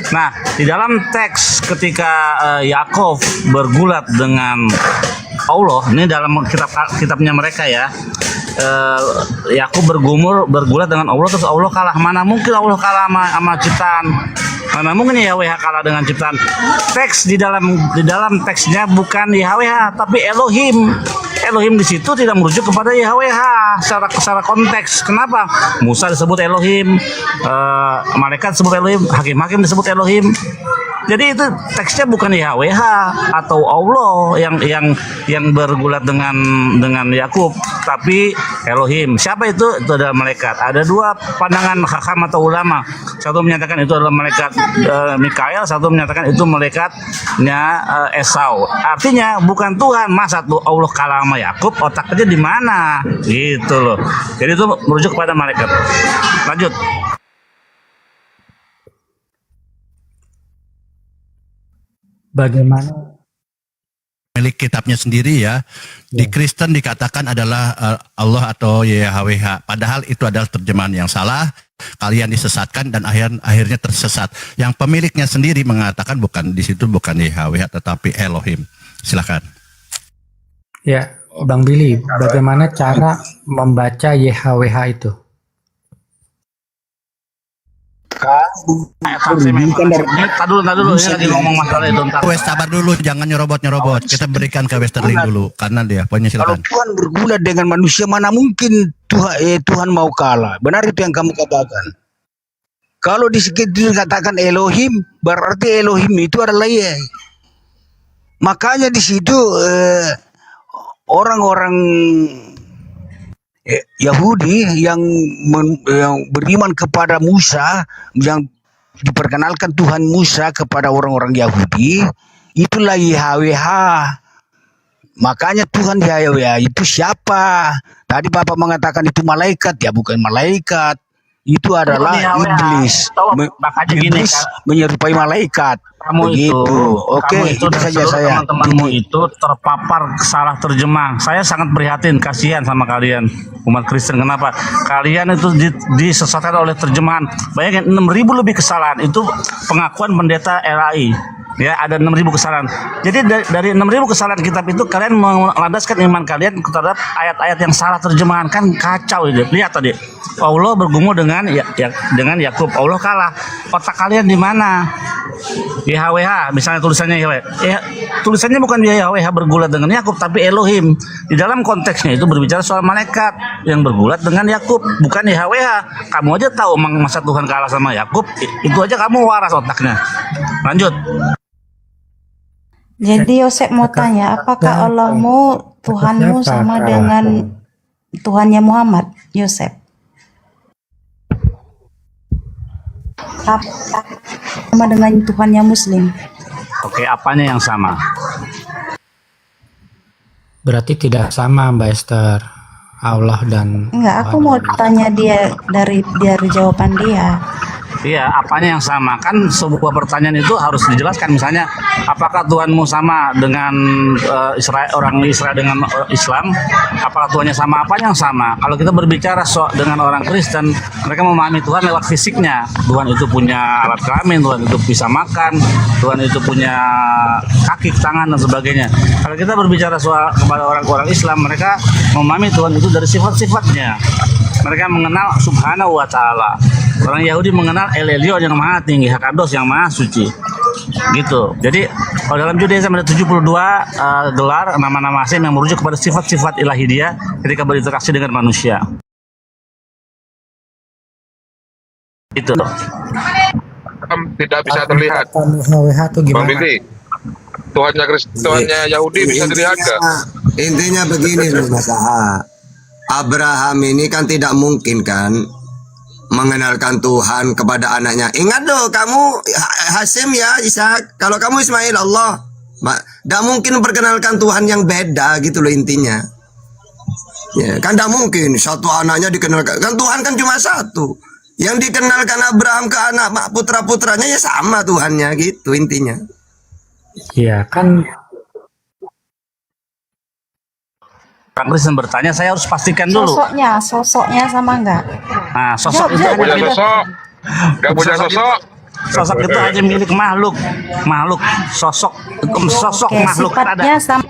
Nah, di dalam teks ketika Yakov bergulat dengan Allah, ini dalam kitabnya mereka ya. Yakub bergulat dengan Allah, terus Allah kalah. Mana mungkin Allah kalah sama ciptaan? Mana mungkin YHWH kalah dengan ciptaan? Teks di dalam teksnya bukan YHWH tapi Elohim. Elohim di situ tidak merujuk kepada YHWH secara konteks. Kenapa? Musa disebut Elohim, malaikat disebut Elohim, hakim-hakim disebut Elohim. Jadi itu teksnya bukan YHWH atau Allah yang bergulat dengan Yakub, tapi Elohim. Siapa itu? Itu adalah malaikat. Ada dua pandangan hakam atau ulama. Satu menyatakan itu adalah malaikat Mikael, satu menyatakan itu malaikatnya Esau. Artinya bukan Tuhan. Masa tuh Allah kalah sama Yakub, otaknya di mana? Gitu loh. Jadi itu merujuk kepada malaikat. Lanjut. Bagaimana Milik kitabnya sendiri ya. Di Kristen dikatakan adalah Allah atau YHWH. Padahal itu adalah terjemahan yang salah. Kalian disesatkan dan akhirnya tersesat. Yang pemiliknya sendiri mengatakan bukan di situ bukan YHWH tetapi Elohim. Silakan. ya Bang Billy, bagaimana cara membaca YHWH itu? Tadul, ini lagi ngomong masalah itu. Wes sabar dulu, jangan nyerobot. Kita berikan ke Westerling dulu karena dia poinnya kalau silakan. Tuhan bergulat dengan manusia, mana mungkin Tuhan mau kalah? Benar itu yang kamu katakan. Kalau di situ dikatakan Elohim, berarti Elohim itu adalah ya. Makanya di situ orang-orang Yahudi yang beriman kepada Musa, yang diperkenalkan Tuhan Musa kepada orang-orang Yahudi, itulah YHWH. Makanya Tuhan YHWH itu siapa? Tadi Bapak mengatakan itu malaikat, ya bukan malaikat. itu adalah Yahweh. iblis. Tahu, makanya gini, Iblis menyerupai malaikat. kamu Begitu. Oke, kamu itu itu dan saja seluruh saya. teman-temanmu itu terpapar salah terjemah. Saya sangat prihatin, kasihan sama kalian umat Kristen. Kenapa? Kalian itu disesatkan oleh terjemahan. Bayangin 6.000 lebih kesalahan. Itu pengakuan pendeta RAI. Ya, ada 6.000 kesalahan. Jadi dari 6.000 kesalahan kitab itu kalian melandaskan iman kalian terhadap ayat-ayat yang salah terjemahan, kan kacau itu. Lihat tadi, Allah bergumul dengan dengan Yakub. Allah kalah. Otak kalian di mana? YHWH, misalnya tulisannya YHWH. Tulisannya bukan YHWH bergulat dengan Yakub, tapi Elohim. Di dalam konteksnya itu berbicara soal malaikat yang bergulat dengan Yakub, bukan YHWH. Kamu aja tahu masa Tuhan kalah sama Yakub, itu aja kamu waras otaknya. Lanjut. Jadi Yosef mau tanya, apakah Allahmu, Tuhanmu sama dengan Tuhannya Muhammad, Yosef? Sama dengan Tuhannya Muslim? Oke, apanya yang sama? Berarti tidak sama Mbak Esther, Allah dan Enggak, aku mau tanya dia dari jawaban dia. Iya, apanya yang sama? Kan sebuah pertanyaan itu harus dijelaskan. Misalnya, apakah Tuhanmu sama dengan orang Israel dengan Islam? Apakah Tuhannya sama? Apanya yang sama? Kalau kita berbicara dengan orang Kristen, mereka memahami Tuhan lewat fisiknya. Tuhan itu punya alat kelamin, Tuhan itu bisa makan, Tuhan itu punya kaki, tangan, dan sebagainya. Kalau kita berbicara kepada orang-orang Islam, mereka memahami Tuhan itu dari sifat-sifatnya. Mereka mengenal Subhanahu wa Ta'ala. Orang Yahudi mengenal El Elyon yang maha tinggi, Hakados yang maha suci. Gitu. Jadi kalau dalam Judaism ada 72 gelar nama-nama asing yang merujuk kepada sifat-sifat ilahi dia ketika berinteraksi dengan manusia. Itu. Tidak bisa terlihat. YHWH itu Bang gimana? Billy, Tuhannya Yahudi bisa dilihat nggak? Intinya begini loh Mas Aha. Abraham ini kan tidak mungkin kan mengenalkan Tuhan kepada anaknya. Ingat loh, kamu Hasim ya Ishak, kalau kamu Ismail Allah, tidak mungkin perkenalkan Tuhan yang beda gitu loh intinya. Ya, kan tidak mungkin satu anaknya dikenalkan. Kan Tuhan kan cuma satu. Yang dikenalkan Abraham ke anak putra-putranya ya sama Tuhannya gitu intinya. Iya kan, Kang Kristen bertanya, saya harus pastikan dulu. Sosoknya sama enggak? Nah, sosok itu Nggak punya sosok. Nggak punya sosok. Sosok itu hanya milik makhluk. Sosok makhluk. Sifatnya sama.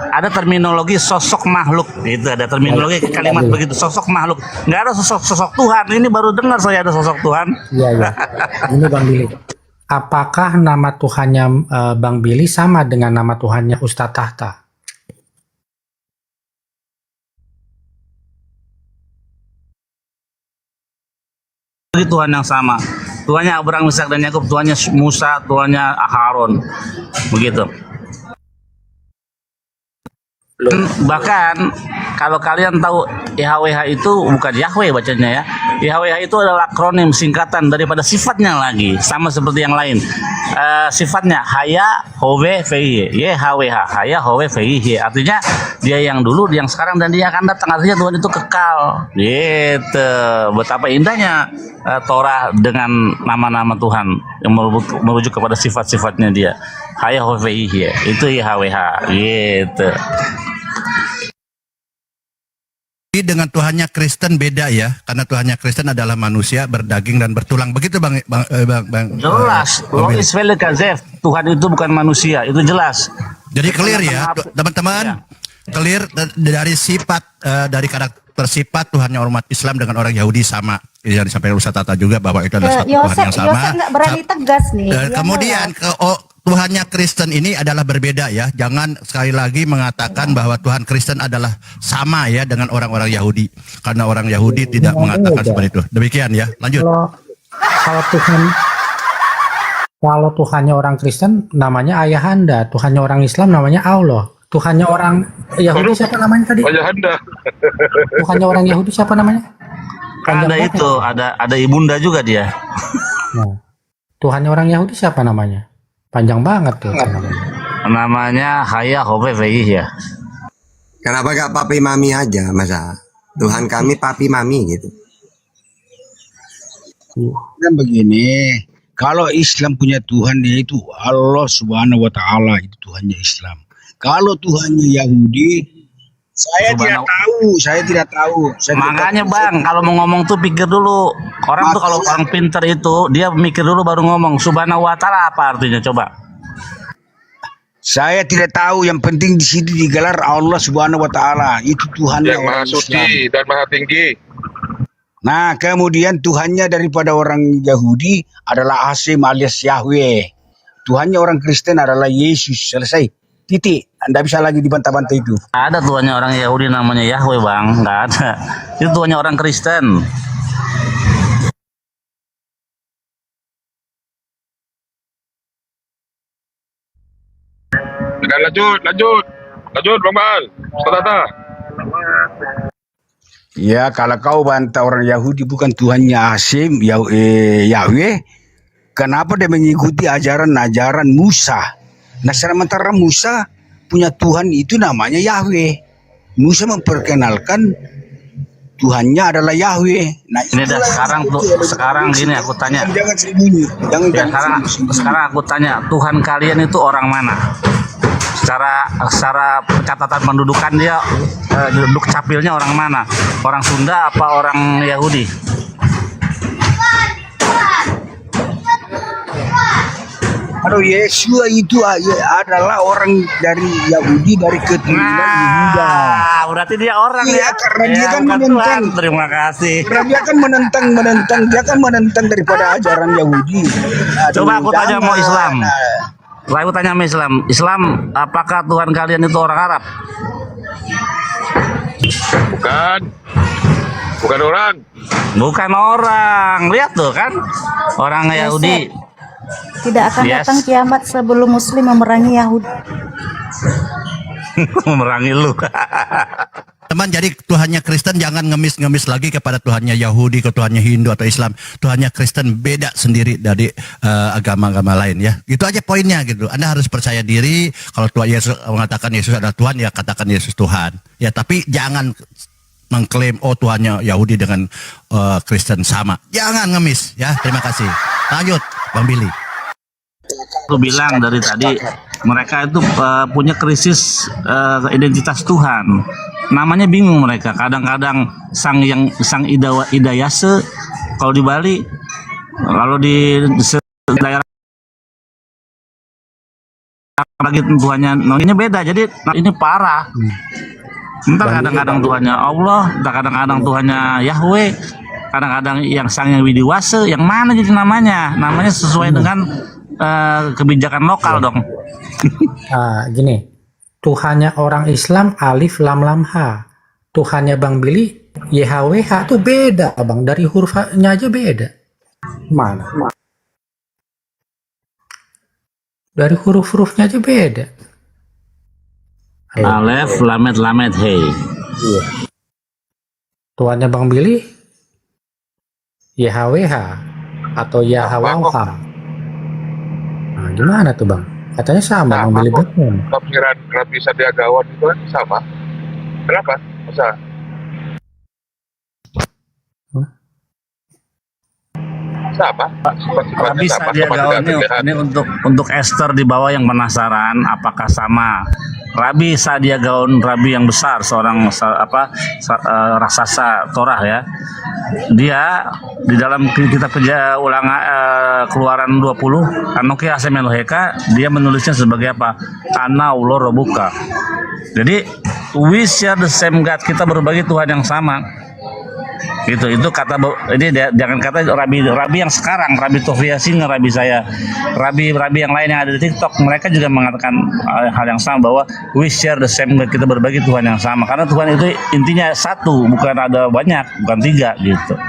Ada terminologi sosok makhluk. Itu ada terminologi kalimat begitu, sosok makhluk. Nggak ada sosok Tuhan. Ini baru dengar saya ada sosok Tuhan. iya. Ini Bang Billy. Apakah nama Tuhannya Bang Billy sama dengan nama Tuhannya Ustadz Tahta? Tuhan yang sama. Tuhannya Abraham, Ishak dan Yakub, Tuhannya Musa, Tuhannya Harun. Begitu. Dan bahkan kalau kalian tahu YHWH itu bukan Yahweh bacanya ya. YHWH itu adalah akronim singkatan daripada sifatnya lagi, sama seperti yang lain. Sifatnya Haya Hove Veiye, YHWH, Haya Hove Veiye. Artinya dia yang dulu, dia yang sekarang, dan dia akan datang. Artinya Tuhan itu kekal. Gitu. Betapa indahnya Torah dengan nama-nama Tuhan yang merujuk kepada sifat-sifatnya dia. Haya Hove Veiye, itu YHWH. Gitu. Dengan Tuhannya Kristen beda ya, karena Tuhannya Kristen adalah manusia berdaging dan bertulang. Begitu Bang Jelas, Bang Billy. Tuhan itu bukan manusia, itu jelas. Jadi clear ya, teman-teman. Clear dari sifat, dari karakter sifat Tuhannya umat Islam dengan orang Yahudi sama. Yang disampaikan Ustaz Tata juga bahwa itu adalah satu Tuhan yang sama. Yosef nggak berani tegas nih. Kemudian Tuhannya Kristen ini adalah berbeda ya. Jangan sekali lagi mengatakan bahwa Tuhan Kristen adalah sama ya dengan orang-orang Yahudi. Karena orang Yahudi tidak mengatakan seperti itu. Demikian ya. Lanjut. Kalau Tuhannya orang Kristen namanya Ayahanda, Tuhannya orang Islam namanya Allah. Tuhannya orang Yahudi siapa namanya tadi? Ayahanda. Tuhannya orang Yahudi siapa namanya? Ada itu, ada ibunda juga dia. Nah, Tuhannya orang Yahudi siapa namanya? Panjang banget tuh namanya. Namanya Haya Hove Veiye ya. Kenapa gak papi mami aja masa? Tuhan kami papi mami gitu. Kan begini, kalau Islam punya Tuhan yaitu Allah Subhanahu wa taala, itu Tuhannya Islam. Kalau Tuhannya Yahudi, saya tidak Subhanahu- tahu, saya tidak tahu. Makanya Bang, kalau mau ngomong tuh pikir dulu. Orang tuh kalau orang pinter itu dia mikir dulu baru ngomong. Subhanahu wa ta'ala apa artinya coba? Saya tidak tahu, yang penting di sini digelar Allah Subhanahu wa taala, itu Tuhannya Yang maha orang Islam. suci dan maha tinggi. Nah, kemudian Tuhannya daripada orang Yahudi adalah Hashem alias Yahweh. Tuhannya orang Kristen adalah Yesus. Selesai. Titik. Anda bisa lagi dibantah-bantah itu. Ada tuannya orang Yahudi namanya Yahweh Bang, nggak ada. Itu tuannya orang Kristen. Dan lanjut Bang Bal. Ustaz. Ya, kalau kau bantah orang Yahudi bukan Tuhannya Hashem, Yahweh, kenapa dia mengikuti ajaran-ajaran Musa? Nah, sementara Musa punya Tuhan itu namanya Yahweh. Musa memperkenalkan Tuhannya adalah Yahweh. Nah, Ini dah itulah sekarang gini aku tanya. Jangan sembunyi. Jangan Ya, sekarang aku tanya, Tuhan kalian itu orang mana? Secara catatan pendudukan dia duduk capilnya orang mana? Orang Sunda apa orang Yahudi? Aduh, Yesua itu adalah orang dari Yahudi, dari keturunan Yehuda. Nah, berarti dia orang Iya, ya. karena dia Ya, kan bukan menentang. Tuhan. Terima kasih. Karena dia kan menentang daripada ajaran Yahudi. Aduh, Coba aku tanya mau jangan. Islam. Coba aku tanya sama Islam. Islam, apakah Tuhan kalian itu orang Arab? Bukan orang. Bukan orang. Lihat tuh kan, orang Yahudi. Tidak akan Yes. datang kiamat sebelum Muslim memerangi Yahudi. Memerangi lu. Teman, jadi Tuhannya Kristen jangan ngemis-ngemis lagi kepada Tuhannya Yahudi, ke Tuhannya Hindu atau Islam. Tuhannya Kristen beda sendiri dari agama-agama lain ya. Gitu aja poinnya gitu. Anda harus percaya diri. Kalau Tuhan Yesus mengatakan Yesus adalah Tuhan, ya katakan Yesus Tuhan. Ya, tapi jangan mengklaim Tuhannya Yahudi dengan Kristen sama. Jangan ngemis ya. Terima kasih. Lanjut, Bang Billy. Aku bilang dari tadi mereka itu punya krisis identitas Tuhan. Namanya bingung mereka. Kadang-kadang sang idayase kalau di Bali, lalu di daerah lagi Tuhannya namanya beda. Jadi ini parah. Entar kadang-kadang Tuhannya Allah, entar kadang-kadang Tuhannya Yahweh, kadang-kadang yang sang yang widiwase, yang mana jadi namanya? Namanya sesuai dengan kebijakan lokal dong. Gini, Tuhannya orang Islam alif lam lam ha. Tuhannya Bang Billy YHWH tuh beda Bang, dari hurufnya aja beda. Mana? Dari huruf-hurufnya aja beda. Alef, lamet, hei. Iya. Tuhannya Bang Billy YHWH atau YHWH. Nah, gimana tuh Bang? Katanya sama Bang Billy Batman. Tafsiran Rabi Sandiagawan itu kan sama. Kenapa? Masa? Sama. Rabi Sandiagawan ini untuk Esther di bawah yang penasaran apakah sama. Rabi Sandiagawan, Rabi yang besar, seorang raksasa Torah ya. Dia di dalam kitab Keluaran 20 Anoki Hashem Eloheka, dia menulisnya sebagai apa? Ana Allah Rabbuka. Jadi we share the same God, kita berbagi Tuhan yang sama. Itu kata ini jangan kata rabi yang sekarang, Rabi Tofiasin, rabi saya, rabi yang lain yang ada di TikTok, mereka juga mengatakan hal yang sama, bahwa we share the same God, kita berbagi Tuhan yang sama, karena Tuhan itu intinya satu, bukan ada banyak, bukan tiga gitu.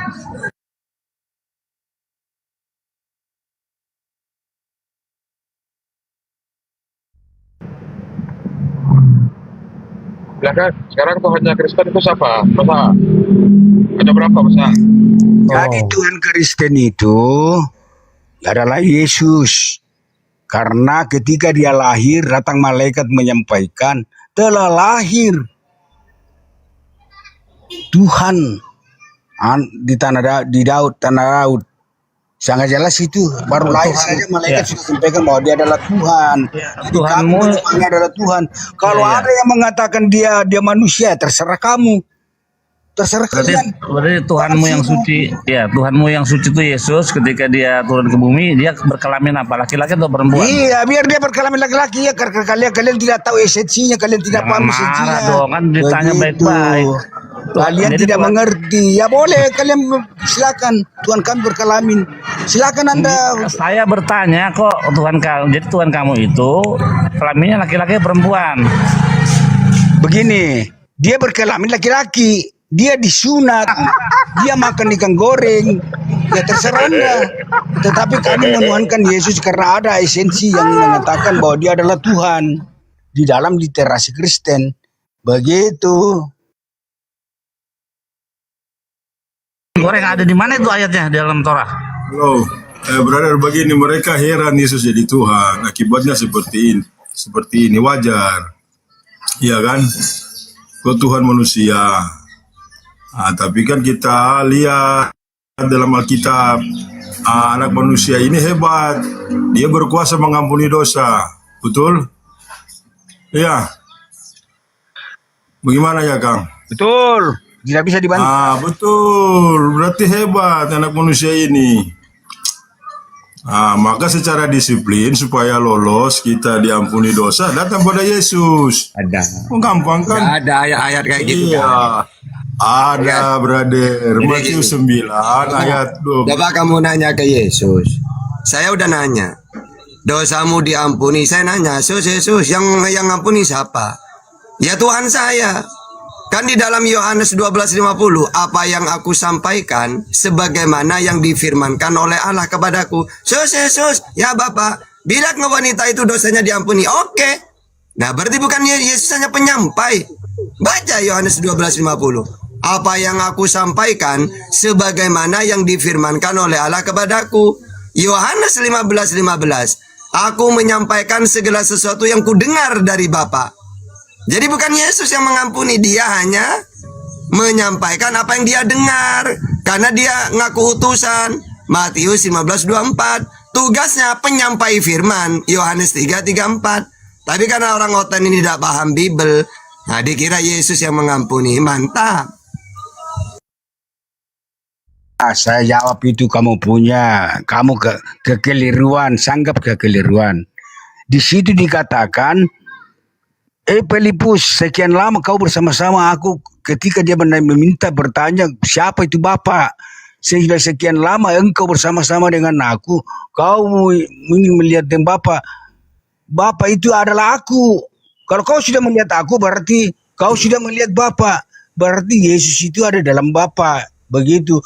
Ya kan, sekarang Tuhannya Kristen itu siapa? Masa? Ada berapa masa? Jadi Tuhan Kristen itu adalah Yesus. Karena ketika dia lahir, datang malaikat menyampaikan, telah lahir Tuhan di tanah Daud. Sangat jelas itu. Baru lahir saja malaikat ya, sudah sampaikan bahwa dia adalah Tuhan. Jadi Tuhanmu, kamu menyembahnya adalah Tuhan. Kalau ya, ya. ada yang mengatakan dia manusia, terserah kamu. Terserah Berarti, kalian. berarti Tuhanmu yang suci, ya Tuhanmu yang suci itu Yesus. Ketika dia turun ke bumi, dia berkelamin apa? Laki-laki atau perempuan? Iya, biar dia berkelamin laki-laki ya, karena kalian tidak tahu esensinya, kalian tidak Jangan paham marah esensinya. dong, kan ditanya Begitu. baik-baik. Kalian Jadi tidak Tuhan, mengerti. Ya boleh, kalian silakan. Tuhan kami berkelamin. Silakan Anda. saya bertanya kok Tuhan kamu, jadi Tuhan kamu itu kelaminnya laki-laki perempuan. Begini, dia berkelamin laki-laki. Dia disunat. Dia makan ikan goreng. Ya terserah Anda. Tetapi kami menuhankan Yesus karena ada esensi yang mengatakan bahwa dia adalah Tuhan di dalam literasi Kristen. Begitu. Goreng ada di mana itu ayatnya di dalam Torah? Halo, brother, begini, mereka heran Yesus jadi Tuhan. Akibatnya seperti ini wajar, iya kan? Kok Tuhan manusia? Tapi kan kita lihat dalam Alkitab, anak manusia ini hebat. Dia berkuasa mengampuni dosa. Betul? Iya. Bagaimana ya, Kang? Betul. Tidak bisa dibantu. Betul. Berarti hebat anak manusia ini. Maka secara disiplin supaya lolos kita diampuni dosa, datang pada Yesus. Ada. Gampang kan? Nggak ada ayat-ayat kayak gitu. Iya. Ada, brother. Matius 9 ayat 2. Coba kamu nanya ke Yesus. Saya udah nanya. Dosamu diampuni. Saya nanya, Yesus, yang ngampuni siapa? Ya Tuhan saya. Kan di dalam Yohanes 12:50, apa yang aku sampaikan sebagaimana yang difirmankan oleh Allah kepadaku. Yesus, ya Bapak, bilang wanita itu dosanya diampuni. Oke. Nah, berarti bukan Yesus hanya penyampai. Baca Yohanes 12:50. Apa yang aku sampaikan sebagaimana yang difirmankan oleh Allah kepadaku. Yohanes 15:15. Aku menyampaikan segala sesuatu yang kudengar dari Bapa. Jadi bukan Yesus yang mengampuni, dia hanya menyampaikan apa yang dia dengar karena dia ngaku utusan. Matius 15:24. Tugasnya penyampai firman. Yohanes 3:34. Tapi karena orang oten ini tidak paham Bible, nah dikira Yesus yang mengampuni. Mantap. Saya jawab itu kamu punya. Kamu kekeliruan, sanggap kekeliruan. Di situ dikatakan, Filipus, sekian lama kau bersama-sama aku. Ketika dia meminta bertanya, siapa itu Bapak? Sudah sekian lama engkau bersama-sama dengan aku. Kau ingin melihat Bapak. Bapak itu adalah aku. Kalau kau sudah melihat aku, berarti kau sudah melihat Bapak. Berarti Yesus itu ada dalam Bapak. Begitu.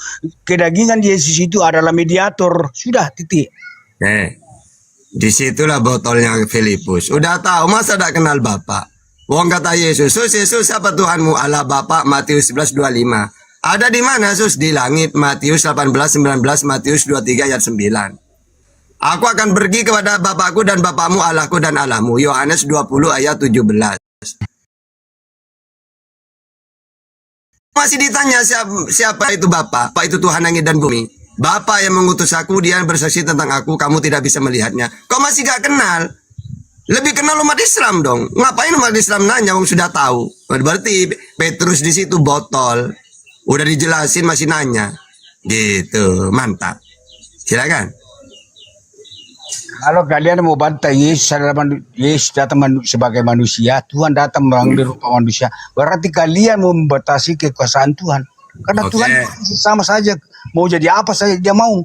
Kedagingan Yesus itu adalah mediator. Sudah, titik. Disitulah botolnya Filipus. Udah tahu, masa tidak kenal Bapak? Wong kata Yesus, Yesus siapa Tuhanmu? Allah Bapak. Matius 11:25. Ada di mana Sus? Di langit. Matius 18:19, Matius 23 ayat 9. Aku akan pergi kepada Bapakku dan Bapakmu, Allahku dan Allahmu. Yohanes 20 ayat 17. Masih ditanya siapa itu Bapak? Bapak itu Tuhan langit dan bumi. Bapak yang mengutus aku, dia bersaksi tentang aku, kamu tidak bisa melihatnya. Kau masih gak kenal? Lebih kenal umat Islam dong. Ngapain umat Islam nanya, wong sudah tahu. Berarti Petrus di situ botol. Udah dijelasin masih nanya. Gitu, mantap. Silakan. Kalau kalian mau bantah Yesus datang sebagai manusia, Tuhan datang mengambil rupa manusia. Berarti kalian mau membatasi kekuasaan Tuhan. Karena Tuhan sama saja. Mau jadi apa saja dia mau.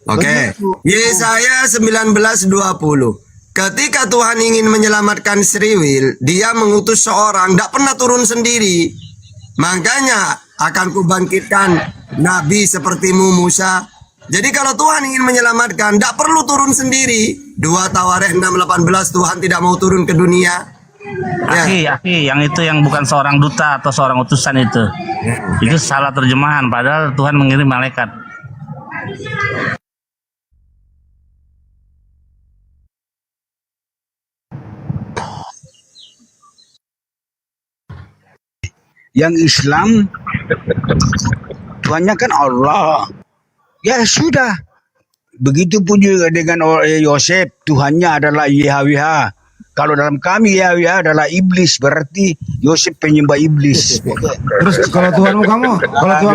Oke. Yesaya 19:20. Ketika Tuhan ingin menyelamatkan Sriwil, dia mengutus seorang, tidak pernah turun sendiri. Makanya akan kubangkitkan nabi sepertimu Musa. Jadi kalau Tuhan ingin menyelamatkan, tidak perlu turun sendiri. 2 Tawarikh 6:18, Tuhan tidak mau turun ke dunia. Aki, yang itu yang bukan seorang duta atau seorang utusan itu. Itu salah terjemahan, padahal Tuhan mengirim malaikat. Yang Islam, Tuhannya kan Allah. Ya sudah. Begitupun juga dengan Yosef, Tuhannya adalah YHWH. Kalau dalam kami YHWH adalah iblis, berarti Yosef penyembah iblis. Terus kalau Tuhan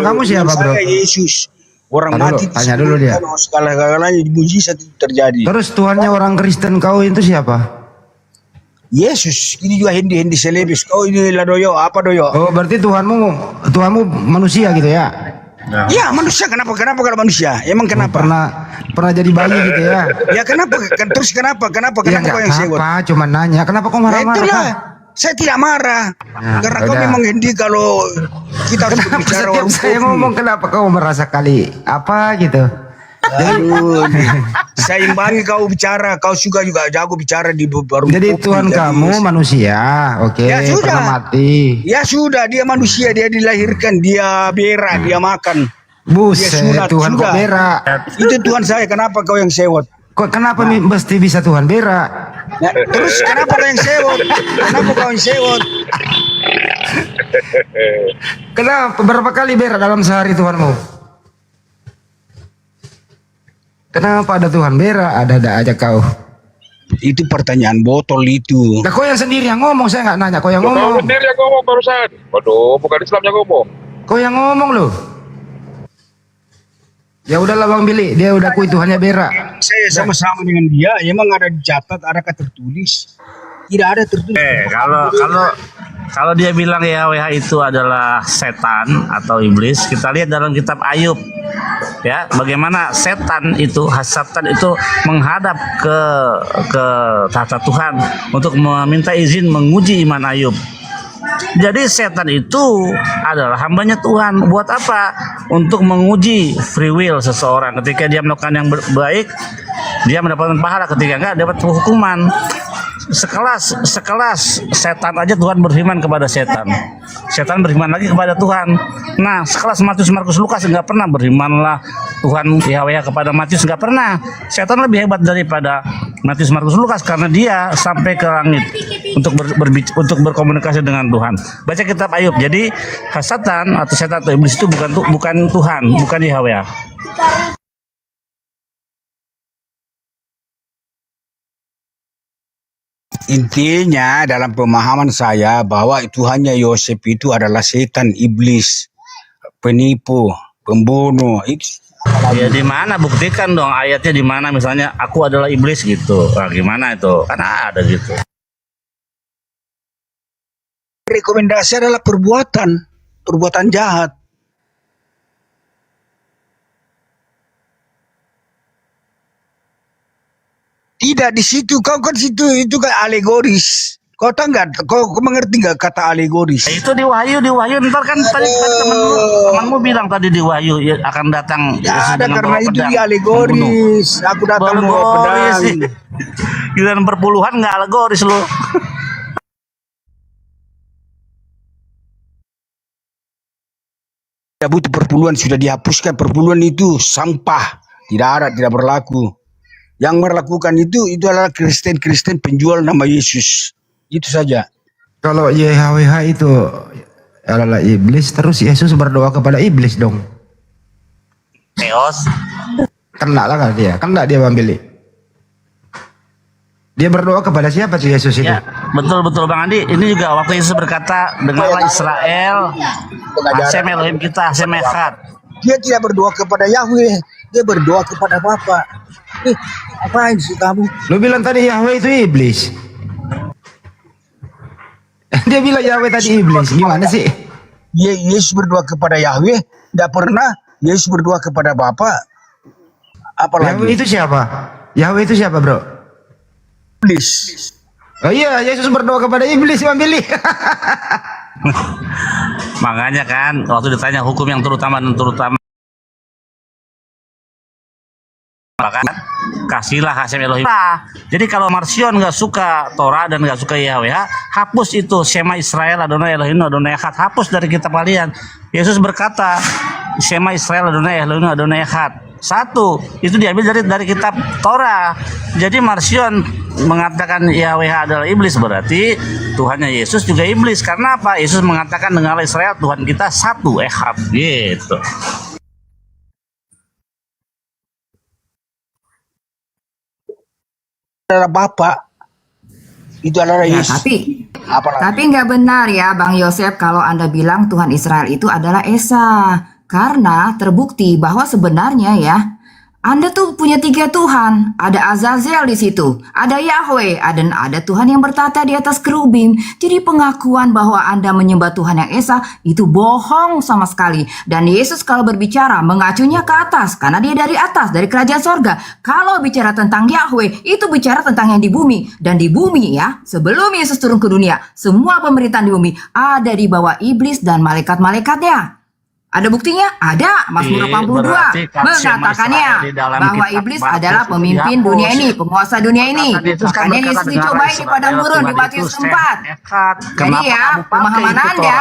kamu siapa, bro? Saya Yesus. Orang Tanya dulu, mati tanya dulu dia. segala-galanya mujizat itu terjadi. Terus Tuhannya orang Kristen kau itu siapa? Yesus, ini juga hendi selebis. Oh ini lah doyo, apa doyo? Oh, berarti Tuhanmu manusia gitu ya? Ya manusia, kenapa kalau manusia? Emang kenapa? Pernah jadi bayi gitu ya? Ya kenapa? Terus kenapa Ya kau yang sewot? apa, cuma nanya. Kenapa kau Nah, marah-marah? itulah. Kak? Saya tidak marah. Karena kau udah. memang hendi kalau kita harus Kenapa berbicara setiap warung saya kopi. ngomong kenapa kau merasa kali apa gitu? Aduh, saya imbangi kau bicara, kau juga jago bicara di warung Jadi kopi. Tuhan kamu manusia, oke, Ya sudah. pernah mati. Ya sudah, dia manusia, dia dilahirkan, dia berak, dia makan. Buset, sunat, Tuhan kok sudah. berak. Itu Tuhan saya, kenapa kau yang sewot? Kenapa mesti bisa Tuhan berak? Ya, terus kenapa kau yang sewot? Kenapa kau yang sewot? Kenapa berapa kali berak dalam sehari Tuhanmu? Kenapa ada Tuhan berak? Ada aja kau. Itu pertanyaan botol itu. Nah, kau yang sendiri yang ngomong, saya nggak nanya. Kau yang Kau ngomong. sendiri yang ngomong barusan. Waduh, bukan Islam yang ngomong. Kau yang ngomong loh. Ya udahlah Bang Billy, dia udah akui Tuhannya berak. Saya sama-sama dengan dia, emang ada dicatat, adakah tertulis? Tidak ada tertulis. Kalau dia bilang YHWH itu adalah setan atau iblis, kita lihat dalam kitab Ayub. Ya, bagaimana setan itu, hasatan itu menghadap ke tahta Tuhan untuk meminta izin menguji iman Ayub. Jadi setan itu adalah hambanya Tuhan. Buat apa? Untuk menguji free will seseorang. Ketika dia melakukan yang baik, dia mendapatkan pahala. Ketika enggak, dapat hukuman. Sekelas setan aja Tuhan berfirman kepada setan. Setan berfirman lagi kepada Tuhan. Nah, sekelas Matius, Markus, Lukas nggak pernah berfirmanlah Tuhan YHWH kepada Matius, nggak pernah. Setan lebih hebat daripada Matius, Markus, Lukas karena dia sampai ke langit untuk berkomunikasi dengan Tuhan. Baca kitab Ayub. Jadi hasatan atau setan atau iblis itu bukan Tuhan, bukan YHWH. Intinya dalam pemahaman saya bahwa Tuhannya Yosef itu adalah setan, iblis, penipu, pembunuh. Itu Ya di mana, buktikan dong ayatnya di mana, misalnya aku adalah iblis gitu. Nah, gimana itu? Kan ada gitu. rekomendasi adalah perbuatan jahat. Tidak di situ, kau kan situ itu kan alegoris. Kau tahu nggak? Kau mengerti nggak kata alegoris? Itu di Wahyu ntar kan tadi temanmu bilang tadi di Wahyu ya, akan datang Ya Yesus ada dengan karena bawa itu pedang, di alegoris. Aku datang membunuh. bawa Alegoris pedang. sih. Giliran perpuluhan nggak alegoris lo. Tidak butuh perpuluhan, sudah dihapuskan. Perpuluhan itu sampah, tidak ada, tidak berlaku. Yang melakukan itu adalah Kristen penjual nama Yesus. Itu saja. Kalau YHWH itu adalah iblis, terus Yesus berdoa kepada iblis dong. Theos. Kena lah kan dia, kena dia Bang Billy. Dia berdoa kepada siapa tuh Yesus itu? Ya, betul Bang Andi. Ini juga waktu Yesus berkata, dengarlah Israel, Hashem Elohim kita, Hashem Echad. Dia tidak berdoa kepada Yahweh, dia berdoa kepada Bapa. Apain sih kamu? Lu bilang tadi Yahweh itu iblis. Dia bilang Yahweh tadi iblis. Gimana sih? Yesus berdoa kepada Yahweh, tidak pernah Yesus berdoa kepada Bapa. Apalagi Yahweh itu siapa? Yahweh itu siapa, Bro? iblis. Oh iya, Yesus berdoa kepada iblis, Bang Billy. Makanya kan waktu ditanya hukum yang terutama dan terutama, kan kasihlah Hashem Elohim. Jadi kalau Marsion nggak suka Torah dan nggak suka YHWH, hapus itu Shema Israel Adonai Elohim Adonai Echad, hapus dari kitab kalian. Yesus berkata Shema Israel Adonai Elohim Adonai Echad. Satu itu diambil dari kitab Torah. Jadi Marsion mengatakan YHWH adalah iblis, berarti Tuhannya Yesus juga iblis. Karena apa? Yesus mengatakan dengarlah Israel, Tuhan kita satu, Echad gitu. adalah Bapa, itu adalah Ya, Yesus. Apalagi tapi nggak benar ya Bang Yosef kalau Anda bilang Tuhan Israel itu adalah Esa. Karena terbukti bahwa sebenarnya ya, Anda tuh punya 3 Tuhan. Ada Azazel di situ, ada Yahweh, dan ada Tuhan yang bertata di atas kerubim. Jadi pengakuan bahwa Anda menyembah Tuhan yang Esa itu bohong sama sekali. Dan Yesus kalau berbicara mengacunya ke atas karena dia dari atas, dari kerajaan sorga. Kalau bicara tentang Yahweh, itu bicara tentang yang di bumi. Dan di bumi ya, sebelum Yesus turun ke dunia, semua pemerintahan di bumi ada di bawah iblis dan malaikat-malaikatnya. Ada buktinya? Ada. Mazmur 82 berarti kasih sama mengatakannya Israel di dalam bahwa kitab iblis Matius adalah itu pemimpin dihapus. dunia ini, penguasa dunia ini. Kata Yesus kan Makanya berkata, Yesus "Dengarlah dicobai di padang Israel, gurun di Tuhan Matius itu 4. sehat." Jadi Kenapa ya, kamu pakai pemahaman itu, Anda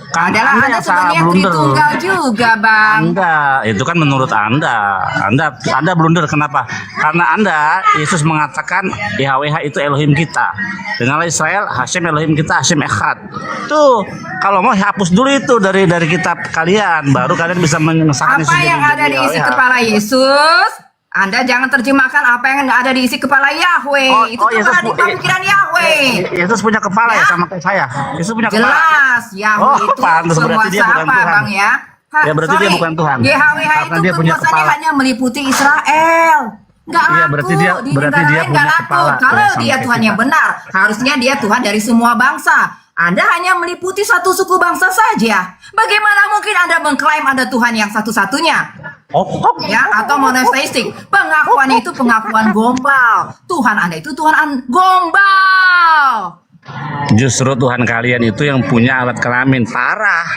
Kan adalah Anda Anda yang salah sebenarnya blunder. Tritunggal juga, Bang. Anda, itu kan menurut Anda blunder. Kenapa? Karena Anda, Yesus mengatakan YHWH itu Elohim kita. Dengarlah Israel, Hashem Elohim kita, Hashem Echad. Tuh, kalau mau hapus dulu itu dari kitab kalian, baru kalian bisa mengesahkan Apa yang ada di isi kepala Yesus? Anda jangan terjemahkan apa yang ada di isi kepala Yahweh. Itu Yesus pemikiran Yahweh. Yesus punya kepala ya sama kayak saya. Yesus punya kepala. Jelas, Yahweh itu pantas, berarti dia penguasa bukan apa, Tuhan. Bang ya? Ya, berarti dia bukan Tuhan. YHWH Karena itu dia punya kekuasaannya kepala. hanya meliputi Israel. Nggak Iya, laku, berarti di dia negara lain punya nggak laku. kepala. Kalau Ya, sama dia kayak Tuhan yang kita. benar, harusnya dia Tuhan dari semua bangsa. Anda hanya meliputi satu suku bangsa saja. Bagaimana mungkin Anda mengklaim ada Tuhan yang satu-satunya? Ya, atau monoteistik. Pengakuannya itu pengakuan gombal. Tuhan Anda itu Tuhan gombal. Justru Tuhan kalian itu yang punya alat kelamin. Parah.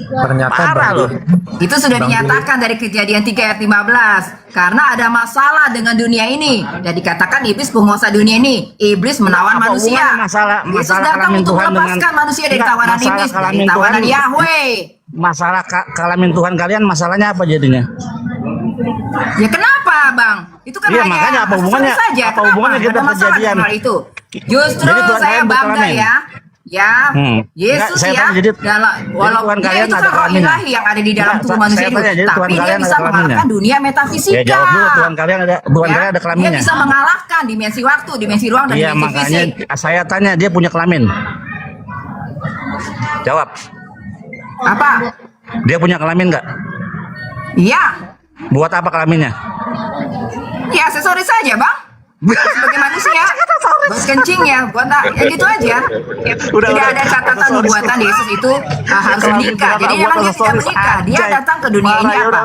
Ternyata Parah Bang loh. Billy, Itu sudah dinyatakan dari Kejadian 3 ayat 15. Karena ada masalah dengan dunia ini. Dan dikatakan iblis penguasa dunia ini. Iblis menawan Apa manusia. hubungannya masalah Yesus datang kelamin untuk Tuhan melepaskan dengan- manusia dari Enggak, tawanan masalah iblis, dari kelamin tawanan Tuhan- Yahweh. Masalah kelamin Tuhan kalian masalahnya apa jadinya? Ya kenapa, Bang? Itu kan Iya, hanya makanya apa hubungannya? asal saja. Apa hubungannya Kenapa? kita Ada masalah kejadian? dengan hal itu. Justru Jadi Tuhan saya kalian bangga berkelamin? ya. Ya, Yesus Enggak, saya ya, tanya, jadi walaupun Tuhan ya, kalian itu ada kan roh kelaminnya? ilahi yang ada di dalam Enggak, tubuh saya manusia itu, tanya, jadi Tuhan tapi dia kalian ada bisa kelaminnya? mengalahkan dunia metafisika. Ya jawab dulu, Tuhan kalian ada Ya, kelaminnya. dia bisa mengalahkan dimensi waktu, dimensi ruang, dan Iya, dimensi makanya fisik. saya tanya dia punya kelamin. Jawab. Apa? Dia punya kelamin nggak? Iya, Buat apa kelaminnya? ya aksesoris saja, Bang. Sebagai manusia, buat kencing ya, buat ya gitu aja. Tidak ada catatan nubuatan Yesus itu harus menikah. Jadi memang dia tidak menikah. Dia datang ke dunia ini apa?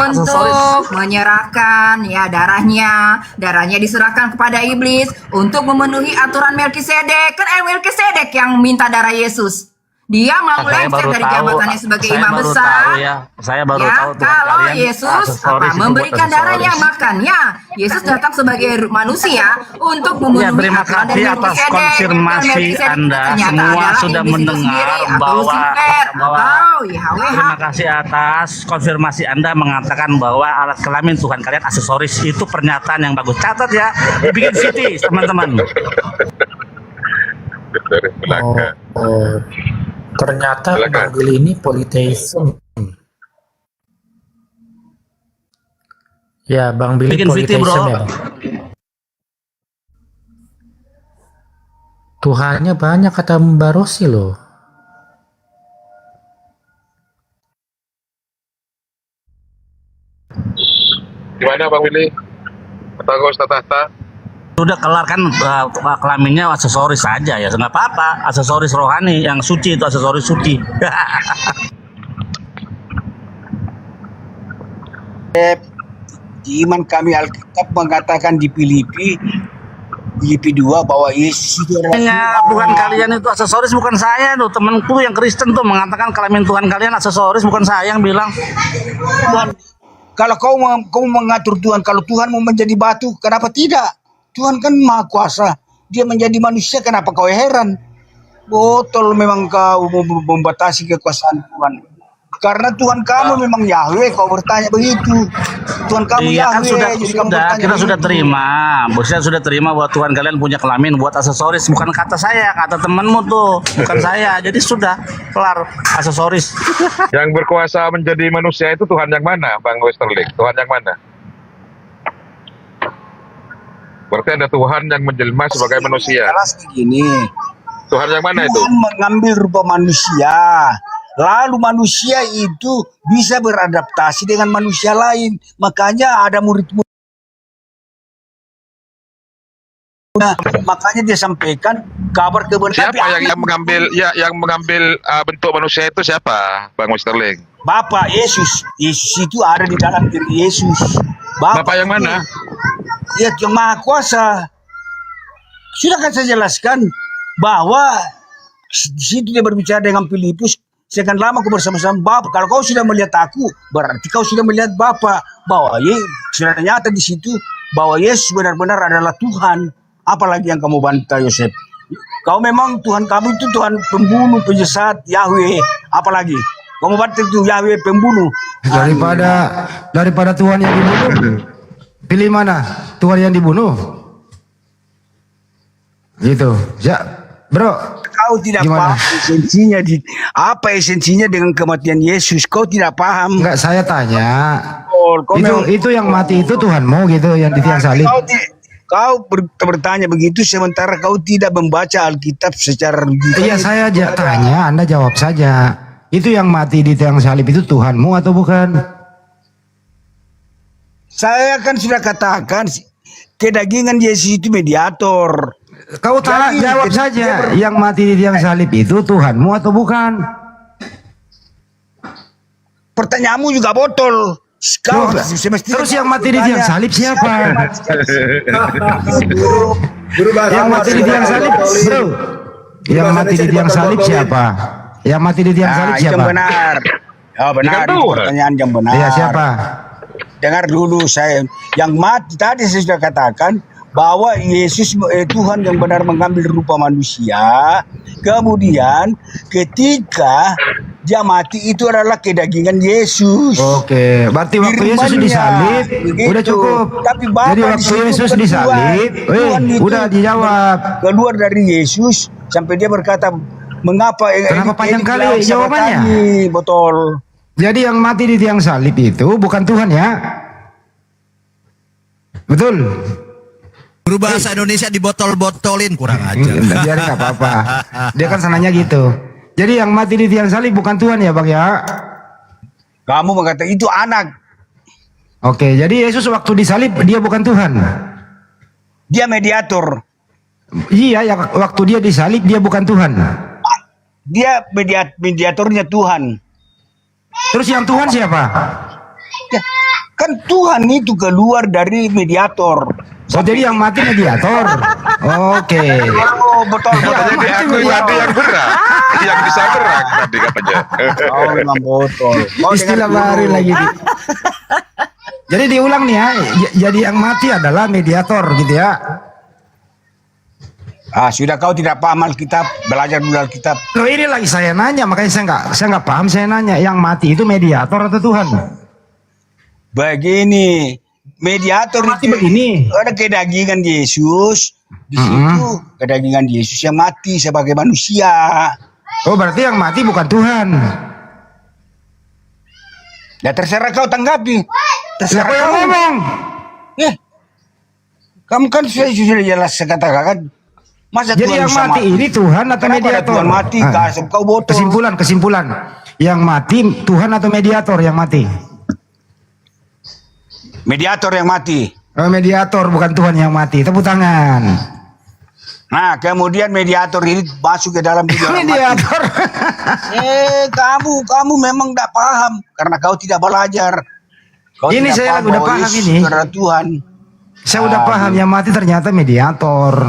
Untuk menyerahkan ya darahnya diserahkan kepada iblis untuk memenuhi aturan Melkisedek. Kan Melkisedek yang minta darah Yesus. Dia mau lengser dari jabatannya sebagai imam besar. Saya baru Ya, tahu Tuhan kalau kalian Yesus aksesoris itu memberikan buat darahnya aksesoris. makannya, Yesus datang sebagai manusia untuk memenuhi Ya, terima aturan kasih dari atas Melkisedek. konfirmasi Melkisedek Anda. ternyata Semua adalah sudah iblis itu mendengar sendiri, atau bahwa Lucifer, atau YHWH. Terima kasih atas konfirmasi Anda mengatakan bahwa alat kelamin Tuhan kalian aksesoris. Itu pernyataan yang bagus. Catat ya, dibikin CT teman-teman. oh, ternyata Bang Billy ini politeisme. Ya, Bang Billy Bikin VT, bro. politeisme ya, Bang. Tuhannya banyak kata Mbak Rosi loh. Gimana Bang Willy? Kata Ustaz Tahta? Sudah kelar kan kelaminnya aksesoris saja ya, nggak apa-apa. Aksesoris rohani yang suci itu aksesoris suci. Di iman kami Alkitab mengatakan di Filipi 2 bahwa Yesus itu adalah Ya, Tuhan kalian itu aksesoris, bukan saya tuh. Temanku yang Kristen tuh mengatakan kelamin Tuhan kalian aksesoris, bukan saya yang bilang. Tuhan. Kalau kau mengatur Tuhan, kalau Tuhan mau menjadi batu, kenapa tidak? Tuhan kan maha kuasa. Dia menjadi manusia, kenapa kau heran? Botol memang kau membatasi kekuasaan Tuhan. Karena Tuhan kamu memang Yahweh, kau bertanya begitu. Tuhan kamu Iya kan Yahweh, jadi kamu bertanya kita sudah begitu. terima. Bosnya sudah terima bahwa Tuhan kalian punya kelamin buat aksesoris, bukan kata saya, kata temanmu tuh, bukan saya. Jadi sudah kelar aksesoris. Yang berkuasa menjadi manusia itu Tuhan yang mana, Bang Westerling? Tuhan yang mana? Berarti ada Tuhan yang menjelma sebagai manusia. Jelas begini. Tuhan yang mana itu? Tuhan mengambil rupa manusia. Lalu manusia itu bisa beradaptasi dengan manusia lain. Makanya ada murid-murid. Nah, makanya dia sampaikan kabar kebenaran. Siapa yang mengambil bentuk manusia itu siapa, Bang Westerling? Bapak Yesus. Yesus itu ada di dalam diri Yesus. Bapak yang mana? Ya, yang Maha Kuasa. Sudah kan saya jelaskan bahwa di situ dia berbicara dengan Filipus. Sekian lama aku bersama-sama Bapa. Kalau kau sudah melihat aku, berarti kau sudah melihat Bapa. Bahwa sudah nyata di situ bahwa Yesus benar-benar adalah Tuhan. Apalagi yang kamu bantah, Yosef? Kau memang Tuhan kamu itu Tuhan pembunuh, penyesat, Yahweh. Apalagi kamu bantah itu Yahweh pembunuh. Daripada Tuhan yang dibunuh, pilih mana? Tuhan yang dibunuh? Gitu. Ya, bro. Kau tidak Gimana? paham esensinya apa esensinya dengan kematian Yesus. Kau tidak paham. Enggak, saya tanya. Kau Itu yang mati itu Tuhanmu gitu, yang di tiang salib. Kau bertanya begitu sementara kau tidak membaca Alkitab secara Iya, saya tanya, Anda jawab saja. Itu yang mati di tiang salib itu Tuhanmu atau bukan? Saya kan sudah katakan kedagingan Yesus itu mediator. Kau jawab saja, yang mati di tiang salib itu Tuhanmu atau bukan? Pertanyaanmu juga botol. Kau terus yang mati di tiang salib siapa? Yang mati di tiang salib, bro. Yang mati di tiang salib siapa? Yang mati di tiang salib siapa? Yang benar. Oh, benar. Pertanyaan yang benar. Iya, siapa? Dengar dulu saya. Yang mati tadi saya sudah katakan bahwa Yesus Tuhan yang benar mengambil rupa manusia. Kemudian ketika dia mati itu adalah kedagingan Yesus. Oke, berarti waktu Yesus disalib udah cukup. Tapi jadi waktu Yesus disalib, udah dijawab. Keluar dari Yesus sampai dia berkata, mengapa? Kenapa panjang kali jawabannya? Botol. Jadi yang mati di tiang salib itu bukan Tuhan ya? Betul. Berubah bahasa Indonesia dibotol-botolin, kurang aja. Biar nggak apa-apa. Dia kan sananya gitu. Jadi yang mati di tiang salib bukan Tuhan ya, Bang ya? Kamu mengatakan itu anak. Oke, jadi Yesus waktu disalib dia bukan Tuhan. Dia mediator. Iya, ya waktu dia disalib dia bukan Tuhan. Dia mediatornya Tuhan. Terus yang Tuhan siapa? Ya, kan Tuhan itu keluar dari mediator. Oh, jadi yang mati mediator. Oke. Oh, betul. Yang gerak, yang bisa gerak tadi katanya. Oh, memang botol. Istilah baru lagi. Jadi diulang nih ya. Jadi yang mati adalah mediator gitu ya. Sudah kau tidak paham Alkitab, belajar dulu Alkitab. Loh, ini lagi saya nanya, makanya saya nggak paham. Saya nanya, yang mati itu mediator atau Tuhan? Begini, mediator mati itu begini. ada kedagingan Yesus. Di situ kedagingan Yesus yang mati sebagai manusia. Oh, berarti yang mati bukan Tuhan. Ya terserah kau tanggapi. Siapa yang ngomong? Kamu kan sudah jelas saya katakan. Masa jadi Tuhan yang mati mati? Ini Tuhan atau Kenapa mediator? Tuhan mati, kau botol. Kesimpulan. Yang mati Tuhan atau mediator yang mati? Mediator yang mati. Oh, mediator bukan Tuhan yang mati. Tepuk tangan. Nah, kemudian mediator ini masuk ke dalam mediator. Kamu memang tidak paham karena kau tidak belajar. Ini saya udah paham ini. Tuhan. Saya udah paham yang mati ternyata mediator.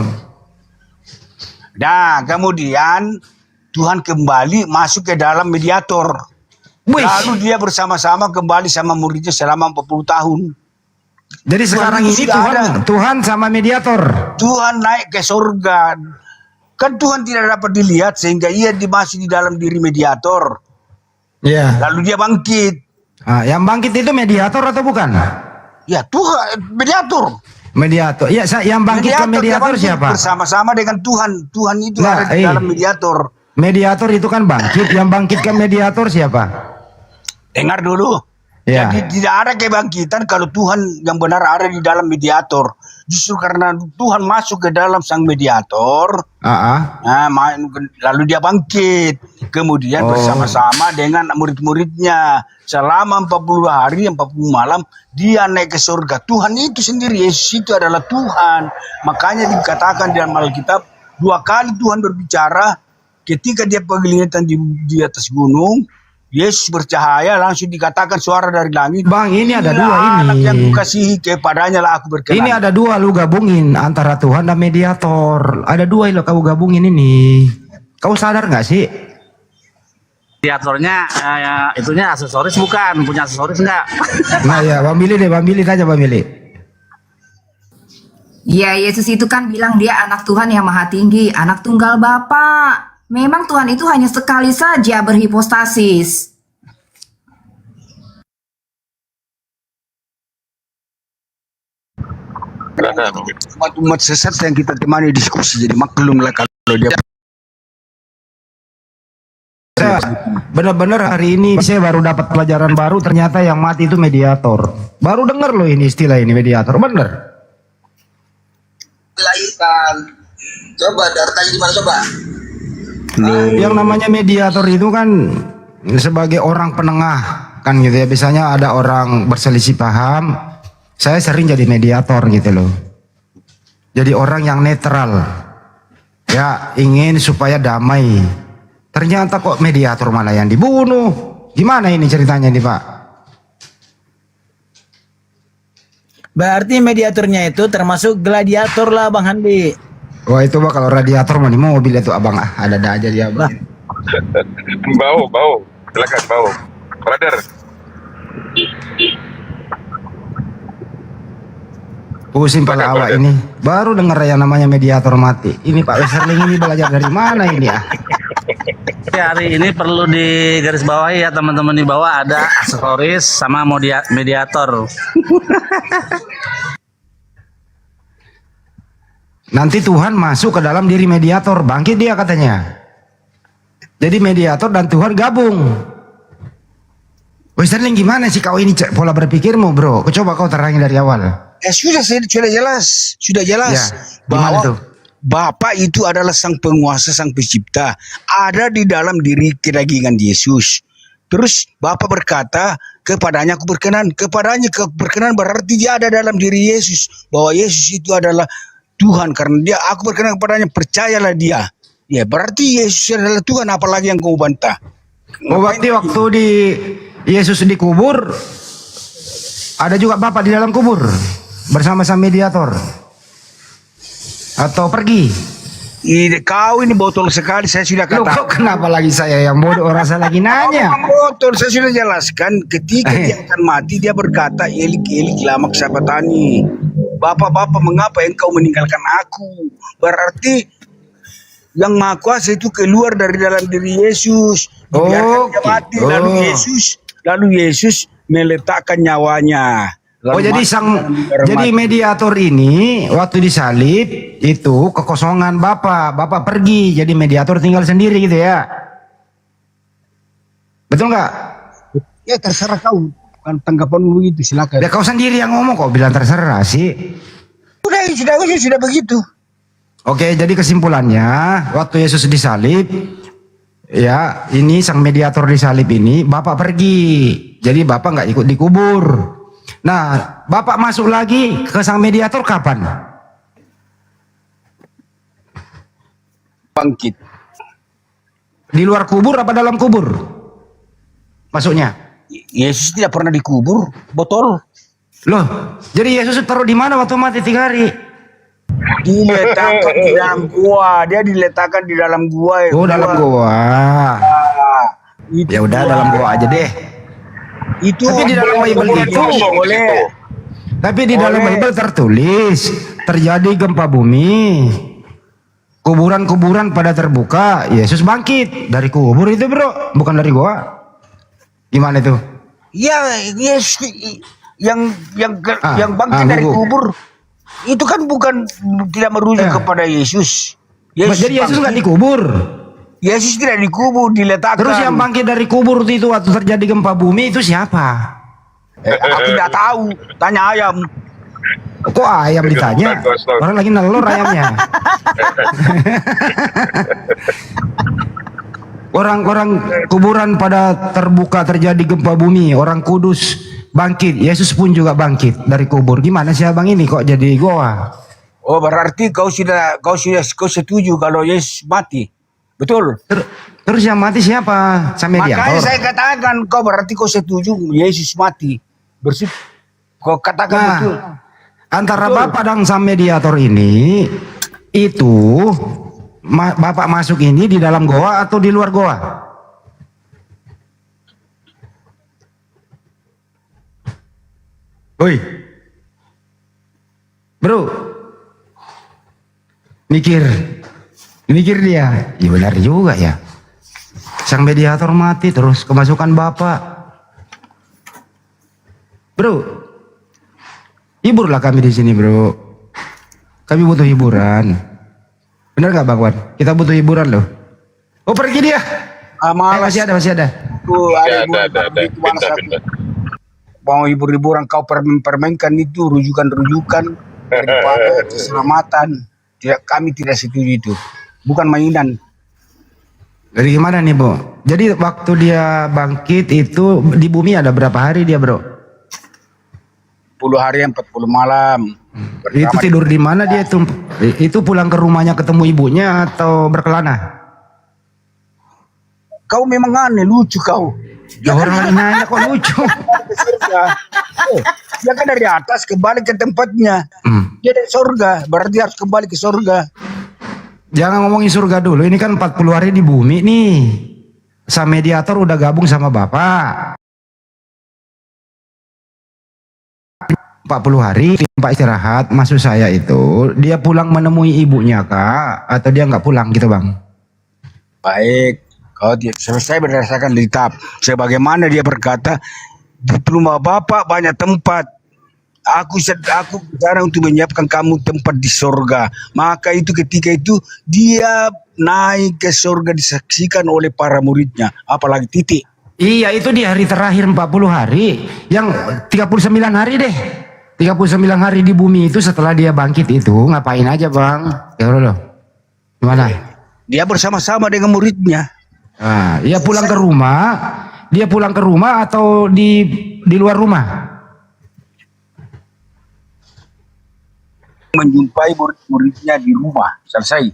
Nah, kemudian Tuhan kembali masuk ke dalam mediator. Lalu dia bersama-sama kembali sama muridnya selama 40 tahun. Jadi sekarang ini Tuhan sama mediator. Tuhan naik ke surga. Kan Tuhan tidak dapat dilihat sehingga ia masih di dalam diri mediator. Iya. Lalu dia bangkit. Yang bangkit itu mediator atau bukan? Ya, Tuhan mediator. Mediator. Ya, yang bangkit ke mediator siapa? Bersama-sama dengan Tuhan. Tuhan itu ada di dalam mediator. Mediator itu kan bangkit. Yang bangkit ke mediator siapa? Dengar dulu. Ya. Jadi tidak ada kebangkitan kalau Tuhan yang benar ada di dalam mediator. Justru karena Tuhan masuk ke dalam sang mediator, lalu dia bangkit. Kemudian bersama-sama dengan murid-muridnya. Selama 40 hari, 40 malam, dia naik ke surga. Tuhan itu sendiri, Yesus itu adalah Tuhan. Makanya dikatakan di dalam Alkitab, 2 kali Tuhan berbicara ketika dia penglihatan di atas gunung. Yesus bercahaya, langsung dikatakan suara dari langit. Bang, ini ada dua Anak ini. yang kukasihi, kepadanya lah aku berkenan. Ini ada dua lu gabungin antara Tuhan dan mediator. Ada dua lo kau gabungin ini. Kau sadar nggak sih? Mediatornya itunya aksesoris bukan, punya aksesoris enggak? Nah ya, Bang Billy deh, Bang Billy aja Bang Billy. Ya, Yesus itu kan bilang dia anak Tuhan yang maha tinggi, anak tunggal Bapa. Memang Tuhan itu hanya sekali saja berhipostasis. Umat sesat yang kita temani diskusi, jadi maklumlah kalau dia Benar-benar hari ini saya baru dapat pelajaran baru, ternyata yang mati itu mediator. Baru dengar loh ini istilah ini mediator, bener. Lahirkan. Coba datanya gimana coba? Yang namanya mediator itu kan sebagai orang penengah kan gitu ya. Biasanya ada orang berselisih paham. Saya sering jadi mediator gitu loh. Jadi orang yang netral. Ya, ingin supaya damai. Ternyata kok mediator malah yang dibunuh. Gimana ini ceritanya nih Pak? Berarti mediatornya itu termasuk gladiator lah Bang Handi. Wah itu Pak, kalau radiator mah di mobil itu abang ada aja dia Bang. Bau. Silakan bau. Brother. Pusing pala awak ini. Baru dengar yang namanya mediator mati. Ini Pak Westerling ini belajar dari mana ini ya? Hari ini perlu digarisbawahi ya teman-teman, di bawah ada aksesoris sama mediator. Nanti Tuhan masuk ke dalam diri mediator, bangkit dia katanya. Jadi mediator dan Tuhan gabung. Westerling gimana sih kau ini pola berpikirmu bro? Coba kau terangi dari awal. sudah jelas Ya, gimana bahwa tuh? Bapa itu adalah sang penguasa, sang pencipta, ada di dalam diri kedagingan Yesus. Terus Bapa berkata, kepadanya aku berkenan. Kepadanya aku berkenan berarti dia ada dalam diri Yesus, bahwa Yesus itu adalah Tuhan. Karena dia, aku berkenan kepadanya, percayalah dia. Ya berarti Yesus adalah Tuhan, apalagi yang kau bantah. Berarti waktu Yesus dikubur, ada juga Bapa di dalam kubur bersama sang mediator. Atau pergi? Kau ini botol sekali, saya sudah katakan. Loh, kok kenapa lagi saya yang bodoh, orang saya lagi nanya. Botol, saya sudah jelaskan. Ketika dia akan mati, dia berkata, Elik, Elik, lama sabatani. Bapak, mengapa engkau meninggalkan aku? Berarti yang Maha Kuasa itu keluar dari dalam diri Yesus. Dibiarkan dia mati, lalu Yesus meletakkan nyawanya. Jadi mediator ini waktu disalib itu kekosongan Bapak pergi, jadi mediator tinggal sendiri gitu ya. Betul nggak? Ya terserah kau, kan tanggapanmu begitu, silakan. Ya kau sendiri yang ngomong kok bilang terserah sih. Sudah begitu. Oke, jadi kesimpulannya waktu Yesus disalib, ya ini sang mediator disalib ini Bapak pergi, jadi Bapak nggak ikut dikubur. Nah, Bapak masuk lagi ke sang mediator kapan? Bangkit. Di luar kubur apa dalam kubur? Masuknya? Yesus tidak pernah dikubur, botol. Loh, jadi Yesus taruh di mana waktu mati 3 hari? Diletakkan di dalam gua, dia diletakkan di dalam gua. Dalam gua. Ya udah dalam gua aja deh. Tapi di dalam Bible itu Tapi di dalam Bible tertulis terjadi gempa bumi, kuburan-kuburan pada terbuka, Yesus bangkit dari kubur itu bro, bukan dari gua. Gimana itu? Ya Yesus yang bangkit dari kubur itu kan bukan tidak merujuk kepada Yesus. Jadi Yesus nggak dikubur. Yesus tidak dikubur, diletakkan. Terus yang bangkit dari kubur itu waktu terjadi gempa bumi itu siapa? Aku tidak tahu, tanya ayam. Kok ayam ditanya? Orang lagi nelur ayamnya. Orang-orang kuburan pada terbuka, terjadi gempa bumi, orang kudus bangkit, Yesus pun juga bangkit dari kubur. Gimana sih abang ini kok jadi goa? Oh, berarti kau setuju kalau Yesus mati, betul? Terus yang mati siapa? Sang mediator. Makanya saya katakan kau berarti kau setuju Yesus mati. Kau katakan betul. Antara Bapak dan sang mediator ini itu Bapak masuk ini di dalam goa atau di luar goa? Woi, bro, mikir dia. Ya benar juga ya. Sang mediator mati terus kemasukan Bapak. Bro, hiburlah kami di sini, bro. Kami butuh hiburan. Benar gak Bang Wan? Kita butuh hiburan loh. Oh pergi dia. Malas. Masih ada. Pindah. Mau hibur-hiburan kau permainkan itu rujukan-rujukan daripada keselamatan. Kami tidak setuju itu. Bukan mainan. Dari gimana nih, Bu? Jadi waktu dia bangkit itu di bumi ada berapa hari dia, bro? 10 hari 40 malam. Itu tidur di mana dia itu? Itu pulang ke rumahnya ketemu ibunya atau berkelana? Kau memang aneh, lucu kau. Ya orang nanya kok lucu. Dia kan dari atas kembali ke tempatnya. Dia dari surga, berarti harus kembali ke surga. Jangan ngomongin surga dulu, ini kan 40 hari di bumi nih. Sang mediator udah gabung sama Bapak. 40 hari tempat istirahat, maksud saya itu dia pulang menemui ibunya kak atau dia nggak pulang gitu bang? Baik, kalau selesai berdasarkan kitab, sebagaimana dia berkata di rumah Bapak banyak tempat. Aku bicara untuk menyiapkan kamu tempat di surga. Maka itu ketika itu dia naik ke surga disaksikan oleh para muridnya, apalagi titik. Iya itu di hari terakhir 40 hari, yang 39 hari deh. 39 hari di bumi itu setelah dia bangkit itu ngapain aja bang? Ya loh, gimana? Dia bersama-sama dengan muridnya. Nah, dia pulang ke rumah. Dia pulang ke rumah atau di luar rumah? Menjumpai murid-muridnya di rumah. Selesai.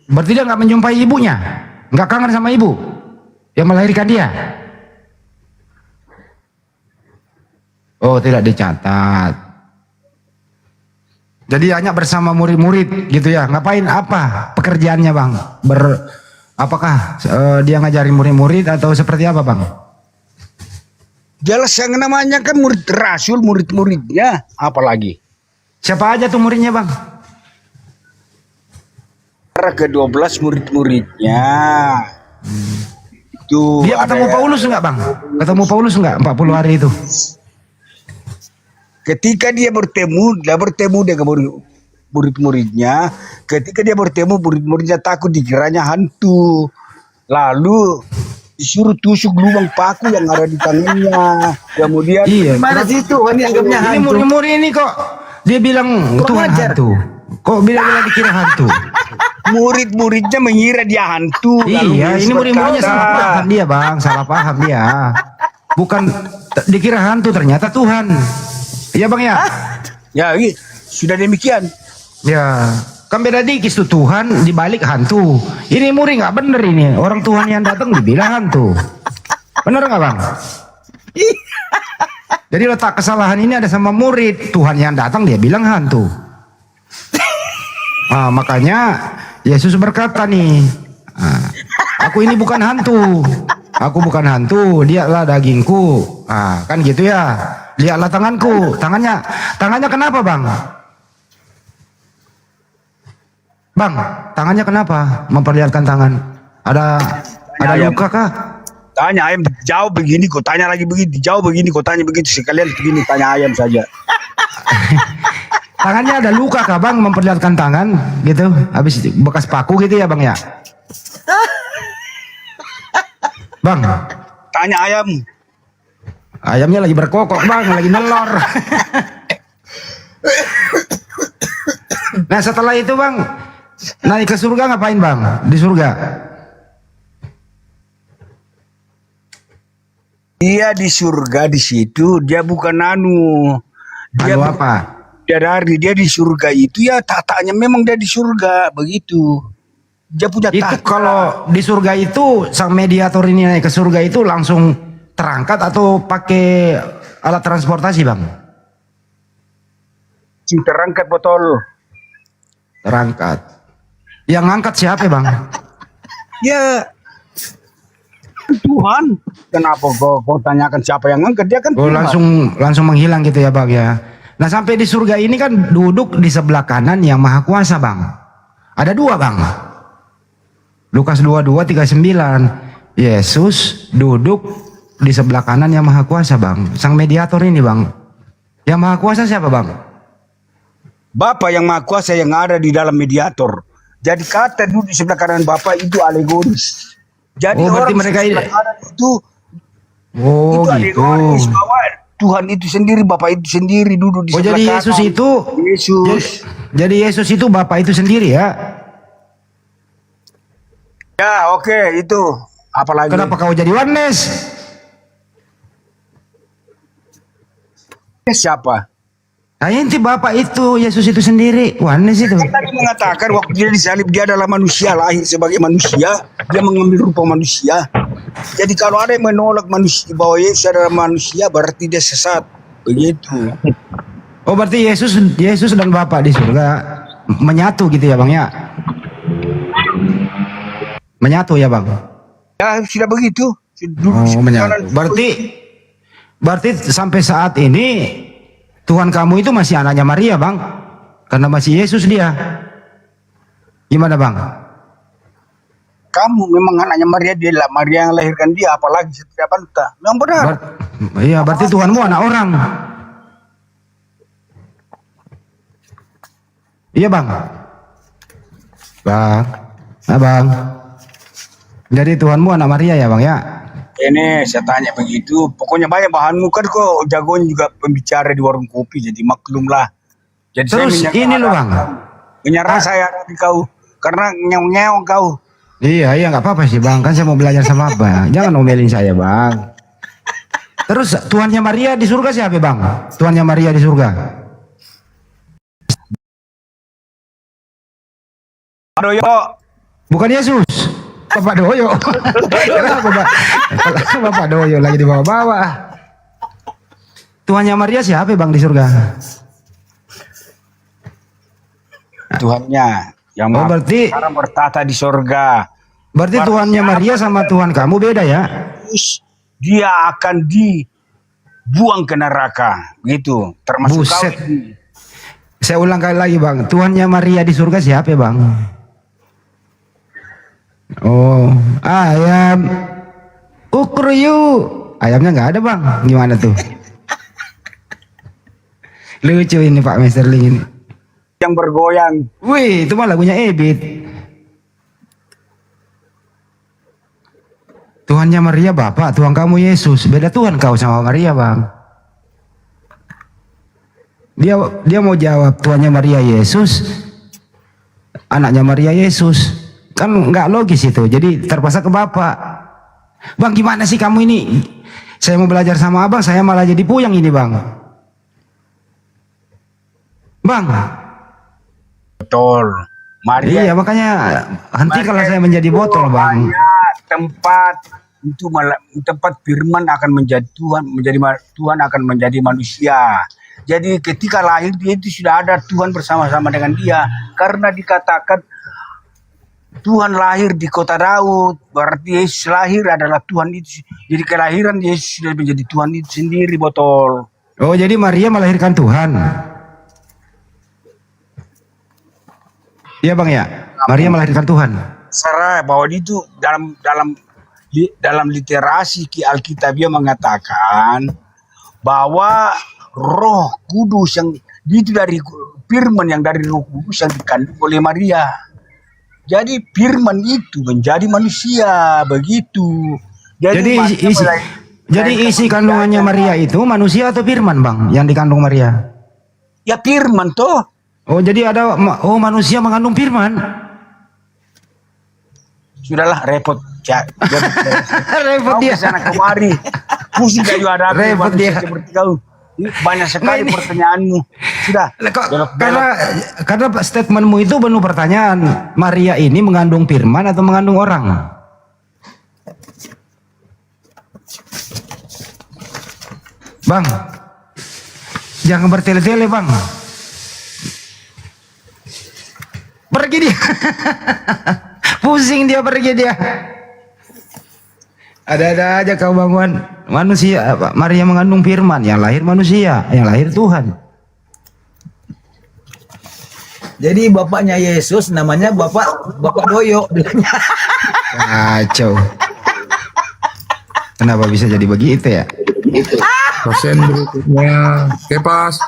Berarti dia nggak menjumpai ibunya? Nggak kangen sama ibu yang melahirkan dia? Oh tidak dicatat. Jadi hanya bersama murid-murid gitu ya. Ngapain apa pekerjaannya bang? Apakah dia ngajarin murid-murid atau seperti apa bang? Jelas yang namanya kan murid rasul, murid-muridnya. Apalagi? Siapa aja tuh muridnya bang? Ke-12 murid-muridnya. Itu dia ketemu Paulus enggak bang? Ketemu Paulus enggak 40 hari itu? Ketika dia bertemu dengan murid-muridnya. Ketika dia bertemu murid-muridnya takut dikiranya hantu. Lalu disuruh tusuk lubang paku yang ada di tangannya. Kemudian mana sih Tuhan dianggapnya hantu? Ini murid-murid ini kok dia bilang Tuhan hantu. Kok bilang dikira hantu? Murid-muridnya mengira dia hantu. Iya, ini murid-muridnya salah paham dia bang, salah paham dia. Bukan dikira hantu, ternyata Tuhan. Iya bang ya? Ya, sudah demikian. Ya, kan beda dikit tuh Tuhan dibalik hantu. Ini murid nggak bener ini. Orang Tuhan yang datang dibilang hantu. Bener nggak bang? Jadi letak kesalahan ini ada sama murid. Tuhan yang datang dia bilang hantu. Nah, makanya Yesus berkata nih, aku ini bukan hantu. Aku bukan hantu, dialah dagingku. Nah, kan gitu ya. Lihatlah tanganku. Tangannya kenapa bang? Bang, tangannya kenapa? Memperlihatkan tangan. Ada luka kah? Tanya ayam jauh begini kok tanya lagi begini, jauh begini kok tanya begitu, sekalian begini tanya ayam saja. Tangannya ada luka kah bang, memperlihatkan tangan gitu, habis bekas paku gitu ya bang ya? Bang, tanya ayam. Ayamnya lagi berkokok bang, lagi nelor. Nah setelah itu bang, naik ke surga ngapain bang? Di surga? Dia di surga di situ, dia bukan dia Anu apa? dia di surga itu ya tatanya memang dia di surga begitu. Dia punya Itu tahta. kalau di surga itu sang mediator ini naik ke surga itu langsung terangkat atau pakai alat transportasi bang? Terangkat botol. Terangkat. Yang ngangkat siapa bang? Ya Tuhan. Kenapa kau tanyakan siapa yang ngangkat? Dia kan Oh Tuhan. langsung menghilang gitu ya bang ya. Nah sampai di surga ini kan duduk di sebelah kanan yang maha kuasa bang. Ada dua bang. Lukas 22:39. Yesus duduk di sebelah kanan yang maha kuasa bang. Sang mediator ini bang. Yang maha kuasa siapa bang? Bapa yang maha kuasa yang ada di dalam mediator. Jadi kata duduk di sebelah kanan Bapa itu alegoris. Jadi Oh, berarti orang mereka di ini- sebelah kanan itu Oh gitu. alegoris bahwa Tuhan itu sendiri, Bapa itu sendiri duduk di Oh sebelah jadi kanan. Yesus itu jadi Yesus itu Bapa itu sendiri ya. Ya oke itu. Apalagi Kenapa kau jadi oneness? siapa? Nah, inti Bapak itu Yesus itu sendiri. Oneness itu. Saya tadi mengatakan waktu dia disalib dia adalah manusia, lahir sebagai manusia, dia mengambil rupa manusia. Jadi kalau ada yang menolak manusia bahwa Yesus adalah manusia berarti dia sesat. Begitu. Oh berarti Yesus dan Bapak di surga menyatu gitu ya Bang ya? Menyatu ya Bang? Ya sudah begitu. Oh menyatu. Berarti sampai saat ini Tuhan kamu itu masih anaknya Maria Bang? Karena masih Yesus dia. Gimana Bang? Kamu memang anaknya Maria, dia lah Maria yang lahirkan dia, apalagi setiap bantah. Memang benar. Iya berarti Tuhanmu anak orang. Iya Bang. Bang. Nah Bang. Jadi Tuhanmu anak Maria ya Bang ya? Ini saya tanya begitu, pokoknya banyak bahanmu kan kok jagonya juga pembicara di warung kopi, jadi maklumlah. Jadi Terus ini loh Bang. menyerah saya di kau karena ngeong-ngeong kau. Iya nggak apa-apa sih Bang, kan saya mau belajar sama Abang. Jangan omelin saya Bang. Terus Tuhannya Maria di surga siapa Bang? Tuhannya Maria di surga. Aduh yo. Bukan Yesus. Bapak Doyo. Kenapa Bapak Doyo lagi di bawah-bawah? Tuhannya Maria siapa Bang di surga? Tuhannya yang berarti sekarang bertata di surga. Berarti Tuhannya Maria sama Tuhan kamu beda ya? Dia akan dibuang ke neraka, gitu. Termasuk kau. Buset. Saya ulang kali lagi Bang. Tuhannya Maria di surga siapa Bang? Oh, ayam. Ukruyu. Ayamnya nggak ada Bang. Gimana tuh? Lucu ini Pak Mesterling ini. Yang bergoyang. Wih, itu mah lagunya Ebit. Tuhannya Maria Bapak, Tuhan kamu Yesus. Beda Tuhan kau sama Maria Bang. Dia mau jawab Tuhannya Maria Yesus, anaknya Maria Yesus. Kan nggak logis itu. Jadi terpaksa ke Bapak. Bang gimana sih kamu ini? Saya mau belajar sama Abang, saya malah jadi puyeng ini Bang. Bang. Betul. Maria. Iya makanya hentikanlah saya menjadi botol Bang. Tempat itu tempat firman akan menjadi Tuhan, Tuhan akan menjadi manusia. Jadi ketika lahir dia itu sudah ada Tuhan bersama-sama dengan dia, karena dikatakan Tuhan lahir di kota Daud, berarti Yesus lahir adalah Tuhan itu. Jadi kelahiran Yesus sudah menjadi Tuhan itu sendiri, botol. Oh jadi Maria melahirkan Tuhan. Iya Bang ya, Maria melahirkan Tuhan. Sarah bahwa itu dalam literasi Alkitabiah mengatakan bahwa Roh Kudus yang itu dari firman yang dari Roh Kudus yang dikandung oleh Maria. Jadi firman itu menjadi manusia begitu. Jadi Jadi isi kandungannya Maria itu manusia atau firman, Bang, yang dikandung Maria? Ya firman toh. Oh, jadi ada manusia mengandung firman. Sudahlah repot. Repot dia. Sana kemari. Pusing kayu ada Repot dia. seperti kau. Banyak sekali pertanyaanmu. Sudah. Karena statementmu itu penuh pertanyaan. Maria ini mengandung firman atau mengandung orang? Bang, jangan bertele-tele, Bang. Pergi dia. Pusing dia, pergi dia. Ada-ada aja kau bangun. Manusia, Maria mengandung firman, yang lahir manusia, yang lahir Tuhan. Jadi bapaknya Yesus namanya Bapak Doyo. Kacau. Kenapa bisa jadi begitu ya? Pasien berikutnya, Kepas.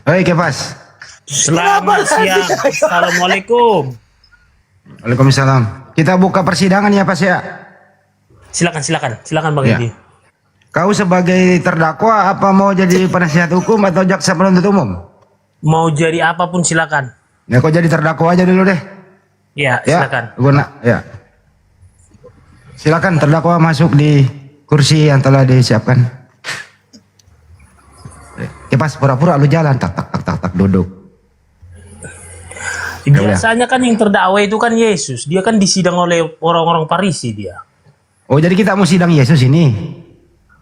Hei Kepas. Selamat siang. Assalamualaikum. Waalaikumsalam. Kita buka persidangan ya, Pas ya. Silakan Bang Ya. Edi. Kau sebagai terdakwa apa mau jadi penasihat hukum atau jaksa penuntut umum? Mau jadi apapun silakan. Ya, kau jadi terdakwa aja dulu deh. Ya, silakan. Ya. Silakan terdakwa masuk di kursi yang telah disiapkan. Kepas pura-pura lu jalan tak duduk. Biasanya kan yang terdakwa itu kan Yesus. Dia kan disidang oleh orang-orang Farisi dia. Oh, jadi kita mau sidang Yesus ini?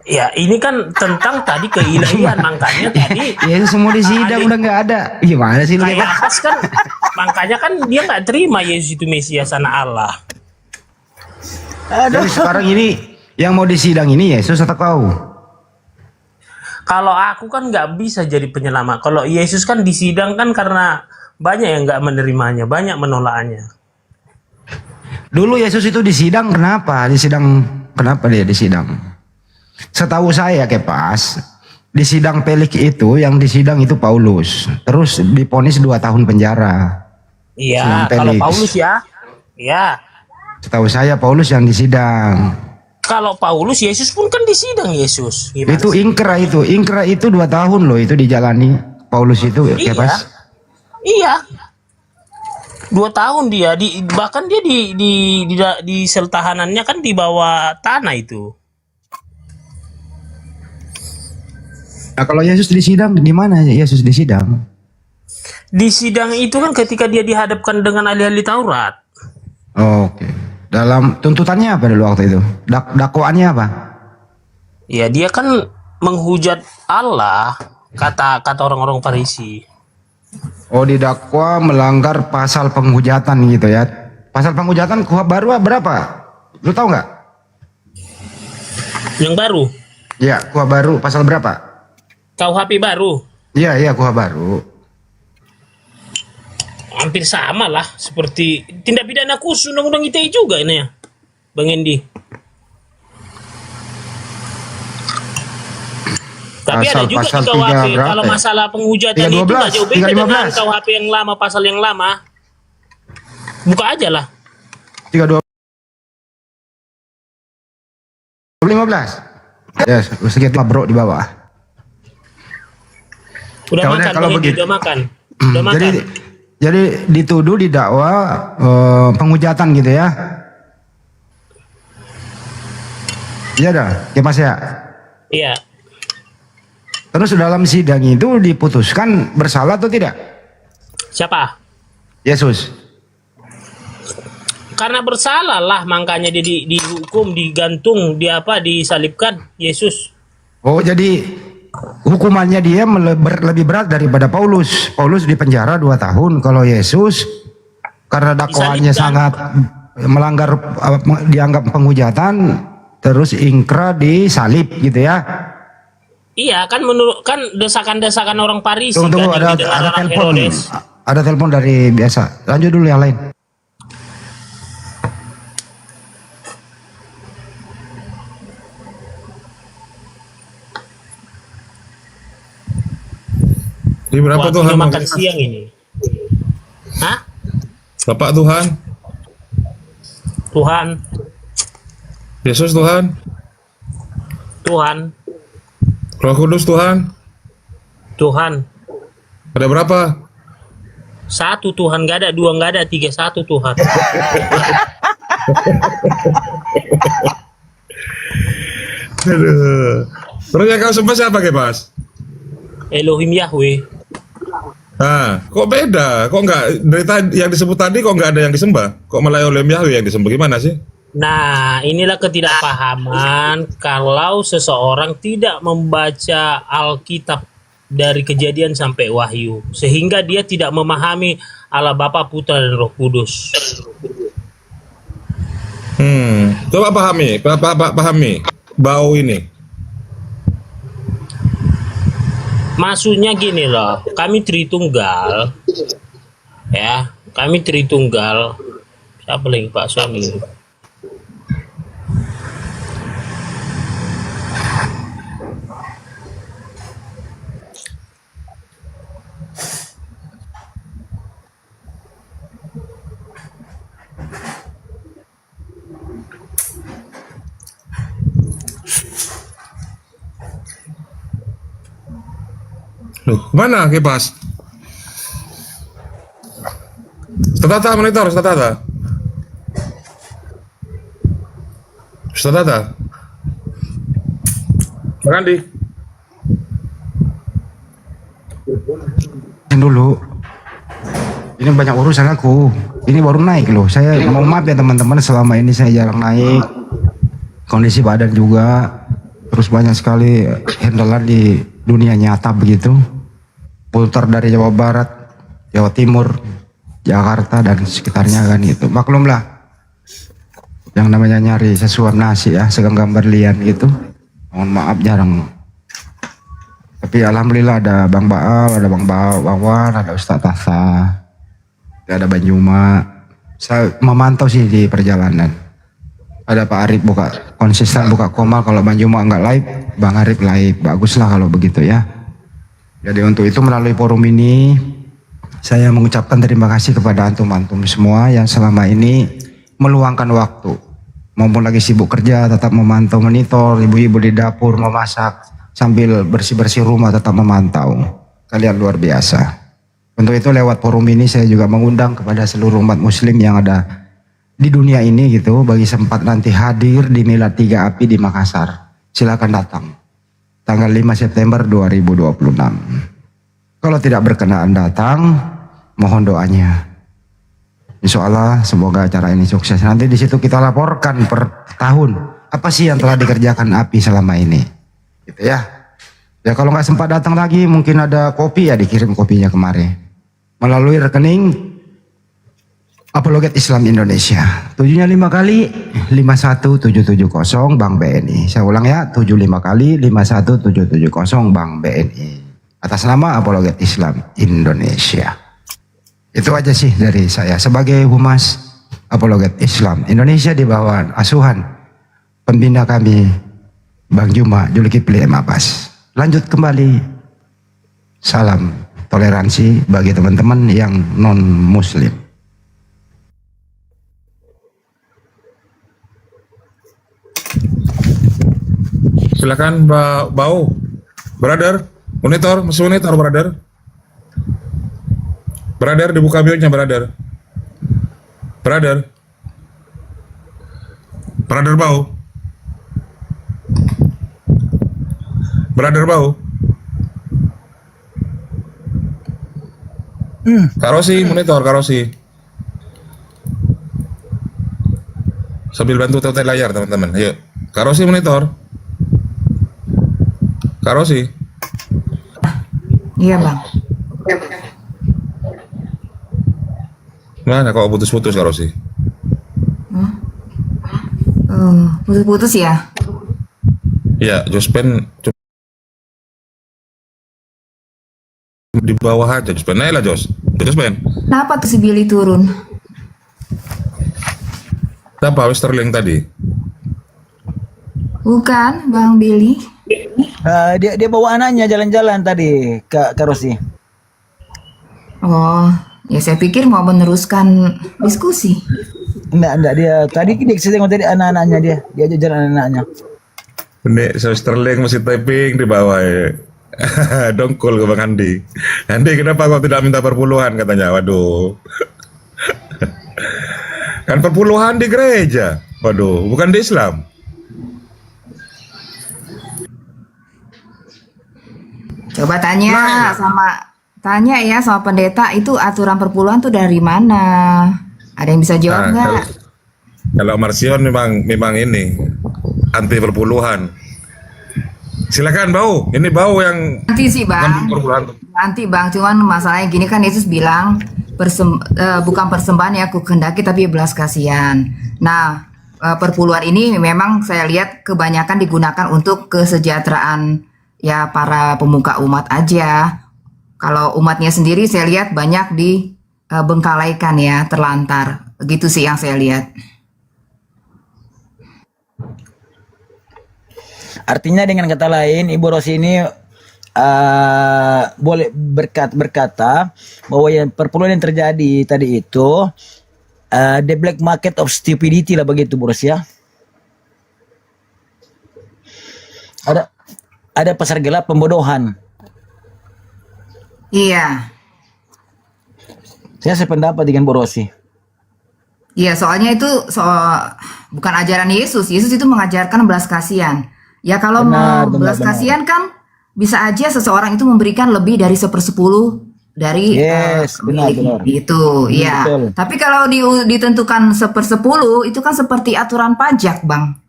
Ya, ini kan tentang tadi keilahian, makanya tadi Yesus mau disidang udah nggak ada. Gimana sih lu? kayak Abbas kan, makanya kan dia nggak terima Yesus itu Mesias anak Allah. Jadi sekarang ini yang mau disidang ini Yesus atau kau? Kalau aku kan nggak bisa jadi penyelamat. Kalau Yesus kan disidang kan karena banyak yang nggak menerimanya, banyak menolaknya. Dulu Yesus itu disidang kenapa? Kenapa dia disidang? Setahu saya Kepas, disidang Pelik itu yang disidang itu Paulus. Terus diponis 2 tahun penjara. Iya, kalau Paulus ya. Ya. Setahu saya Paulus yang disidang. Kalau Paulus, Yesus pun kan disidang Yesus. Gimana Itu sih? Ingkra itu 2 tahun loh itu dijalani Paulus itu Kepas. Iya. 2 tahun dia bahkan dia di sel tahanannya kan di bawah tanah itu. Nah, kalau Yesus disidang di mana Yesus disidang? Di sidang itu kan ketika dia dihadapkan dengan ahli-ahli Taurat. Oke. Dalam tuntutannya apa dulu waktu itu? Dakwaannya apa? Ya, dia kan menghujat Allah, kata orang-orang Farisi. Oh, didakwa melanggar pasal penghujatan gitu ya. Pasal penghujatan KUHP baru berapa? Lu tahu nggak? Yang baru? Ya, KUHP baru pasal berapa? KUHP baru? Iya, KUHP baru. Hampir sama lah seperti tindak pidana khusus undang-undang ITE juga ini ya, Bang Endi. Tapi ada juga di KUHP kalau masalah penghujatan itu nggak jauh beda dengan KUHP yang lama, pasal yang lama. Buka aja lah. 315. Ya, sedikit bro di bawah. Udah Ya, makan, kalau Bang Endi, begitu. udah makan. Udah makan. Jadi dituduh didakwa penghujatan gitu ya. Iya dah, ya Mas ya. Iya. Terus dalam sidang itu diputuskan bersalah atau tidak? Siapa? Yesus. Karena bersalah lah makanya dia dihukum, digantung, disalibkan Yesus. Oh, jadi hukumannya dia lebih berat daripada Paulus. Paulus dipenjara 2 tahun. Kalau Yesus karena dakwaannya sangat melanggar, dianggap penghujatan, terus ingkra disalib gitu ya. Iya kan, menurut kan desakan-desakan orang Farisi. Tunggu, kan, ada orang telepon. Herodes. Ada telepon dari biasa. Lanjut dulu yang lain. Ini berapa Waktunya Tuhan? makan siang ini. Hah? Bapak Tuhan, Tuhan. Yesus Tuhan. Tuhan. Roh Kudus Tuhan. Tuhan. Ada berapa? Satu Tuhan, nggak ada dua, nggak ada tiga, satu Tuhan. Aduh. Terus yang kau sembah siapa Kepas? Elohim Yahweh. Ah, kok beda? Kok nggak dari tadi yang disebut tadi kok nggak ada yang disembah? Kok malah Elohim Yahweh yang disembah, gimana sih? Nah, inilah ketidakpahaman kalau seseorang tidak membaca Alkitab dari Kejadian sampai Wahyu, sehingga dia tidak memahami Allah Bapa, Putra, dan Roh Kudus. Coba pahami bau ini. Maksudnya gini loh, kami Tritunggal, ya, kami Tritunggal. Siapa lagi Pak Suami? Loh, mana Kepas? Tata monitor, tata. Randi. Dulu. Ini banyak urusan aku. Ini baru naik loh. Saya mau maaf ya teman-teman, selama ini saya jarang naik. Kondisi badan juga. Terus banyak sekali handalan di dunia nyata begitu. Putar dari Jawa Barat, Jawa Timur, Jakarta dan sekitarnya kan gitu. Maklumlah. Yang namanya nyari sesuap nasi ya, segenggam berlian gitu. Mohon maaf jarang. Tapi alhamdulillah ada Bang Baal, ada Bang Wawan, ada Ustadz Tasa, ada Bang Juma. Saya memantau sih di perjalanan. Ada Pak Arif konsisten buka komal, kalau Bang Juma nggak live, Bang Arif live. Baguslah kalau begitu ya. Jadi untuk itu melalui forum ini saya mengucapkan terima kasih kepada antum-antum semua yang selama ini meluangkan waktu. Maupun lagi sibuk kerja tetap memantau monitor, ibu-ibu di dapur memasak sambil bersih-bersih rumah tetap memantau. Kalian luar biasa. Untuk itu lewat forum ini saya juga mengundang kepada seluruh umat muslim yang ada di dunia ini gitu, bagi sempat nanti hadir di Milad 3 Api di Makassar. Silakan datang. Tanggal 5 September 2026. Kalau tidak berkenaan datang, mohon doanya. Insya Allah semoga acara ini sukses. Nanti di situ kita laporkan per tahun apa sih yang telah dikerjakan API selama ini, gitu ya. Ya kalau nggak sempat datang lagi, mungkin ada kopi ya, dikirim kopinya kemarin melalui rekening Apologet Islam Indonesia. 7-nya 5 kali 51770 Bank BNI. Saya ulang ya, 75 kali 51770 Bank BNI. Atas nama Apologet Islam Indonesia. Itu aja sih dari saya sebagai Humas Apologet Islam Indonesia di bawah asuhan pembina kami Bang Juma Zulkifli M. Abbas. Lanjut kembali. Salam toleransi bagi teman-teman yang non muslim. Silakan Bau. Brother, monitor, masih monitor brother. Brother, dibuka bionya brother. Brother Bau. Brother Bau. Karosi, monitor Karosi. Sambil bantu tautan layar teman-teman. Ayo, Karosi monitor. Karosi. Iya Bang. Mana kok putus-putus Karosi? Putus-putus ya? Ya, Jospen di bawah aja, Jospen. Naik lah Jospen. Kenapa tuh si Billy turun? Siapa Westerling tadi? Bukan, Bang Billy. Dia bawa anaknya jalan-jalan tadi ke Rosi. Oh, ya saya pikir mau meneruskan diskusi. Enggak dia tadi saya tengok tadi anak-anaknya dia ajak jalan anak-anaknya. Nek Sterling masih typing di bawah ya. Dongkol ke Bang Andi. Andi kenapa kau tidak minta perpuluhan katanya? Waduh. Kan perpuluhan di gereja. Waduh, bukan di Islam. Coba tanya sama pendeta itu aturan perpuluhan tuh dari mana? Ada yang bisa jawab Nah, nggak? kalau Marsion memang ini anti perpuluhan. Silakan Bau, ini Bau yang Nanti sih bang, perpuluhan. nanti bang. Cuman masalahnya gini kan Yesus bilang bukan persembahan yang aku kehendaki tapi belas kasihan. Nah perpuluhan ini memang saya lihat kebanyakan digunakan untuk kesejahteraan ya para pemuka umat aja. Kalau umatnya sendiri saya lihat banyak dibengkalaikan ya, terlantar. Begitu sih yang saya lihat. Artinya dengan kata lain, Ibu Rosi ini boleh berkata bahwa yang perpuluhan yang terjadi tadi itu the black market of stupidity lah, begitu Bu Rosi ya. Ada pasar gelap pembodohan. Iya. Saya sependapat dengan Bu Rosi. Iya, soalnya itu bukan ajaran Yesus. Yesus itu mengajarkan belas kasihan. Ya kalau mau belas kasihan kan bisa aja seseorang itu memberikan lebih dari 1/10 dari benar. itu. Iya. Betul. Tapi kalau ditentukan 1/10 itu kan seperti aturan pajak, Bang.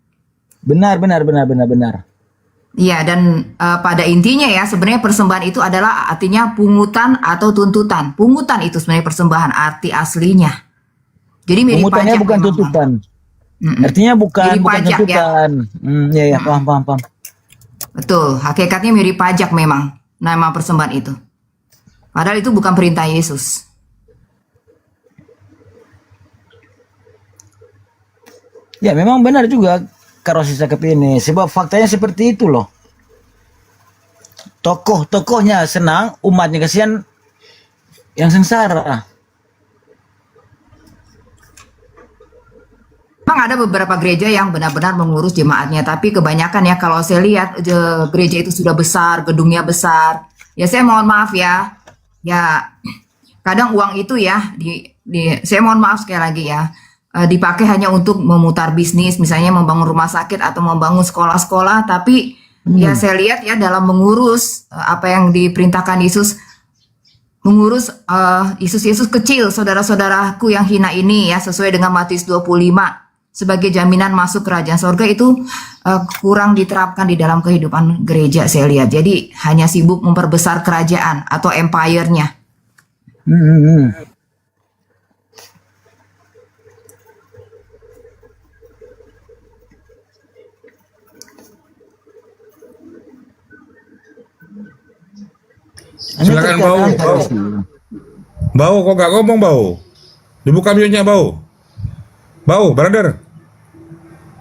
Benar. Iya, dan pada intinya ya sebenarnya persembahan itu adalah artinya pungutan atau tuntutan. Pungutan itu sebenarnya persembahan arti aslinya. Jadi mirip Pungutannya pajak bukan memang, tuntutan. Artinya bukan Mirip pajak, tuntutan. Ya, paham. Betul, hakikatnya mirip pajak memang nama persembahan itu. Padahal itu bukan perintah Yesus. Ya memang benar juga kalau saya cakap ini. Sebab faktanya seperti itu loh. Tokohnya senang, umatnya kasihan yang sengsara. Memang ada beberapa gereja yang benar-benar mengurus jemaatnya, tapi kebanyakan ya kalau saya lihat gereja itu sudah besar, gedungnya besar. Ya saya mohon maaf ya, kadang uang itu ya, saya mohon maaf sekali lagi ya, dipakai hanya untuk memutar bisnis, misalnya membangun rumah sakit atau membangun sekolah-sekolah, tapi ya saya lihat ya dalam mengurus apa yang diperintahkan Yesus, mengurus Yesus kecil, saudara-saudaraku yang hina ini ya, sesuai dengan Matius 25. Sebagai jaminan masuk kerajaan sorga itu kurang diterapkan di dalam kehidupan gereja saya lihat. Jadi hanya sibuk memperbesar kerajaan atau empire-nya. Silakan Bau, kok gak ngomong Bau? Dibuka mute-nya Bau.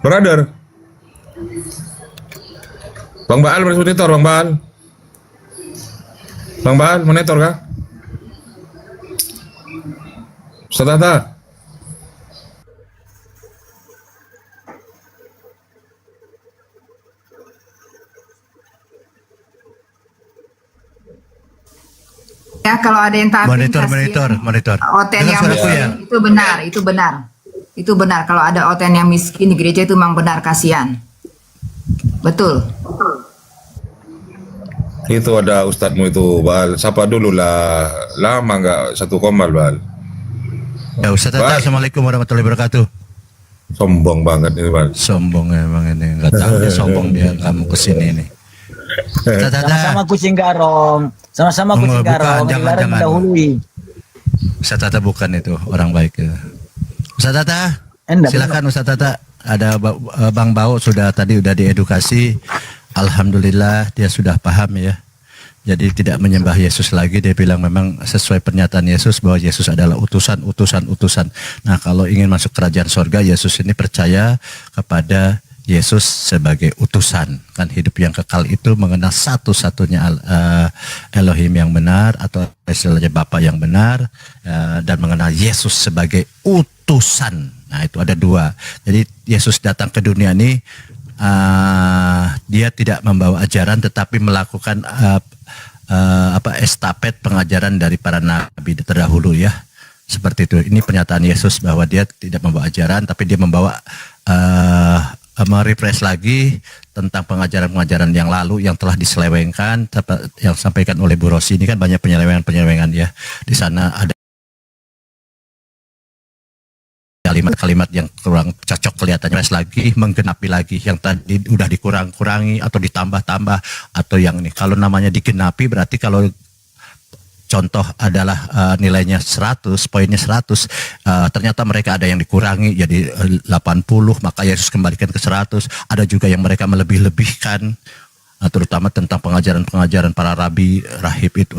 Brother. Bang Baal monitor, Bang Baal. Bang Baal monitor kah? Ustaz Tata. Ya kalau ada yang tampil monitor. Oten yang miskin itu benar. Kalau ada oten yang miskin di gereja itu memang benar, kasihan. Betul. Itu ada ustadzmu itu Bal. Sapa dulu lah. Lama nggak satu komal Bal. Ya Ustaz Tata, Assalamualaikum warahmatullahi wabarakatuh. Sombong banget ini Bal. Sombong emang ini. Nggak tahu dia sombong dia kamu kesini nih. Ustaz Tata. Sama-sama kucing garong. Jangan. mendahului. Ustaz Tata bukan itu orang baik. Ustaz Tata, silakan Ustaz Tata. Ada Bang Bau sudah diedukasi. Alhamdulillah dia sudah paham ya. Jadi tidak menyembah Yesus lagi. Dia bilang memang sesuai pernyataan Yesus bahwa Yesus adalah utusan. Nah kalau ingin masuk kerajaan sorga, Yesus ini percaya kepada Yesus sebagai utusan. Kan hidup yang kekal itu mengenal satu-satunya Elohim yang benar, atau istilahnya Bapa yang benar, dan mengenal Yesus sebagai utusan. Nah itu ada dua. Jadi Yesus datang ke dunia ini dia tidak membawa ajaran tetapi melakukan estafet pengajaran dari para nabi terdahulu ya. Seperti itu. Ini pernyataan Yesus bahwa dia tidak membawa ajaran tapi dia membawa merefresh lagi tentang pengajaran-pengajaran yang lalu yang telah diselewengkan, yang disampaikan oleh Bu Rosi. Ini kan banyak penyelewengan ya. Di sana ada kalimat-kalimat yang kurang cocok kelihatannya, refresh lagi, menggenapi lagi yang tadi udah dikurang-kurangi atau ditambah-tambah atau yang ini. Kalau namanya digenapi berarti kalau contoh adalah nilainya 100, poinnya 100, ternyata mereka ada yang dikurangi jadi 80, maka Yesus kembalikan ke 100. Ada juga yang mereka melebih-lebihkan, terutama tentang pengajaran-pengajaran para rabi, rahib itu,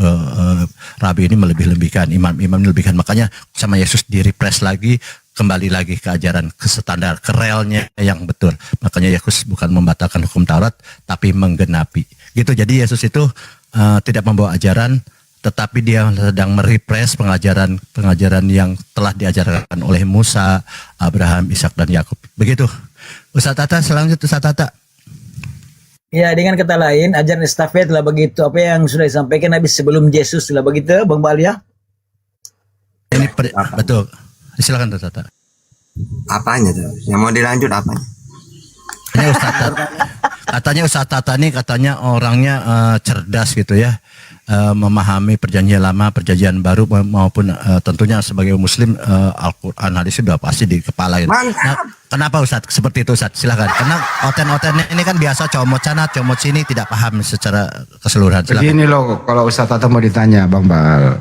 rabi ini melebih-lebihkan, imam-imam melebihkan. Makanya sama Yesus di-refresh lagi, kembali lagi ke ajaran, ke standar, ke relnya yang betul. Makanya Yesus bukan membatalkan hukum Taurat, tapi menggenapi. Gitu. Jadi Yesus itu tidak membawa ajaran, tetapi dia sedang merefresh pengajaran yang telah diajarkan oleh Musa, Abraham, Ishak dan Yakub. Begitu. Ustaz Tata, selanjutnya Ustaz Tata. Ya, dengan kata lain, ajaran estafet lah begitu. Apa yang sudah disampaikan Nabi sebelum Yesus lah begitu, Bang Balia. Ini betul. Silakan Ustaz Tata. Apanya tuh? Yang mau dilanjut apanya? Katanya Ustaz Tata ini katanya orangnya cerdas gitu ya. Memahami perjanjian lama, perjanjian baru maupun tentunya sebagai muslim Al-Quran hadis sudah pasti di kepala gitu. Nah, kenapa Ustaz seperti itu Ustaz? Silakan. Karena oten-otennya ini kan biasa comot sana, comot sini, tidak paham secara keseluruhan. Silakan. Begini loh, kalau Ustaz Tata mau ditanya Bang Bal,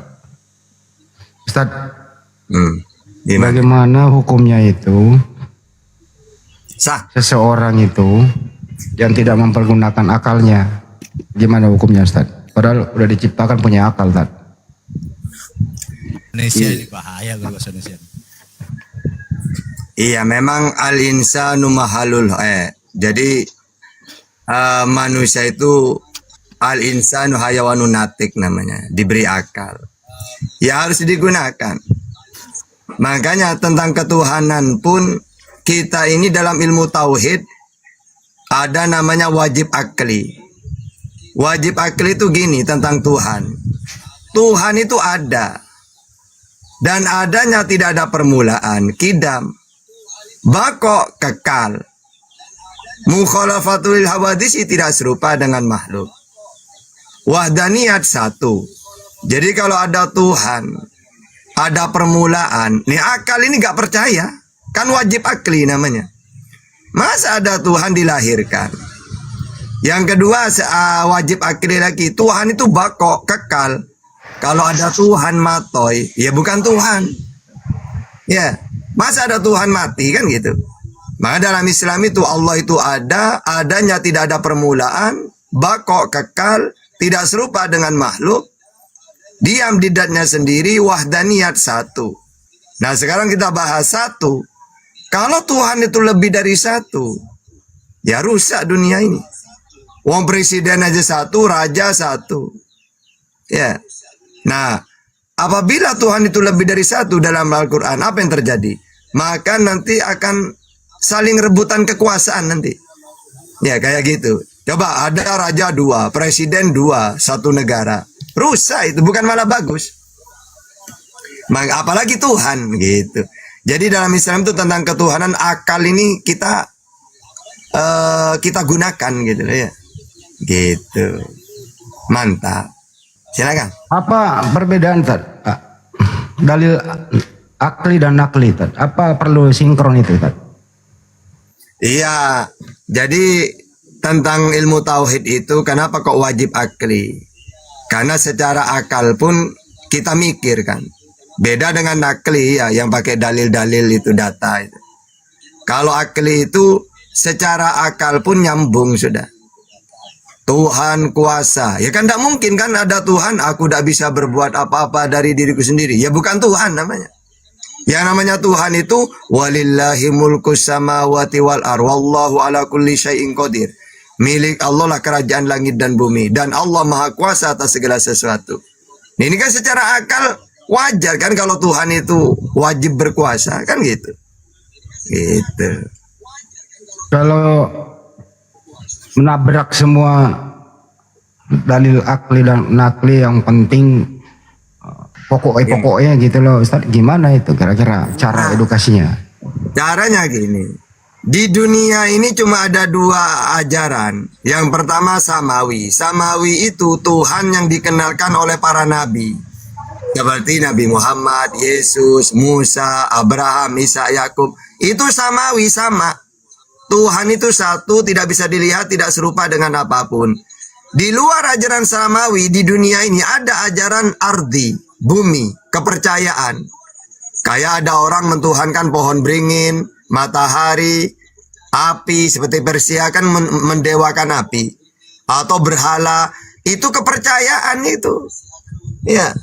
Ustaz, bagaimana hukumnya itu seseorang itu yang tidak mempergunakan akalnya, gimana hukumnya Ustaz? Padahal udah diciptakan punya akal, Tad. Indonesia ini bahaya kalau bahasa Indonesia. Iya, memang al-insanu mahalul. Jadi manusia itu al-insanu hayawanun natik namanya, diberi akal. Ya harus digunakan. Makanya tentang ketuhanan pun kita ini dalam ilmu tauhid ada namanya wajib akli. Wajib akli itu gini tentang Tuhan. Tuhan itu ada. Dan adanya tidak ada permulaan. Kidam. Bako kekal. Mukhalafatul hawadisi tidak serupa dengan makhluk. Wahdaniyat satu. Jadi kalau ada Tuhan, ada permulaan. Nih akal ini gak percaya. Kan wajib akli namanya. Masa ada Tuhan dilahirkan? Yang kedua wajib akli lagi, Tuhan itu bako, kekal. Kalau ada Tuhan matoy, ya bukan Tuhan. Ya, masa ada Tuhan mati kan gitu. Maka dalam Islam itu Allah itu ada, adanya tidak ada permulaan, bako, kekal, tidak serupa dengan makhluk, diam di datnya sendiri, wahdaniyat satu. Nah sekarang kita bahas satu. Kalau Tuhan itu lebih dari satu, ya rusak dunia ini. Wong presiden aja satu, raja satu. Ya. Nah, apabila Tuhan itu lebih dari satu dalam Al-Quran, apa yang terjadi? Maka nanti akan saling rebutan kekuasaan nanti. Ya, kayak gitu. Coba ada raja dua, presiden dua, satu negara. Rusak itu, bukan malah bagus. Maka apalagi Tuhan gitu. Jadi dalam Islam itu tentang ketuhanan, akal ini kita gunakan gitu ya. Gitu. Mantap. Silakan. Apa perbedaan Tad? Dalil akli dan nakli Tad? Apa perlu sinkron itu Tad? Iya. Jadi tentang ilmu tauhid itu kenapa kok wajib akli? Karena secara akal pun kita mikir kan. Beda dengan nakli ya yang pakai dalil-dalil itu data itu. Kalau akli itu secara akal pun nyambung sudah. Tuhan kuasa. Ya kan tidak mungkin kan ada Tuhan, aku tidak bisa berbuat apa-apa dari diriku sendiri. Ya bukan Tuhan namanya. Yang namanya Tuhan itu walillahi mulkus samawati wal ar wallahu ala kulli syai'in qadir. Milik Allah lah kerajaan langit dan bumi dan Allah Maha Kuasa atas segala sesuatu. Nah, ini kan secara akal wajar kan kalau Tuhan itu wajib berkuasa kan gitu. Gitu. Kalau menabrak semua dalil akli dan nakli yang penting pokoknya gitu loh Ustaz. Gimana itu kira-kira cara edukasinya? Caranya gini, di dunia ini cuma ada dua ajaran. Yang pertama Samawi. Samawi itu Tuhan yang dikenalkan oleh para nabi. Seperti Nabi Muhammad, Yesus, Musa, Abraham, Isa, Yakub. Itu Samawi, sama. Tuhan itu satu, tidak bisa dilihat, tidak serupa dengan apapun. Di luar ajaran Samawi, di dunia ini ada ajaran ardi, bumi, kepercayaan. Kayak ada orang mentuhankan pohon beringin, matahari, api, seperti Persia kan mendewakan api. Atau berhala, itu kepercayaan itu. Ya,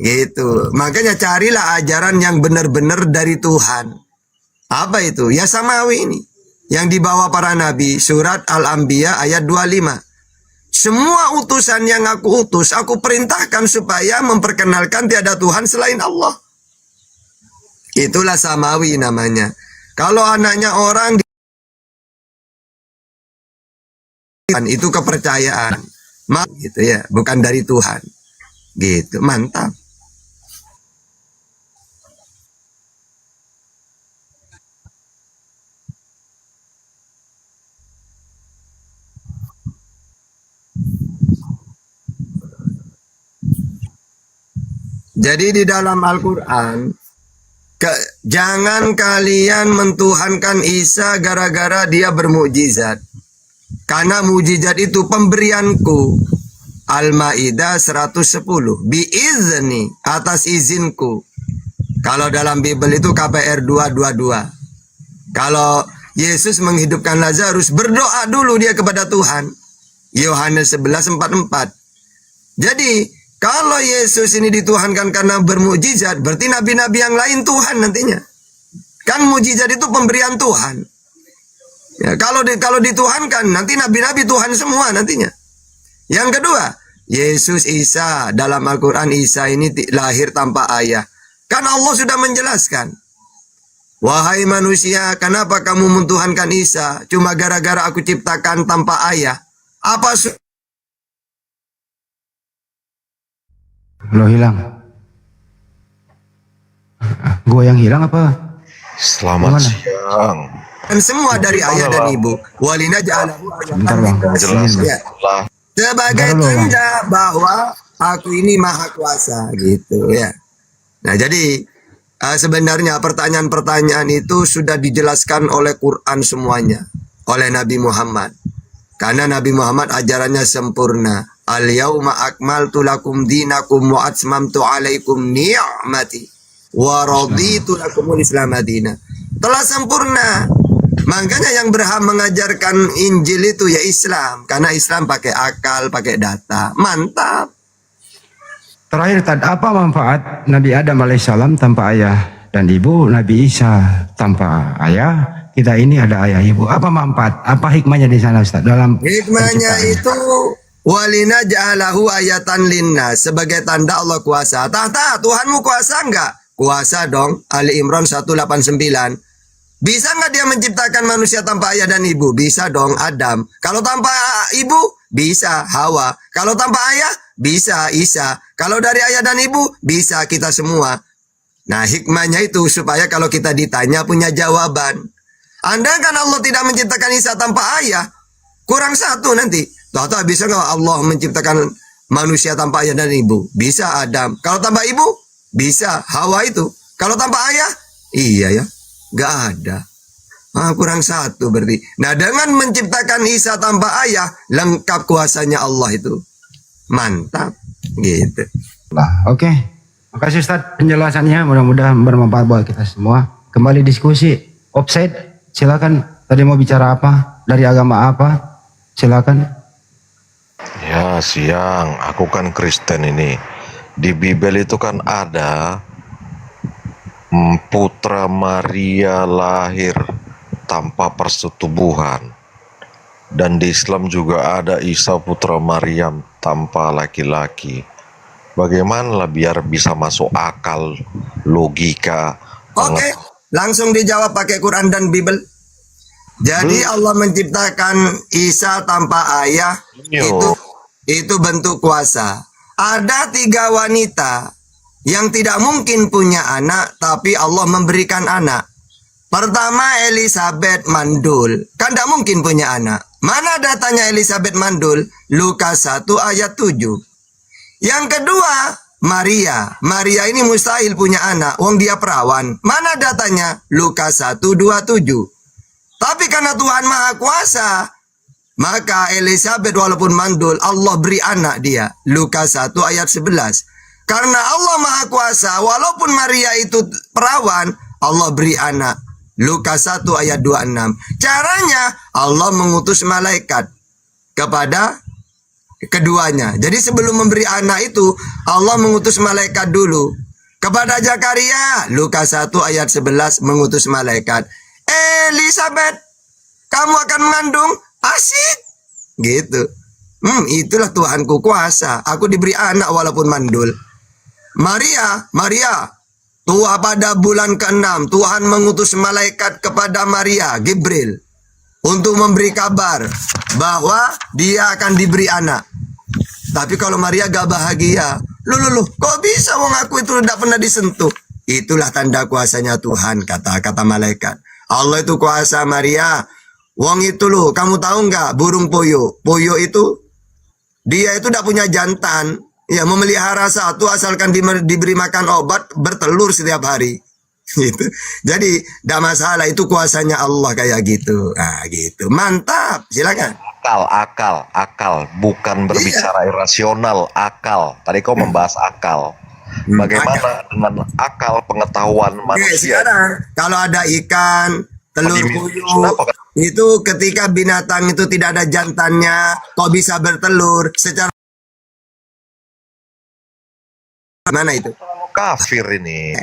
gitu. Makanya carilah ajaran yang benar-benar dari Tuhan. Apa itu? Ya Samawi ini. Yang dibawa para nabi, surat Al-Anbiya ayat 25. Semua utusan yang aku utus, aku perintahkan supaya memperkenalkan tiada Tuhan selain Allah. Itulah Samawi namanya. Kalau anaknya orang itu kepercayaan, gitu ya, bukan dari Tuhan. Gitu, mantap. Jadi di dalam Al-Quran, jangan kalian mentuhankan Isa gara-gara dia bermukjizat. Karena mukjizat itu pemberianku. Al-Ma'idah 110. Biizni, atas izinku. Kalau dalam Bible itu KPR 222. Kalau Yesus menghidupkan Lazarus, berdoa dulu dia kepada Tuhan. Yohanes 11:44. Jadi kalau Yesus ini dituhankan karena bermukjizat, berarti nabi-nabi yang lain Tuhan nantinya. Kan mukjizat itu pemberian Tuhan. Ya, kalau dituhankan, nanti nabi-nabi Tuhan semua nantinya. Yang kedua, Yesus Isa dalam Al-Quran, Isa ini lahir tanpa ayah. Kan Allah sudah menjelaskan. Wahai manusia, kenapa kamu mentuhankan Isa? Cuma gara-gara aku ciptakan tanpa ayah. Apa Lo hilang. Gua yang hilang apa? Selamat siang. Dan semua dari ayah dan ibu. Walina ja'alahu Bentar bang. ya. Sebagai tanda bahwa aku ini maha kuasa gitu ya. Nah jadi sebenarnya pertanyaan-pertanyaan itu sudah dijelaskan oleh Quran semuanya. Oleh Nabi Muhammad. Karena Nabi Muhammad ajarannya sempurna. Al-yawma akmaltu lakum dinakum wa atmamtu alaikum ni'mati wa raditu lakumul Islam madina. Telah sempurna. Makanya yang berhak mengajarkan Injil itu ya Islam. Karena Islam pakai akal, pakai data. Mantap. Terakhir, apa manfaat Nabi Adam alaihissalam tanpa ayah dan ibu, Nabi Isa tanpa ayah, kita ini ada ayah ibu. Apa manfaat? Apa hikmahnya di sana Ustaz? Dalam hikmahnya itu walina ja'alahu ayatan linnas, sebagai tanda Allah kuasa. Tuhanmu kuasa enggak? Kuasa dong. Ali Imran 189. Bisa enggak dia menciptakan manusia tanpa ayah dan ibu? Bisa dong, Adam. Kalau tanpa ibu, bisa Hawa. Kalau tanpa ayah, bisa Isa. Kalau dari ayah dan ibu, bisa kita semua. Nah, hikmahnya itu supaya kalau kita ditanya punya jawaban. Andai kan Allah tidak menciptakan Isa tanpa ayah, kurang satu nanti. Tahu bisa nggak Allah menciptakan manusia tanpa ayah dan ibu? Bisa Adam. Kalau tanpa ibu, bisa Hawa itu. Kalau tanpa ayah, iya ya, nggak ada. Kurang satu berarti. Nah, dengan menciptakan Isa tanpa ayah, lengkap kuasanya Allah itu. Mantap, gitu. Oke. Makasih Ustaz penjelasannya, mudah-mudahan bermanfaat buat kita semua. Kembali diskusi. Offside, silakan. Tadi mau bicara apa? Dari agama apa? Silakan. Ya siang, aku kan Kristen ini. Di Bible itu kan ada Putra Maria lahir tanpa persetubuhan. Dan di Islam juga ada Isa Putra Maryam tanpa laki-laki. Bagaimana biar bisa masuk akal, logika? Oke, langsung dijawab pakai Quran dan Bible. Jadi Allah menciptakan Isa tanpa ayah itu bentuk kuasa. Ada 3 wanita yang tidak mungkin punya anak, tapi Allah memberikan anak. Pertama Elizabeth mandul, kan tidak mungkin punya anak. Mana datanya Elizabeth mandul? Lukas 1 ayat 7. Yang kedua Maria. Maria ini mustahil punya anak, wong dia perawan. Mana datanya? Lukas 1:27. Tapi karena Tuhan Maha Kuasa, maka Elizabeth walaupun mandul, Allah beri anak dia. Lukas 1 ayat 11. Karena Allah Maha Kuasa, walaupun Maria itu perawan, Allah beri anak. Lukas 1 ayat 26. Caranya Allah mengutus malaikat kepada keduanya. Jadi sebelum memberi anak itu, Allah mengutus malaikat dulu. Kepada Zakaria, Lukas 1 ayat 11 mengutus malaikat. Elizabeth, kamu akan mengandung, asik. Gitu. Itulah Tuhanku kuasa. Aku diberi anak walaupun mandul. Maria, tua pada bulan ke-6, Tuhan mengutus malaikat kepada Maria, Gibril, untuk memberi kabar bahwa dia akan diberi anak. Tapi kalau Maria gak bahagia, loh, kok bisa wong aku itu tidak pernah disentuh? Itulah tanda kuasanya Tuhan, kata malaikat. Allah itu kuasa Maria. Wong itu loh, kamu tahu nggak burung poyo? Poyo itu dia itu tidak punya jantan. Ya, memelihara satu asalkan diberi makan obat, bertelur setiap hari. Gitu. Jadi tidak masalah, itu kuasanya Allah kayak gitu. Nah, gitu. Mantap. Silakan. Akal, bukan berbicara irasional, akal. Tadi kau membahas akal. Bagaimana dengan akal pengetahuan manusia? Sekarang kalau ada ikan, telur puyuh, itu ketika binatang itu tidak ada jantannya, kok bisa bertelur secara mana itu? Kafir ini.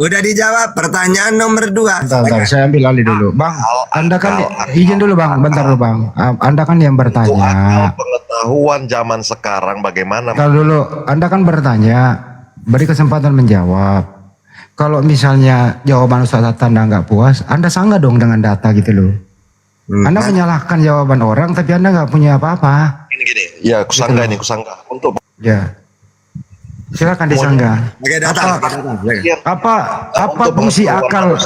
Udah dijawab. Pertanyaan nomor 2. Bentar, saya ambil alih dulu. Bang, Anda kan izin dulu Bang, bentar dulu Bang. Anda kan yang bertanya. Pengetahuan zaman sekarang bagaimana? Kalau dulu Anda kan bertanya, beri kesempatan menjawab. Kalau misalnya jawaban Ustaz Anda nggak puas, Anda sanggah dong dengan data gitu loh. Anda menyalahkan jawaban orang, tapi Anda nggak punya apa-apa. Gini. Ya, kusanggah ini, kusanggah. Untuk ya. Silakan disanggah. Apa fungsi akal?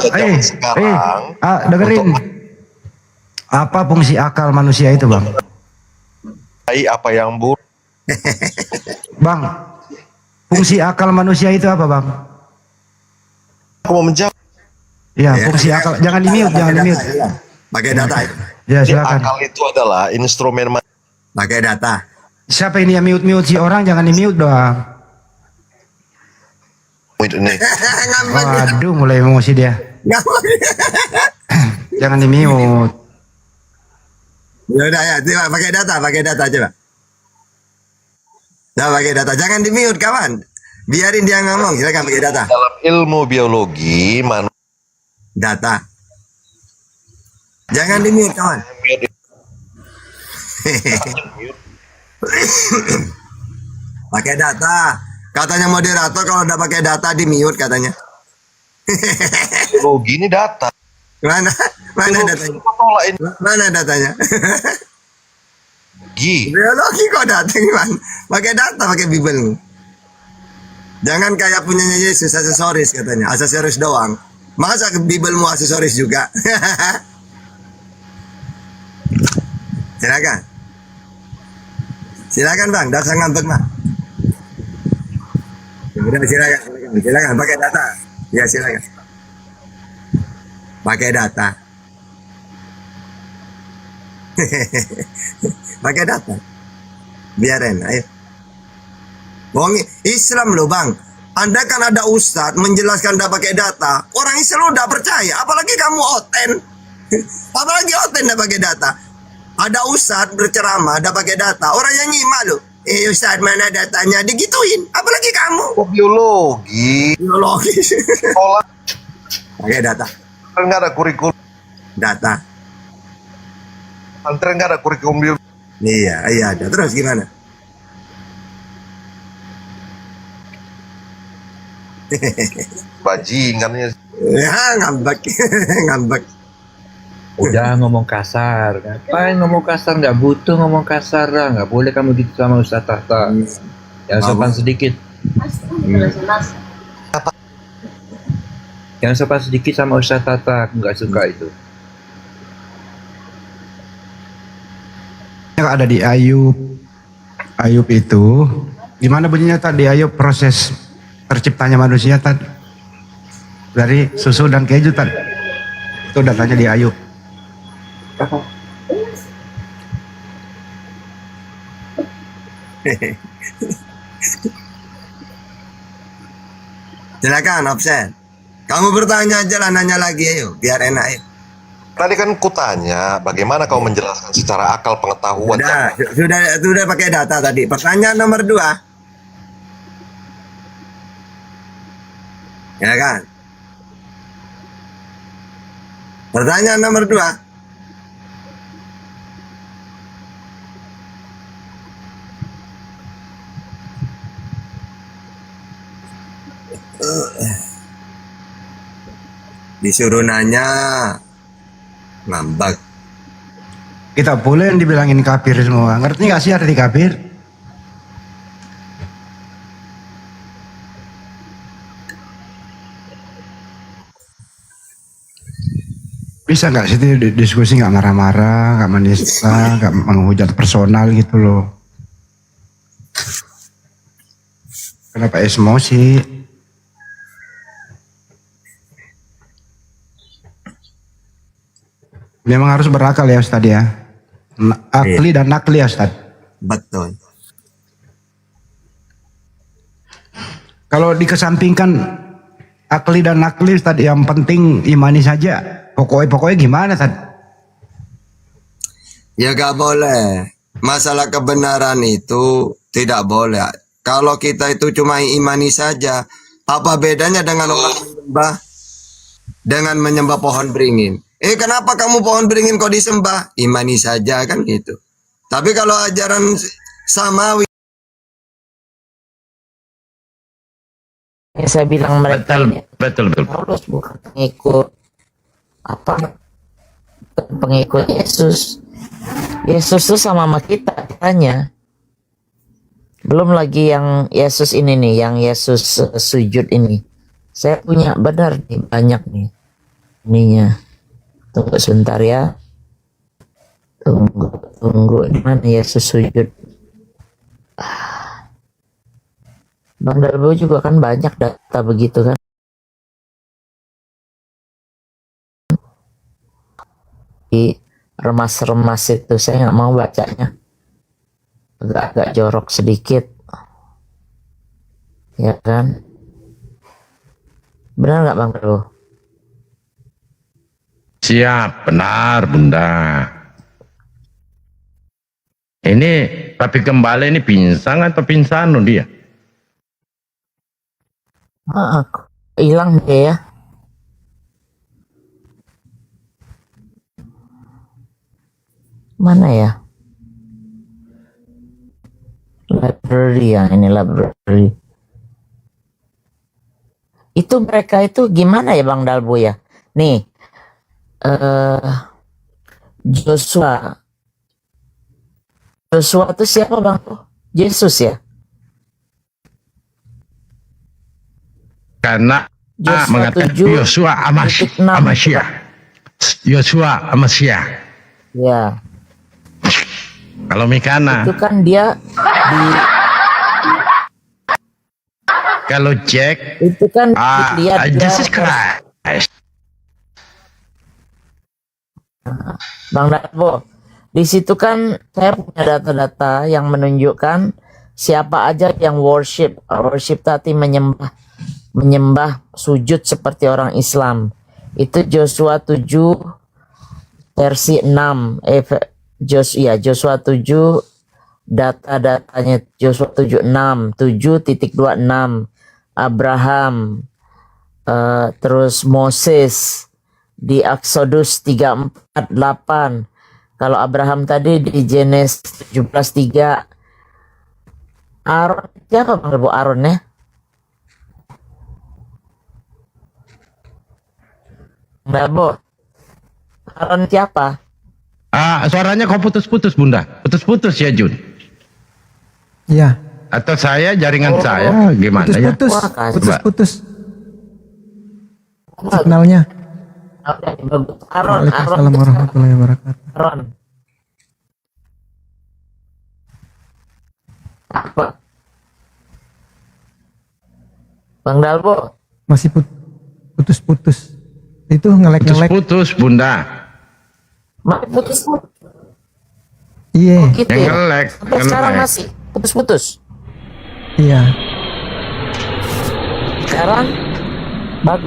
Dengerin. Apa fungsi akal manusia itu, Bang? Apa yang buruk? Bang, fungsi akal manusia itu apa, Bang? Aku mau menjawab. Ya, fungsi akal. Jangan di-mute, jangan di-mute. Pakai data. Ya, silakan. Akal itu adalah instrumen. Pakai data. Siapa ini yang mute-mute si orang? Jangan di-mute doang. Ini. Waduh, mulai emosi dia. Jangan di-mute. Ya udah ya, coba pakai data coba. Nah, pakai data, jangan di-mute kawan. Biarin dia ngomong, silakan pakai data. Dalam ilmu biologi, data. Jangan di-mute kawan. Pakai data. Katanya moderator kalau udah pakai data di-mute katanya. Biologi ini data. Mana datanya? Mana datanya? Biologi kok data gimana? Pakai data, pakai Bible. Jangan kayak punyanya Yesus, aksesoris katanya. Aksesoris doang. Masa Bible mau aksesoris juga? Silakan. Silakan Bang, dasar ngambek Bang. Udah silakan pakai data. Ya silakan. Pakai data. Pakai data. Biarin, ayo. Wong Islam loh Bang. Anda kan ada ustadz menjelaskan dah pakai data. Orang Islam udah percaya, apalagi kamu oten. Apalagi oten dah pakai data. Ada ustadz berceramah dah pakai data. Orang yang nyimak loh. Ustadz mana datanya, digituin. Apalagi kamu. Biologi. Sekolah. Pakai data. Enggak ada kurikulum. Data. Antara enggak ada kurikulum biologi. Iya ada. Terus gimana? Bajingannya. Ya ngambek. Ngambek. Udah ngomong kasar, ngapain ngomong kasar? Nggak butuh ngomong kasar lah, nggak boleh kamu gitu sama Ustaz Tahta. Yang sopan sedikit. Yang sopan sedikit sama Ustaz Tahta, aku nggak suka itu. Yang ada di Ayub. Ayub itu gimana bunyinya tadi Ayub, proses terciptanya manusia tadi dari susu dan keju tadi. Itu datanya di Ayub. Silakan Opsen. Kamu bertanya aja lah, nanya lagi ayo, biar enak ya. Tadi kan kutanya, bagaimana kau menjelaskan secara akal pengetahuan? Sudah pakai data tadi. Pertanyaan nomor 2. Ya kan? Pertanyaan nomor 2. Disuruh nanya ngambak. Kita boleh yang dibilangin kafir semua. Ngerti gak sih arti kafir? Bisa nggak sih diskusi nggak marah-marah, nggak menista, nggak menghujat personal gitu loh. Kenapa emosi? Memang harus berakal ya Ustadz ya. Akli dan nakli ya Ustadz. Betul. Kalau dikesampingkan akli dan nakli Ustadz, yang penting imani saja. Pokoknya gimana Ustadz? Ya gak boleh. Masalah kebenaran itu tidak boleh. Kalau kita itu cuma imani saja, apa bedanya dengan orang menyembah pohon beringin? Kenapa kamu pohon beringin kok disembah? Imani saja kan gitu. Tapi kalau ajaran samawi, yang saya bilang mereka betul. Paulus bukan pengikut pengikut Yesus. Yesus itu sama kita tanya. Belum lagi yang Yesus ini nih, yang Yesus sujud ini. Saya punya benar nih, banyak nih ininya. Tunggu sebentar ya. Tunggu di mana Yesus sujud? Bang Darbo juga kan banyak data begitu kan. Di remas-remas itu saya nggak mau bacanya. Agak-agak jorok sedikit. Ya kan? Benar nggak Bang Darbo? Siap, benar Bunda. Ini tapi kembali ini pingsan atau pingsan dia? Hilang deh ya. Mana ya? Library ya, ini library. Itu mereka itu gimana ya Bang Dalbo ya? Nih, Joshua itu siapa Bang? Yesus ya? Karena mengatakan Yosua Amasya. Yosua Amasya. Ya. Kalau Mikana. Itu kan dia kalau Jack itu kan lihat Jesus Christ. Bang Darbo, di situ kan saya punya data-data yang menunjukkan siapa aja yang worship tadi menyembah sujud seperti orang Islam. Itu Joshua 7 versi 6. Joshua 7 data-datanya Joshua 7:6, 7.26 Abraham, terus Moses di Exodus 3:4-8. Kalau Abraham tadi di Genesis 17:3. Aaron siapa Bang Bu Aaron ya? Bang Bu. Aron siapa? Suaranya kok putus-putus Bunda. Putus-putus ya Jun. Iya. Atau saya jaringan saya gimana ya? Putus-putus. Wah, kasih. Putus-putus. Signalnya. Oke, bagus. Aron. Waalaikumsalam warahmatullahi wabarakatuh. Aron. Apa? Bang Dalbo. Masih putus-putus. Itu ngelek-ngelek. Putus-putus Bunda. Masih putus. Iya. Gitu Yang ya? ngelek. Sampai sekarang masih putus-putus. Iya. Sekarang